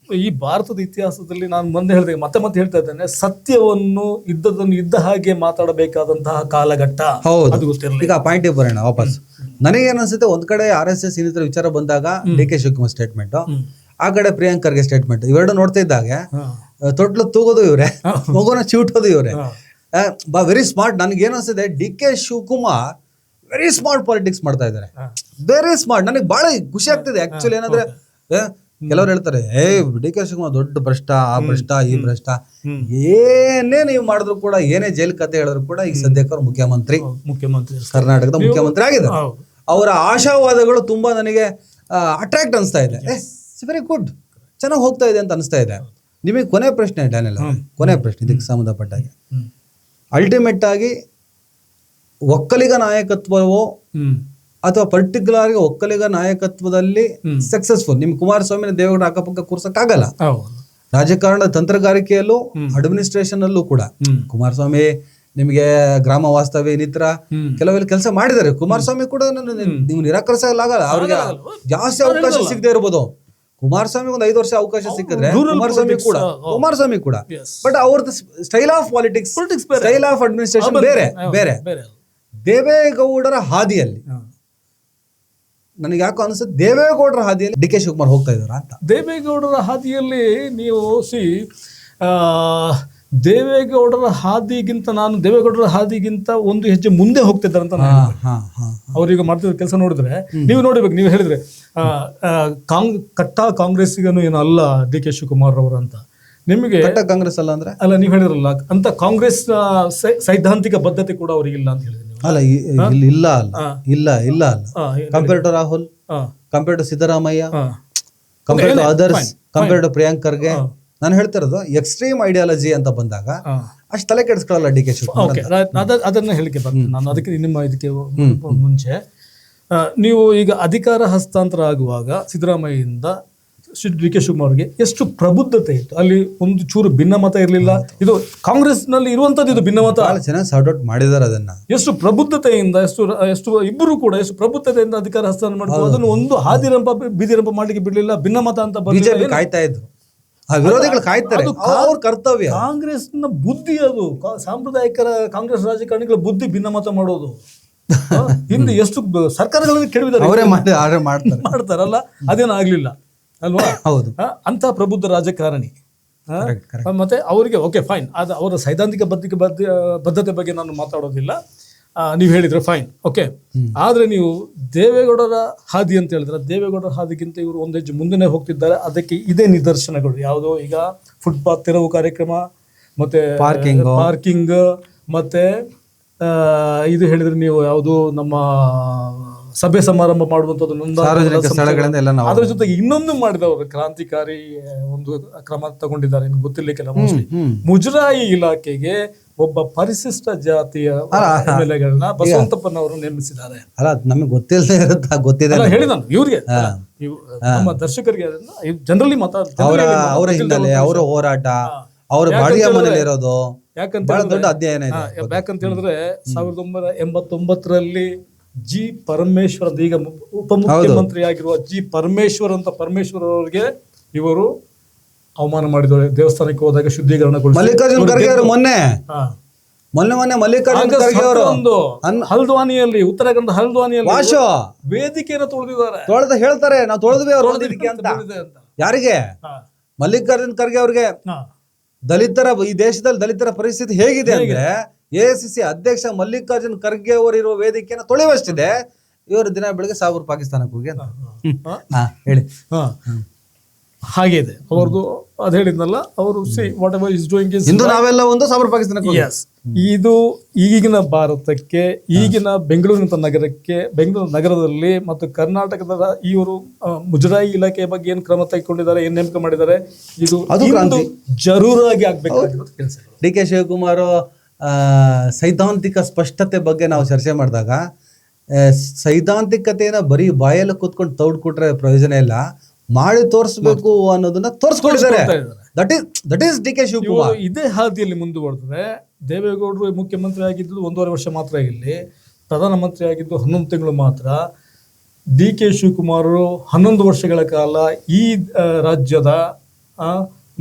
Speaker 2: ಈ ಭಾರತದ ಇತಿಹಾಸದಲ್ಲಿ, ನಾನು ಮುಂದೆ ಹೇಳಿದೆ, ಮತ್ತೆ ಹೇಳ್ತಾ ಇದ್ದೇನೆ, ಸತ್ಯವನ್ನು ಇದ್ದದನ್ನು ಇದ್ದ ಹಾಗೆ ಮಾತಾಡಬೇಕಾದಂತಹ ಕಾಲಘಟ್ಟ.
Speaker 1: ಹೌದು, ಈಗ ಪಾಯಿಂಟ್ ಬರೋಣ ವಾಪಸ್. ನನಗೇನು ಅನ್ಸುತ್ತೆ, ಒಂದ್ ಕಡೆ RSS ಇನ್ನಿತರ ವಿಚಾರ ಬಂದಾಗ DK ಶಿವಕುಮಾರ್ ಸ್ಟೇಟ್ಮೆಂಟ್, ಆ ಕಡೆ ಪ್ರಿಯಾಂಕ್ ಖರ್ಗೆ ಸ್ಟೇಟ್ಮೆಂಟ್, ಇವೆರಡು ನೋಡ್ತಾ ಇದ್ದಾಗ ತೊಟ್ಲು ತೂಗೋದು ಇವ್ರೆ, ಮಗುನ ಚಿವುಟೋದು ಇವ್ರೆ. Very smart. ನನ್ಗೆ ಅನ್ಸುತ್ತೆ, DK Shivakumar very smart politics ಮಾಡ್ತಾ ಇದಾರೆ, ವೆರಿ ಸ್ಮಾರ್ಟ್. ನನಗೆ ಬಹಳ ಖುಷಿ ಆಗ್ತಿದೆ ಆಕ್ಚುಲಿ. ಏನಂದ್ರೆ, ಕೆಲವ್ರು ಹೇಳ್ತಾರೆ, DK ಶಿವಕುಮಾರ್ ದೊಡ್ಡ ಭ್ರಷ್ಟ, ಆ ಭ್ರಷ್ಟ, ಈ ಭ್ರಷ್ಟ, ಏನೇ ನೀವು ಮಾಡಿದ್ರು ಕೂಡ, ಏನೇ ಜೈಲ್ ಕತೆ ಹೇಳಿದ್ರು ಕೂಡ, ಈಗ ಸದ್ಯಕ್ಕೆ ಅವ್ರು ಮುಖ್ಯಮಂತ್ರಿ, ಕರ್ನಾಟಕದ ಮುಖ್ಯಮಂತ್ರಿ ಆಗಿದ್ದಾರೆ. ಅವರ ಆಶಾವಾದಗಳು ತುಂಬಾ ನನಗೆ ಅಟ್ರಾಕ್ಟ್ ಅನಿಸ್ತಾ ಇದೆ. ವೆರಿ ಗುಡ್, ಚೆನ್ನಾಗಿ ಹೋಗ್ತಾ ಇದೆ ಅಂತ ಅನಿಸ್ತಾ ಇದೆ. ನಿಮಗೆ ಕೊನೆ ಪ್ರಶ್ನೆ ಡ್ಯಾನಿಯಲ್, ಕೊನೆ ಪ್ರಶ್ನೆ ಇದಕ್ಕೆ ಸಂಬಂಧಪಟ್ಟಾಗೆ, ಅಲ್ಟಿಮೇಟ್ ಆಗಿ ಒಕ್ಕಲಿಗ ನಾಯಕತ್ವವೋ ಅಥವಾ ಪರ್ಟಿಕ್ಯುಲರ್ ಆಗಿ ಒಕ್ಕಲಿಗ ನಾಯಕತ್ವದಲ್ಲಿ ಸಕ್ಸಸ್ಫುಲ್, ನಿಮ್ ಕುಮಾರಸ್ವಾಮಿ ದೇವೇಗೌಡ ಅಕ್ಕಪಕ್ಕ ಕೂರ್ಸಕ್ಕಾಗಲ್ಲ. ರಾಜಕಾರಣದ ತಂತ್ರಗಾರಿಕೆಯಲ್ಲೂ ಅಡ್ಮಿನಿಸ್ಟ್ರೇಷನ್ ಅಲ್ಲೂ ಕೂಡ ಕುಮಾರಸ್ವಾಮಿ ನಿಮಗೆ ಗ್ರಾಮ ವಾಸ್ತವ್ಯ ಇನ್ನಿತರ ಕೆಲವೆಲ್ಲ ಕೆಲಸ ಮಾಡಿದ್ದಾರೆ. ಕುಮಾರಸ್ವಾಮಿ ಕೂಡ ನೀವು ನಿರಾಕರಿಸಲಾಗಲ್ಲ, ಅವ್ರಿಗೆ ಜಾಸ್ತಿ ಅವಕಾಶ ಸಿಗದೆ ಇರ್ಬೋದು. ಕುಮಾರಸ್ವಾಮಿ ಒಂದು 5 ವರ್ಷ ಅವಕಾಶ ಸಿಕ್ಕಿದ್ರೆ ಕುಮಾರಸ್ವಾಮಿ ಕೂಡ ಬಟ್ ಅವ್ರದ್ದು style of politics, style of administration ಬೇರೆ ಬೇರೆ. ದೇವೇಗೌಡರ ಹಾದಿಯಲ್ಲಿ ನನಗೆ ಯಾಕೋ ಅನಿಸುತ್ತೆ ದೇವೇಗೌಡರ ಹಾದಿಯಲ್ಲಿ ಡಿ ಕೆ ಶಿವಕುಮಾರ್ ಹೋಗ್ತಾ ಇದಾರ ಅಂತ.
Speaker 2: ದೇವೇಗೌಡರ ಹಾದಿಯಲ್ಲಿ ನೀವು ದೇವೇಗೌಡರ ಹಾದಿಗಿಂತ ಒಂದು ಹೆಜ್ಜೆ ಮುಂದೆ ಹೋಗ್ತಿದ್ದಾರೆ ಅಂತ ಅವ್ರೀಗ ಮಾಡ್ತಿರೋ ಕೆಲಸ ನೋಡಿದ್ರೆ ನೀವು ನೋಡ್ಬೇಕು. ನೀವು ಹೇಳಿದ್ರೆ ಕಾಂಗ್ರೆಸ್ಸಿಗನು ಏನು ಅಲ್ಲ ಡಿ ಕೆ ಶಿವಕುಮಾರ್ ಅವರು ಅಂತ. ನಿಮಗೆ
Speaker 1: ಕಾಂಗ್ರೆಸ್ ಅಲ್ಲ ಅಂದ್ರೆ
Speaker 2: ಅಲ್ಲ, ನೀವು ಹೇಳಿದ್ರಲ್ಲ ಅಂತ ಕಾಂಗ್ರೆಸ್ ಸೈದ್ಧಾಂತಿಕ ಬದ್ಧತೆ ಕೂಡ ಅವ್ರಿಗಿಲ್ಲ ಅಂತ ಹೇಳಿದ್ರಿ ನೀವು.
Speaker 1: ಅಲ್ಲ ಇಲ್ಲ compare to Rahul, compare to Siddaramaiah, compare to others, compare to Priyank Kharge. ನಾನು ಹೇಳ್ತಿರೋದು ಎಕ್ಸ್ಟ್ರೀಮ್ ಐಡಿಯಾಲಜಿ ಅಂತ ಬಂದಾಗ ಅಷ್ಟು ತಲೆ ಕೆಡಿಸ್ಕೊಳ್ಳಲ್ಲ ಡಿ ಕೆ ಶಿವಕುಮಾರ್.
Speaker 2: ಅದನ್ನ ಹೇಳಿಕೆ ಬರ್ತೀನಿ ನಾನು. ಅದಕ್ಕೆ ಇದಕ್ಕೆ ಮುಂಚೆ ನೀವು ಈಗ ಅಧಿಕಾರ ಹಸ್ತಾಂತರ ಆಗುವಾಗ ಸಿದ್ದರಾಮಯ್ಯದಿಂದ ಡಿ ಕೆ ಶಿವಕುಮಾರ್ಗೆ ಎಷ್ಟು ಪ್ರಬುದ್ಧತೆ ಇತ್ತು. ಅಲ್ಲಿ ಒಂದು ಚೂರು ಭಿನ್ನಮತ ಇರಲಿಲ್ಲ. ಇದು ಕಾಂಗ್ರೆಸ್ ನಲ್ಲಿ ಇರುವಂತದ್ದು, ಇದು ಭಿನ್ನಮತ
Speaker 1: ಚೆನ್ನಾಗಿ ಸಾರ್ಟ್ ಔಟ್ ಮಾಡಿದಾರೆ. ಅದನ್ನ
Speaker 2: ಎಷ್ಟು ಪ್ರಬುದ್ಧತೆಯಿಂದ ಎಷ್ಟು ಇಬ್ಬರು ಕೂಡ ಎಷ್ಟು ಪ್ರಬುದ್ಧತೆಯಿಂದ ಅಧಿಕಾರ ಹಸ್ತಾಂತರ ಮಾಡ್ತಾರೆ. ಅದನ್ನು ಒಂದು ಬೀದಿರಂಪ ಮಾಡ್ಲಿಕ್ಕೆ ಬಿಡ್ಲಿಲ್ಲ. ಭಿನ್ನಮತ ಅಂತ
Speaker 1: ಬಿಜೆಪಿ ಕಾಯ್ತಾ ಇದ್ರು, ವಿರೋಧಿಗಳು ಕಾಯ್ತಾರೆ, ಅವ್ರ ಕರ್ತವ್ಯ.
Speaker 2: ಕಾಂಗ್ರೆಸ್ ನ ಬುದ್ಧಿ ಅದು, ಸಾಂಪ್ರದಾಯಿಕ ಕಾಂಗ್ರೆಸ್ ರಾಜಕಾರಣಿಗಳ ಬುದ್ಧಿ ಭಿನ್ನಮತ ಮಾಡೋದು. ಹಿಂದೆ ಎಷ್ಟು ಸರ್ಕಾರಗಳನ್ನು ಕೆಡವಿದ್ದಾರೆ, ಮಾಡ್ತಾರಲ್ಲ, ಅದೇನು ಆಗ್ಲಿಲ್ಲ ಅಲ್ವಾ? ಹೌದು, ಅಂತ ಪ್ರಬುದ್ಧ ರಾಜಕಾರಣಿ. ಮತ್ತೆ ಅವರಿಗೆ ಓಕೆ ಫೈನ್, ಅದು ಅವರ ಸೈದ್ಧಾಂತಿಕ ಬದ್ಧತೆ ಬಗ್ಗೆ ನಾನು ಮಾತಾಡೋದಿಲ್ಲ. ನೀವು ಹೇಳಿದ್ರೆ ಫೈನ್, ಓಕೆ. ಆದ್ರೆ ನೀವು ದೇವೇಗೌಡರ ಹಾದಿ ಅಂತ ಹೇಳಿದ್ರೆ, ದೇವೇಗೌಡರ ಹಾದಿಗಿಂತ ಇವರು ಒಂದು ಹೆಜ್ಜೆ ಮುಂದೆ ಹೋಗ್ತಿದ್ದಾರೆ. ಅದಕ್ಕೆ ಇದೇ ನಿದರ್ಶನಗಳು. ಯಾವುದೋ ಈಗ ಫುಟ್ಪಾತ್ ತೆರವು ಕಾರ್ಯಕ್ರಮ, ಮತ್ತೆ ಪಾರ್ಕಿಂಗ್, ಮತ್ತೆ ಇದು ಹೇಳಿದ್ರೆ ನೀವು ಯಾವುದು ನಮ್ಮ ಸಭೆ ಸಮಾರಂಭ ಮಾಡುವಂಥದ್ದು, ಅದರ ಜೊತೆಗೆ ಇನ್ನೊಂದು ಮಾಡಿದವರು ಕ್ರಾಂತಿಕಾರಿ ಒಂದು ಕ್ರಮ ತಗೊಂಡಿದ್ದಾರೆ, ಗೊತ್ತಿರ್ಲಿಕ್ಕೆಲ್ಲ. ಮೋಸ್ಟ್ಲಿ ಮುಜರಾಯಿ ಇಲಾಖೆಗೆ ಒಬ್ಬ ಪರಿಶಿಷ್ಟ ಜಾತಿಯ ಎಮ್ಎಲ್ಎಗಳನ್ನ ಬಸವಂತಪ್ಪನವರು ನೇಮಿಸಿದ್ದಾರೆ.
Speaker 1: ಅಲ್ಲ, ನಮಗೆ ಗೊತ್ತಿಲ್ಲದೆ ಇರುತ್ತೆ, ಗೊತ್ತಿದೆ
Speaker 2: ಹೇಳಿ ನಾನು ಇವ್ರಿಗೆ, ನಮ್ಮ ದರ್ಶಕರಿಗೆ ಜನರಲಿ
Speaker 1: ಅವರ ಹಿನ್ನೆಲೆ, ಅವರ ಹೋರಾಟ, ಅವರ ಬಾಡಿಗೆ ಮನೆಯಲ್ಲಿ ಇರೋದು ಬಹಳ ದೊಡ್ಡ ಅಧ್ಯಯನ ಇದೆ.
Speaker 2: ಯಾಕಂತ ಹೇಳಿದ್ರೆ 1989ರಲ್ಲಿ ಜಿ ಪರಮೇಶ್ವರ್, ಈಗ ಉಪಮುಖ್ಯಮಂತ್ರಿ ಆಗಿರುವ ಜಿ ಪರಮೇಶ್ವರ್ ಅವರಿಗೆ ಇವರು ಅವಮಾನ ಮಾಡಿದ್ದಾರೆ. ದೇವಸ್ಥಾನಕ್ಕೆ ಹೋದಾಗ ಶುದ್ಧೀಕರಣಗೊಳಿಸಿ
Speaker 1: ಮಲ್ಲಿಕಾರ್ಜುನ್ ಖರ್ಗೆ ಅವರು ಮೊನ್ನೆ ಮಲ್ಲಿಕಾರ್ಜುನ್ ಖರ್ಗೆ ಅವರು
Speaker 2: ಹಲ್ದ್ವಾನಿಯಲ್ಲಿ, ಉತ್ತರಾಖಂಡ ಹಲ್ದ್ವಾನಿಯಲ್ಲಿ ವೇದಿಕೆಯನ್ನು ತೊಳೆದಿದ್ದಾರೆ.
Speaker 1: ಹೇಳ್ತಾರೆ, ನಾವು ತೊಳೆದ್ವಿ ಅವ್ರು ವೇದಿಕೆ ಅಂತ. ಯಾರಿಗೆ? ಮಲ್ಲಿಕಾರ್ಜುನ್ ಖರ್ಗೆ ಅವ್ರಿಗೆ. ದಲಿತರ, ಈ ದೇಶದಲ್ಲಿ ದಲಿತರ ಪರಿಸ್ಥಿತಿ ಹೇಗಿದೆ ಅಂದ್ರೆ, ಎಐಸಿಸಿ ಅಧ್ಯಕ್ಷ ಮಲ್ಲಿಕಾರ್ಜುನ್ ಖರ್ಗೆ ಅವರು ಇರುವ ವೇದಿಕೆಯನ್ನು ತೊಳೆಯುವಷ್ಟಿದೆ. ಇವರು ದಿನ ಬೆಳಗ್ಗೆ ಸಾಗೂರು ಪಾಕಿಸ್ತಾನಕ್ಕೆ ಹೋಗಿ ಹೇಳಿ
Speaker 2: ಹಾಗೆ ಇದೆ ಅವ್ರದ್ದು. ಅದ್ ಹೇಳಿದ್ನಲ್ಲ ಅವರು, what ever is doing is,
Speaker 1: ನಾವೆಲ್ಲ ಒಂದು ಸಾಗೂರು ಪಾಕಿಸ್ತಾನಕ್ಕೆ.
Speaker 2: ಇದು ಈಗಿನ ಭಾರತಕ್ಕೆ, ಈಗಿನ ಬೆಂಗಳೂರಿನ ನಗರಕ್ಕೆ, ಬೆಂಗಳೂರು ನಗರದಲ್ಲಿ ಮತ್ತು ಕರ್ನಾಟಕದ ಇವರು ಮುಜರಾಯಿ ಇಲಾಖೆ ಬಗ್ಗೆ ಏನ್ ಕ್ರಮ ತೆಗೆದುಕೊಂಡಿದ್ದಾರೆ, ಏನ್ ನೇಮಕ ಮಾಡಿದ್ದಾರೆ, ಇದು ಜರೂರಾಗಿ ಆಗ್ಬೇಕಾಗಿರೋದು ಕೆಲಸ.
Speaker 1: ಡಿ ಕೆ ಶಿವಕುಮಾರ್ ಸೈದ್ಧಾಂತಿಕ ಸ್ಪಷ್ಟತೆ ಬಗ್ಗೆ ನಾವು ಚರ್ಚೆ ಮಾಡಿದಾಗ, ಸೈದ್ಧಾಂತಿಕತೆಯನ್ನ ಬರೀ ಬಾಯಲ್ಲಿ ಕೂತ್ಕೊಂಡು ತೌಡ್ ಕೊಟ್ರೆ ಪ್ರಯೋಜನ ಇಲ್ಲ, ಮಾಡಿ ತೋರಿಸ್ಬೇಕು ಅನ್ನೋದನ್ನ ತೋರಿಸ್ಕೊಟ್ಟಿದ್ದಾರೆ. That is D K Shivakumar.
Speaker 2: ಇದೇ ಹಾದಿಯಲ್ಲಿ ಮುಂದುವರೆದ್ರೆ ದೇವೇಗೌಡರು ಮುಖ್ಯಮಂತ್ರಿ ಆಗಿದ್ದು 1.5 ವರ್ಷ ಮಾತ್ರ, ಇಲ್ಲಿ ಪ್ರಧಾನಮಂತ್ರಿ ಆಗಿದ್ದು 11 ತಿಂಗಳು ಮಾತ್ರ. ಡಿ ಕೆ ಶಿವಕುಮಾರ್ 11 ವರ್ಷಗಳ ಕಾಲ ಈ ರಾಜ್ಯದ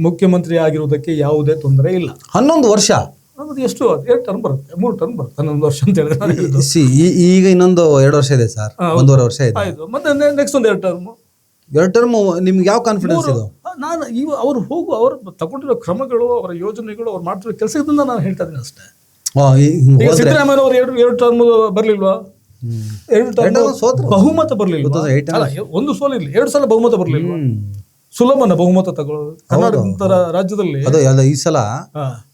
Speaker 2: ಮುಖ್ಯಮಂತ್ರಿ ಆಗಿರುವುದಕ್ಕೆ ಯಾವುದೇ ತೊಂದರೆ ಇಲ್ಲ.
Speaker 1: 11 ವರ್ಷ
Speaker 2: ಎಷ್ಟು? 2 ಟರ್ಮ್ ಬರುತ್ತೆ, 3 ಟರ್ಮ್ ಬರುತ್ತೆ. 11 ವರ್ಷ ಅಂತ ಹೇಳಿದ್ರೆ
Speaker 1: ಈಗ ಇನ್ನೊಂದು 2 ವರ್ಷ ಇದೆ ಸರ್, 1.5 ವರ್ಷ ಇದೆ.
Speaker 2: ಆಯ್ತು, ಮತ್ತೆ ನೆಕ್ಸ್ಟ್ ಒಂದು 2
Speaker 1: ಟರ್ಮ್. ನಿಮ್ಗೆ ಯಾವ ಕಾನ್ಫಿಡೆನ್ಸ್ ಇದು?
Speaker 2: ನಾನು ಅವ್ರು ಅವ್ರು ತಗೊಂಡಿರೋ ಕ್ರಮಗಳು, ಅವರ ಯೋಜನೆಗಳು, ಅವ್ರು ಮಾಡ್ತಿರೋ ಕೆಲಸದಿಂದ ನಾನು ಹೇಳ್ತಾ ಇದ್ದೀನಿ ಅಷ್ಟೇ. ಸಿದ್ದರಾಮಯ್ಯ ಅವರು 2 ಟರ್ಮ್ ಬರ್ಲಿಲ್ವಾ? 2 ಟರ್ಮ್ ಬಹುಮತ ಬರ್ಲಿಲ್ವಾ? ಒಂದು ಸೋಲಿರ್ಲಿ, 2 ಸಲ ಬಹುಮತ ಬರ್ಲಿಲ್ವಾ? ಸುಲಭನ ಬಹುಮತ ತಗೊಳ್ಳೋದು ಕರ್ನಾಟಕ ರಾಜ್ಯದಲ್ಲಿ.
Speaker 1: ಅದು ಈ ಸಲ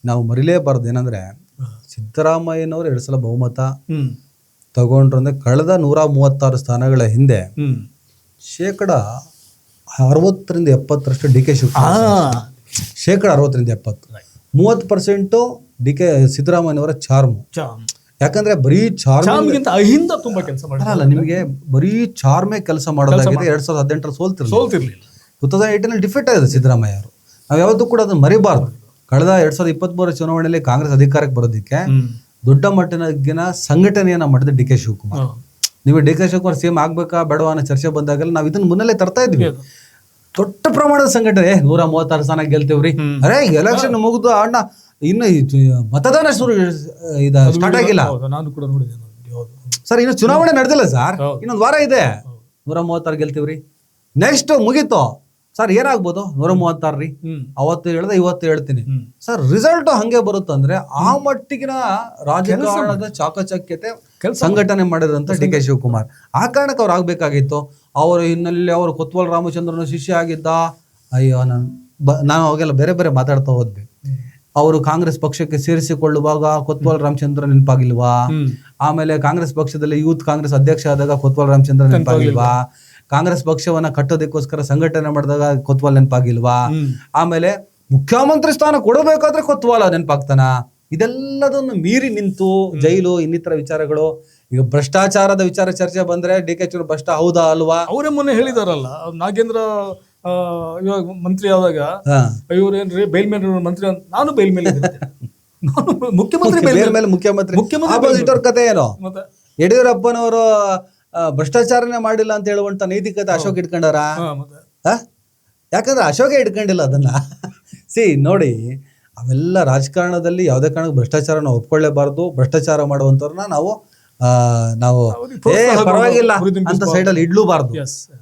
Speaker 1: ನಾವು ಮರಿಲೇಬಾರ್ದು. ಏನಂದ್ರೆ ಸಿದ್ದರಾಮಯ್ಯನವರು 2 ಸಲ ಬಹುಮತ ತಗೊಂಡ್ರು ಅಂದ್ರೆ, ಕಳೆದ 136 ಸ್ಥಾನಗಳ ಹಿಂದೆ 60% D K Shivakumar, 60% 30% D K ಸಿದ್ದರಾಮಯ್ಯನವರ ಚಾರ್ಮ್. ಯಾಕಂದ್ರೆ ಬರೀ ಚಾರ್ಮ್ಗಿಂತ
Speaker 2: ಅಹಿಂದ ತುಂಬಾ ಕೆಲಸ
Speaker 1: ಮಾಡಲ್ಲ. ನಿಮಗೆ ಬರೀ ಚಾರ್ಮೇ ಕೆಲಸ ಮಾಡೋದಾಗಿದೆ. 2018 ಸೋಲ್ತಿರ್ಲಿಲ್ಲ. 2018 ಡಿಫೀಟ್ ಆಗಿದೆ ಸಿದ್ದರಾಮಯ್ಯ ಅವರು. ನಾವು ಯಾವತ್ತೂ ಕೂಡ ಅದನ್ನ ಮರಿಬಾರ್ದು. ಕಳೆದ 2023 ಚುನಾವಣೆಯಲ್ಲಿ ಕಾಂಗ್ರೆಸ್ ಅಧಿಕಾರಕ್ಕೆ ಬರೋದಕ್ಕೆ ದೊಡ್ಡ ಮಟ್ಟಿನ ಸಂಘಟನೆಯನ್ನ ಮಾಡಿದ ಡಿ ಕೆ ಶಿವಕುಮಾರ್. ನೀವು ಡಿ ಕೆ ಶಿವಕುಮಾರ್ ಸಿಎಂ ಆಗ್ಬೇಕಾ ಬೇಡವಾ ಅನ್ನೋ ಚರ್ಚೆ ಬಂದಾಗೆಲ್ಲ ನಾವು ಇದನ್ನ ಮುನ್ನೆಲೆ ತರ್ತಾ ಇದ್ವಿ. ದೊಡ್ಡ ಪ್ರಮಾಣದ ಸಂಘಟನೆ, 136 ಸ್ಥಾನ ಗೆಲ್ತೇವ್ರಿ. ಅರೆ ಎಲೆಕ್ಷನ್ ಮುಗಿದು ಅಣ್ಣ, ಇನ್ನು ಮತದಾನ ಸ್ಟಾರ್ಟ್ ಆಗಿಲ್ಲ.
Speaker 2: ನಾನು ಕೂಡ ನೋಡಿದೆ
Speaker 1: ಸರ್. ಇನ್ನು ಚುನಾವಣೆ ನಡೆದಿಲ್ಲ ಸರ್, ಇನ್ನೊಂದು ವಾರ ಇದೆ. 136 ಗೆಲ್ತೀವ್ರಿ. ನೆಕ್ಸ್ಟ್ ಮುಗೀತು ಸರ್, ಏನಾಗ್ಬೋದು 136 ರೀ, ಅವತ್ತು ಹೇಳ್ದೆ ಇವತ್ತು ಹೇಳ್ತೀನಿ ಸರ್. ರಿಸಲ್ಟ್ ಹಂಗೆ ಬರುತ್ತಂದ್ರೆ ಆ ಮಟ್ಟಿಗಿನ ರಾಜಕಾರಣದ ಚಾಕಚಕ್ಯತೆ ಸಂಘಟನೆ ಮಾಡಿದಂತ ಡಿ ಕೆ ಶಿವಕುಮಾರ್. ಆ ಕಾರಣಕ್ಕೆ ಅವ್ರು ಆಗ್ಬೇಕಾಗಿತ್ತು. ಅವರು ಹಿನ್ನೆಲೆ ಅವರು ಕೊತ್ವಾಲ್ ರಾಮಚಂದ್ರನ ಶಿಷ್ಯ ಆಗಿದ್ದ. ಅಯ್ಯೋ, ನಾವು ಅವಾಗೆಲ್ಲ ಬೇರೆ ಬೇರೆ ಮಾತಾಡ್ತಾ ಹೋದ್ವಿ. ಅವರು ಕಾಂಗ್ರೆಸ್ ಪಕ್ಷಕ್ಕೆ ಸೇರಿಸಿಕೊಳ್ಳುವಾಗ ಕೊತ್ವಾಲ್ ರಾಮಚಂದ್ರ ನೆನಪಾಗಿಲ್ವಾ? ಆಮೇಲೆ ಕಾಂಗ್ರೆಸ್ ಪಕ್ಷದಲ್ಲಿ ಯೂತ್ ಕಾಂಗ್ರೆಸ್ ಅಧ್ಯಕ್ಷ ಆದಾಗ ಕೊತ್ವಾಲ್ ರಾಮಚಂದ್ರ ನೆನಪಾಗಿಲ್ವಾ? ಕಾಂಗ್ರೆಸ್ ಪಕ್ಷವನ್ನ ಕಟ್ಟೋದಕ್ಕೋಸ್ಕರ ಸಂಘಟನೆ ಮಾಡಿದಾಗ ಕೊತ್ವಾಲ್ ನೆನಪಾಗಿಲ್ವಾ? ಆಮೇಲೆ ಮುಖ್ಯಮಂತ್ರಿ ಸ್ಥಾನ ಕೊಡಬೇಕಾದ್ರೆ ಕೊತ್ವಾಲ ನೆನಪಾಗ್ತಾನ? ಇದೆಲ್ಲದನ್ನು ಮೀರಿ ನಿಂತು ಜೈಲು ಇನ್ನಿತರ ವಿಚಾರಗಳು. ಈಗ ಭ್ರಷ್ಟಾಚಾರದ ವಿಚಾರ ಚರ್ಚೆ ಬಂದ್ರೆ ಡಿ ಕೆ ಶಿವಕುಮಾರ್ ಭ್ರಷ್ಟ ಹೌದಾ ಅಲ್ವಾ?
Speaker 2: ಅವರೇ ಮೊನ್ನೆ ಹೇಳಿದಾರಲ್ಲ, ನಾಗೇಂದ್ರ ಇವಾಗ ಮಂತ್ರಿ ಆದಾಗ ಇವ್ರೇನ್ರಿ ಬೈಲ್ ಮೇಲೆ ಮಂತ್ರಿ ಅಂತ. ನಾನು ಬೈಲ್ ಮೇಲೆ ನಾನು ಮುಖ್ಯಮಂತ್ರಿ
Speaker 1: ಮುಖ್ಯಮಂತ್ರಿ ಆಪೋಸಿಟ್ ಅವ್ರ ಕತೆ ಏನು? ಯಡಿಯೂರಪ್ಪನವರು ಭ್ರಷ್ಟಾಚಾರನೇ ಮಾಡಿಲ್ಲ ಅಂತ ಹೇಳುವಂತ ನೈತಿಕತೆ ಅಶೋಕ್ ಇಟ್ಕೊಂಡಾರ? ಯಾಕಂದ್ರೆ ಅಶೋಕ ಇಟ್ಕೊಂಡಿಲ್ಲ ಅದನ್ನ. ನೋಡಿ, ಅವೆಲ್ಲ ರಾಜಕಾರಣದಲ್ಲಿ ಯಾವುದೇ ಕಾರಣಕ್ಕೆ ಭ್ರಷ್ಟಾಚಾರನ ಒಪ್ಕೊಳ್ಳೇಬಾರ್ದು. ಭ್ರಷ್ಟಾಚಾರ ಮಾಡುವಂತವ್ರನ್ನ ನಾವು ಪರವಾಗಿಲ್ಲ ಅಂತ ಸೈಡಲ್ಲಿ ಇಡ್ಲೂಬಾರ್ದು.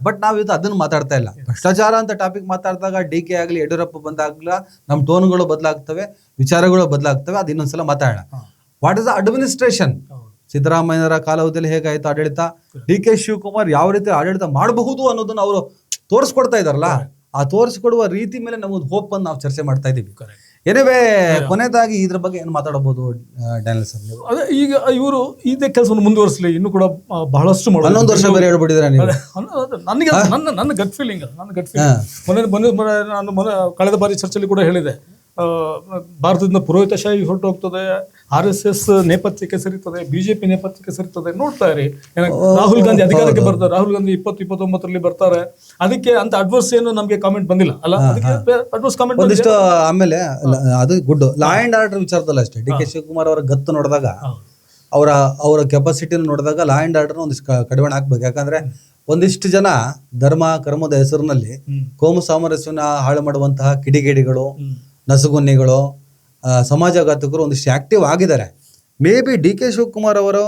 Speaker 1: ಬಟ್ ನಾವು ಇದು ಅದನ್ನ ಮಾತಾಡ್ತಾ ಇಲ್ಲ. ಭ್ರಷ್ಟಾಚಾರ ಅಂತ ಟಾಪಿಕ್ ಮಾತಾಡಿದಾಗ ಡಿ ಕೆ ಆಗ್ಲಿ ಯಡಿಯೂರಪ್ಪ ಬಂದಾಗ್ಲ ನಮ್ಮ ಟೋನ್ಗಳು ಬದಲಾಗ್ತವೆ, ವಿಚಾರಗಳು ಬದಲಾಗ್ತವೆ. ಅದು ಇನ್ನೊಂದ್ಸಲ ಮಾತಾಡೋಣ. What is the administration? ಸಿದ್ದರಾಮಯ್ಯರ ಕಾಲಾವಧಿಯಲ್ಲಿ ಹೇಗಾಯ್ತು ಆಡಳಿತ, ಡಿ ಕೆ ಶಿವಕುಮಾರ್ ಯಾವ ರೀತಿ ಆಡಳಿತ ಮಾಡಬಹುದು ಅನ್ನೋದನ್ನ ಅವರು ತೋರಿಸ್ಕೊಡ್ತಾ ಇದಾರಲ್ಲ, ಆ ತೋರಿಸ್ಕೊಡುವ ರೀತಿ ಮೇಲೆ ನಮಗೆ ಹೋಪ್ ಅನ್ನು ನಾವು ಚರ್ಚೆ ಮಾಡ್ತಾ ಇದೀವಿ. ಏನಿವೆ ಕೊನೆಯದಾಗಿ ಇದ್ರ ಬಗ್ಗೆ ಏನು ಮಾತಾಡಬಹುದು ಡ್ಯಾನಿಯಲ್ ಸರ್ ನೀವು?
Speaker 2: ಅದೇ ಈಗ ಇವರು ಇದೇ ಕೆಲಸವನ್ನು ಮುಂದುವರಿಸಲಿ, ಇನ್ನು ಕೂಡ ಬಹಳಷ್ಟು ಮಾಡಿ
Speaker 1: 11 ವರ್ಷ ಬೇರೆ ಹೇಳ್ಬಿಟ್ಟಿದ್ರೆ ನೀವು.
Speaker 2: ನನಗೆ ನನ್ನ ಗಟ್ ಫೀಲಿಂಗ್ ನಾನು ಕಳೆದ ಬಾರಿ ಚರ್ಚೆಯಲ್ಲಿ ಕೂಡ ಹೇಳಿದೆ, ಭಾರತದಿಂದ ಪುರೋಹಿತಶಾಹಿ ಹೊರಟು ಹೋಗ್ತದೆ, RSS ನೇಪಥ್ಯಕ್ಕೆ ಸೇರ್ತದೆ, ಬಿಜೆಪಿ ನೇಪಥ್ಯಕ್ಕೆ ಸೇರ್ತದೆ. ನೋಡ್ತಾ ಇರಿ, ರಾಹುಲ್ ಗಾಂಧಿ ಅಧಿಕಾರಕ್ಕೆ ಬರ್ತಾರೆ, ರಾಹುಲ್ ಗಾಂಧಿ 2029 ಬರ್ತಾರೆ. ಅದಕ್ಕೆ ಅಂತ ಅಡ್ವರ್ಸ್ ಏನು ನಮಗೆ ಕಾಮೆಂಟ್ ಬಂದಿಲ್ಲ ಅಲ್ಲ, ಅಡ್ವರ್ಸ್ ಕಾಮೆಂಟ್
Speaker 1: ಒಂದಿಷ್ಟು. ಆಮೇಲೆ ಅದು ಗುಡ್ ಲಾ ಅಂಡ್ ಆರ್ಡರ್ ವಿಚಾರದಲ್ಲಿ ಅಷ್ಟೇ ಡಿ ಕೆ ಶಿವಕುಮಾರ್ ಅವರ ಗತ್ತು ನೋಡಿದಾಗ, ಅವರ ಕೆಪಾಸಿಟಿನ ನೋಡಿದಾಗ ಲಾ ಅಂಡ್ ಆರ್ಡರ್ ಒಂದಿಷ್ಟು ಕಡಿವಾಣ ಹಾಕ್ಬೇಕು. ಯಾಕಂದ್ರೆ ಒಂದಿಷ್ಟು ಜನ ಧರ್ಮ ಕರ್ಮದ ಹೆಸರಿನಲ್ಲಿ ಕೋಮು ಸಾಮರಸ್ಯನ ಹಾಳು ಮಾಡುವಂತಹ ಕಿಡಿಗೇಡಿಗಳು, ನಸುಗುನ್ನಿಗಳು, ಸಮಾಜಘಾತಕರು ಒಂದಿಷ್ಟು ಆಕ್ಟಿವ್ ಆಗಿದ್ದಾರೆ. May be D K Shivakumar ಅವರು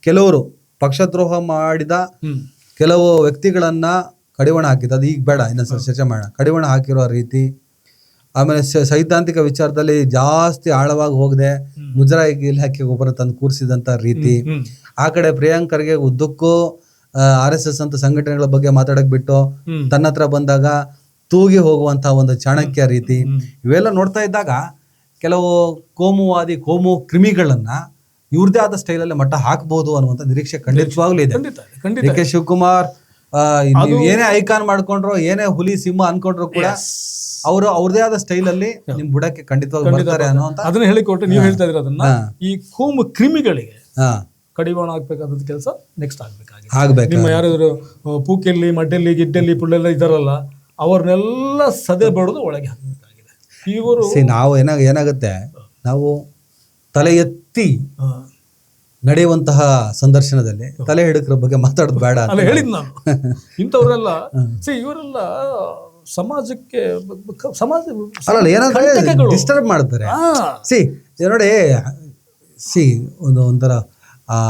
Speaker 1: ಕೆಲವರು ಪಕ್ಷದ್ರೋಹ ಮಾಡಿದ ಕೆಲವು ವ್ಯಕ್ತಿಗಳನ್ನ ಕಡಿವಾಣ ಹಾಕಿದ್ದು, ಅದು ಈಗ ಬೇಡ, ಇನ್ನೊಂದ್ಸಲ ಚರ್ಚೆ ಮಾಡೋಣ. ಕಡಿವಾಣ ಹಾಕಿರೋ ರೀತಿ, ಆಮೇಲೆ ಸೈದ್ಧಾಂತಿಕ ವಿಚಾರದಲ್ಲಿ ಜಾಸ್ತಿ ಆಳವಾಗಿ ಹೋಗದೆ ಮುಜರಾಯಿ ಇಲಾಖೆಗೆ ಒಬ್ಬರು ತಂದು ಕೂರಿಸಿದಂತ ರೀತಿ, ಆ ಕಡೆ ಪ್ರಿಯಾಂಕರ್ಗೆ ಉದ್ದಕ್ಕೂ RSS ಅಂತ ಸಂಘಟನೆಗಳ ಬಗ್ಗೆ ಮಾತಾಡಕ್ ಬಿಟ್ಟು ತನ್ನ ಹತ್ರ ಬಂದಾಗ ತೂಗಿ ಹೋಗುವಂತಹ ಒಂದು ಚಾಣಕ್ಯ ರೀತಿ, ಇವೆಲ್ಲ ನೋಡ್ತಾ ಇದ್ದಾಗ ಕೆಲವು ಕೋಮುವಾದಿ ಕೋಮು ಕ್ರಿಮಿಗಳನ್ನ ಇವ್ರದೇ ಆದ ಸ್ಟೈಲಲ್ಲಿ ಮಟ್ಟ ಹಾಕಬಹುದು ಅನ್ನುವಂಥ ನಿರೀಕ್ಷೆ ಖಂಡಿತವಾಗ್ಲೂ ಇದೆ. ಡಿ ಕೆ ಶಿವಕುಮಾರ್ ನೀವು ಏನೇ ಐಕಾನ್ ಮಾಡ್ಕೊಂಡ್ರು, ಏನೇ ಹುಲಿ ಸಿಂಹ ಅನ್ಕೊಂಡ್ರು ಕೂಡ ಅವರು ಅವ್ರದೇ ಆದ ಸ್ಟೈಲ್ ಅಲ್ಲಿ ನಿಮ್ ಬುಡಕ್ಕೆ ಖಂಡಿತವಾಗಿ ಬರ್ತಾರೆ ಅನ್ನೋಂತ
Speaker 2: ಅದನ್ನ ಹೇಳಿಕೊಟ್ರೆ ನೀವು ಹೇಳ್ತಾ ಇದ್ರೆ ಅದನ್ನ ಈ ಕೋಮು ಕ್ರಿಮಿಗಳಿಗೆ ಕಡಿವಾಣ ಆಗ್ಬೇಕಾದ ಕೆಲಸ ನೆಕ್ಸ್ಟ್ ಆಗ್ಬೇಕಾಗಿದೆ. ನಿಮ್ಮ ಯಾರಾದ್ರು ಪೂಕೆಲ್ಲಿ ಮಡ್ಡೆಲ್ಲಿ ಗಿಡ್ಡೆಲ್ಲಿ ಪುಳ್ಳೆಲ್ಲ ಇದಾರಲ್ಲ, ಅವ್ರನ್ನೆಲ್ಲ ಸದೆ ಬಡದು ಒಳಗೆ ಹಾಕಬೇಕಾಗಿದೆ. ಇವರು
Speaker 1: ನಾವು ಏನಾಗುತ್ತೆ, ನಾವು ತಲೆ ಎತ್ತಿ ನಡೆಯುವಂತಹ ಸಂದರ್ಶನದಲ್ಲಿ ತಲೆ ಹಿಡಕರ ಬಗ್ಗೆ ಮಾತಾಡೋದು ಬೇಡ
Speaker 2: ಅಂತ ಹೇಳಿದ್ ನಾನು. ಇಂಥವ್ರೆಲ್ಲ ಇವರೆಲ್ಲ ಸಮಾಜಕ್ಕೆ
Speaker 1: ಅಲ್ಲ ಏನಾದ್ರು ಡಿಸ್ಟರ್ಬ್ ಮಾಡ್ತಾರೆ. ನೋಡಿ, ಒಂಥರ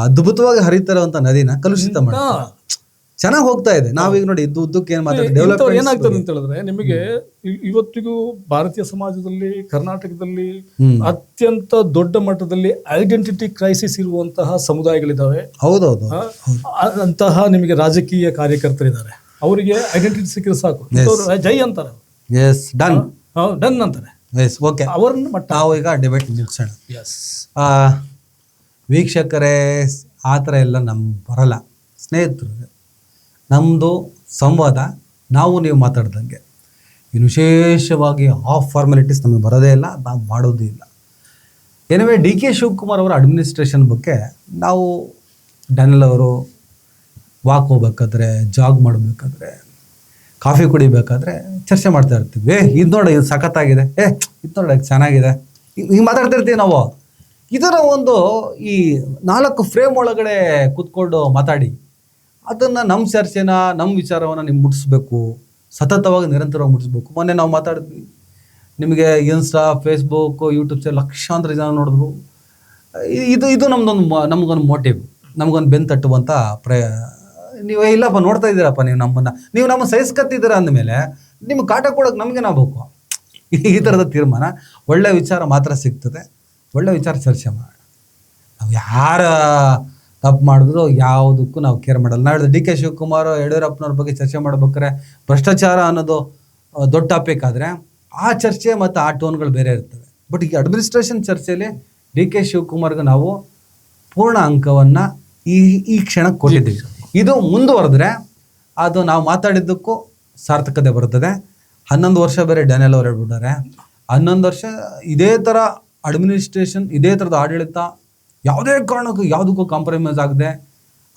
Speaker 1: ಅದ್ಭುತವಾಗಿ ಹರಿತಿರುವಂತ ನದಿನ ಕಲುಷಿತ ಮಾಡ್ತಾರೆ. ಚೆನ್ನಾಗಿ ಹೋಗ್ತಾ ಇದೆ. ನಾವೀಗ ನೋಡಿ ಉದ್ದಕ್ಕೆ ಏನ್ ಮಾತಾಡ್ತೀವಿ,
Speaker 2: ಏನಾಗ್ತದೆ ಅಂತ ಹೇಳಿದ್ರೆ, ನಿಮಗೆ ಇವತ್ತಿಗೂ ಭಾರತೀಯ ಸಮಾಜದಲ್ಲಿ ಕರ್ನಾಟಕದಲ್ಲಿ ಅತ್ಯಂತ ದೊಡ್ಡ ಮಟ್ಟದಲ್ಲಿ ಐಡೆಂಟಿಟಿ ಕ್ರೈಸಿಸ್ ಇರುವಂತಹ ಸಮುದಾಯಗಳಿದ್ದಾವೆ.
Speaker 1: ಹೌದೌದು.
Speaker 2: ಅಂತಹ ನಿಮಗೆ ರಾಜಕೀಯ ಕಾರ್ಯಕರ್ತರಿದ್ದಾರೆ, ಅವರಿಗೆ ಐಡೆಂಟಿಟಿ ಸಿಕ್ಕಿದ್ರೆ ಸಾಕು, ಜೈ ಅಂತಾರೆ, ಡನ್ ಅಂತಾರೆ. ಅವರನ್ನ ಮಟ್ಟ
Speaker 1: ನಾವು ಈಗ ಡಿಬೇಟ್ ಮುಗಿಸೋಣ. ವೀಕ್ಷಕರೇ, ಆ ಥರ ಎಲ್ಲ ಬರಲ್ಲ. ಸ್ನೇಹಿತರು, ನಮ್ಮದು ಸಂವಾದ ನಾವು ನೀವು ಮಾತಾಡ್ದಂಗೆ, ಇನ್ನು ವಿಶೇಷವಾಗಿ ಆಫ್ ಫಾರ್ಮಾಲಿಟೀಸ್ ನಮಗೆ ಬರೋದೇ ಇಲ್ಲ, ನಾವು ಮಾಡೋದೇ ಇಲ್ಲ. ಏನಿವೆ ಡಿ ಕೆ ಶಿವಕುಮಾರ್ ಅವರ ಅಡ್ಮಿನಿಸ್ಟ್ರೇಷನ್ ಬಗ್ಗೆ ನಾವು ಡ್ಯಾನಿಯಲ್ ಅವರು ವಾಕ್ ಹೋಗ್ಬೇಕಾದ್ರೆ, ಜಾಗ್ ಮಾಡಬೇಕಾದ್ರೆ, ಕಾಫಿ ಕುಡಿಬೇಕಾದ್ರೆ ಚರ್ಚೆ ಮಾಡ್ತಾ ಇರ್ತೀವಿ. ಇದು ನೋಡಿ, ಇದು ಸಖತ್ತಾಗಿದೆ, ಇದು ನೋಡಿ ಚೆನ್ನಾಗಿದೆ, ಹಿಂಗೆ ಮಾತಾಡ್ತಿರ್ತೀವಿ ನಾವು. ಇದರ ಒಂದು ಈ 4 ಫ್ರೇಮ್ ಒಳಗಡೆ ಕೂತ್ಕೊಂಡು ಮಾತಾಡಿ ಅದನ್ನು ನಮ್ಮ ಚರ್ಚೆನ, ನಮ್ಮ ವಿಚಾರವನ್ನು ನಿಮ್ಗೆ ಮುಟ್ಟಿಸ್ಬೇಕು, ಸತತವಾಗಿ ನಿರಂತರವಾಗಿ ಮುಟ್ಟಿಸ್ಬೇಕು. ಮೊನ್ನೆ ನಾವು ಮಾತಾಡಿದ್ವಿ, ನಿಮಗೆ ಇನ್ಸ್ಟಾ, ಫೇಸ್ಬುಕ್, ಯೂಟ್ಯೂಬ್ ಲಕ್ಷಾಂತರ ಜನ ನೋಡಿದ್ರು. ಇದು ನಮಗೊಂದು ಮೋಟಿವ್, ನಮಗೊಂದು ಬೆನ್ನು ತಟ್ಟುವಂಥ ನೀವು ಇಲ್ಲಪ್ಪ ನೋಡ್ತಾ ಇದ್ದೀರಪ್ಪ ನೀವು ನಮ್ಮ ಸಹಿಸ್ಕತ್ತಿದ್ದೀರ ಅಂದಮೇಲೆ ನಿಮ್ಗೆ ಕಾಟ ಕೊಡೋಕೆ ನಮಗೆ ನಾವು ಬೇಕು. ಈ ಥರದ ತೀರ್ಮಾನ. ಒಳ್ಳೆ ವಿಚಾರ ಮಾತ್ರ ಸಿಗ್ತದೆ, ಒಳ್ಳೆ ವಿಚಾರ ಚರ್ಚೆ ಮಾಡೋಣ. ನಾವು ಯಾರ ತಪ್ಪು ಮಾಡಿದ್ರು ಯಾವುದಕ್ಕೂ ನಾವು ಕೇರ್ ಮಾಡಲ್ಲ. ನಾಳೆ ಡಿ ಕೆ ಶಿವಕುಮಾರ್ ಯಡಿಯೂರಪ್ಪನವ್ರ ಬಗ್ಗೆ ಚರ್ಚೆ ಮಾಡ್ಬೇಕಾದ್ರೆ ಭ್ರಷ್ಟಾಚಾರ ಅನ್ನೋದು ದೊಡ್ಡ ಟಾಪಿಕ್ ಆದರೆ ಆ ಚರ್ಚೆ ಮತ್ತು ಆ ಟೋನ್ಗಳು ಬೇರೆ ಇರ್ತವೆ. ಬಟ್ ಈ ಅಡ್ಮಿನಿಸ್ಟ್ರೇಷನ್ ಚರ್ಚೆಯಲ್ಲಿ ಡಿ ಕೆ ಶಿವಕುಮಾರ್ಗೆ ನಾವು ಪೂರ್ಣ ಅಂಕವನ್ನು ಈ ಕ್ಷಣಕ್ಕೆ ಕೊಟ್ಟಿದ್ದೀವಿ. ಇದು ಮುಂದುವರೆದ್ರೆ ಅದು ನಾವು ಮಾತಾಡಿದ್ದಕ್ಕೂ ಸಾರ್ಥಕತೆ ಬರ್ತದೆ. 11 ವರ್ಷ ಬೇರೆ ಡ್ಯಾನಿಯಲ್ ಅವ್ರು ಹೇಳ್ಬಿಟ್ಟಾರೆ. 11 ವರ್ಷ ಇದೇ ಥರ ಅಡ್ಮಿನಿಸ್ಟ್ರೇಷನ್, ಇದೇ ಥರದ ಆಡಳಿತ, ಯಾವುದೇ ಕಾರಣಕ್ಕೂ ಯಾವುದಕ್ಕೂ ಕಾಂಪ್ರಮೈಸ್ ಆಗದೆ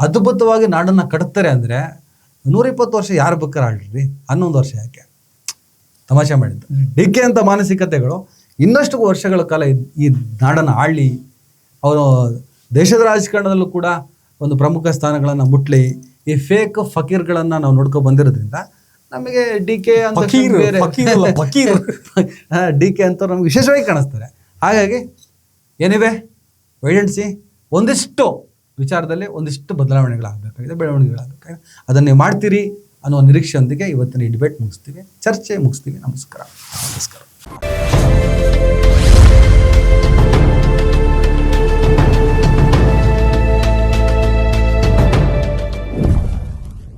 Speaker 1: ಅದ್ಭುತವಾಗಿ ನಾಡನ್ನು ಕಟ್ತಾರೆ ಅಂದರೆ 120 ವರ್ಷ ಯಾರು ಬೇಕಾದ್ರೆ ಆಳ್ರಿ, 11 ವರ್ಷ ಯಾಕೆ? ತಮಾಷೆ ಮಾಡಿದ್ದು. ಡಿ ಕೆ ಅಂತ ಮಾನಸಿಕತೆಗಳು ಇನ್ನಷ್ಟು ವರ್ಷಗಳ ಕಾಲ ಈ ನಾಡನ್ನು ಆಳಿ ಅವರು ದೇಶದ ರಾಜಕಾರಣದಲ್ಲೂ ಕೂಡ ಒಂದು ಪ್ರಮುಖ ಸ್ಥಾನಗಳನ್ನು ಮುಟ್ಲಿ. ಈ ಫೇಕ್ ಫಕೀರ್ಗಳನ್ನು ನಾವು ನೋಡ್ಕೊಂಡು ಬಂದಿರೋದ್ರಿಂದ ನಮಗೆ ಡಿ ಕೆ ಅಂತ ಡಿ ಕೆ ಅಂತ ನಮ್ಗೆ ವಿಶೇಷವಾಗಿ ಕಾಣಿಸ್ತಾರೆ. ಹಾಗಾಗಿ ಏನಿವೆ ವೈಡೆನ್ಸಿ, ಒಂದಿಷ್ಟು ವಿಚಾರದಲ್ಲಿ ಒಂದಿಷ್ಟು ಬದಲಾವಣೆಗಳಾಗಬೇಕಾಗಿದೆ, ಬೆಳವಣಿಗೆಗಳಾಗಬೇಕಾಗಿದೆ. ಅದನ್ನು ನೀವು ಮಾಡ್ತೀರಿ ಅನ್ನೋ ನಿರೀಕ್ಷೆಯೊಂದಿಗೆ ಇವತ್ತಿನ ಈ ಡಿಬೇಟ್ ಮುಗಿಸ್ತೀವಿ, ಚರ್ಚೆ ಮುಗಿಸ್ತೀವಿ. ನಮಸ್ಕಾರ.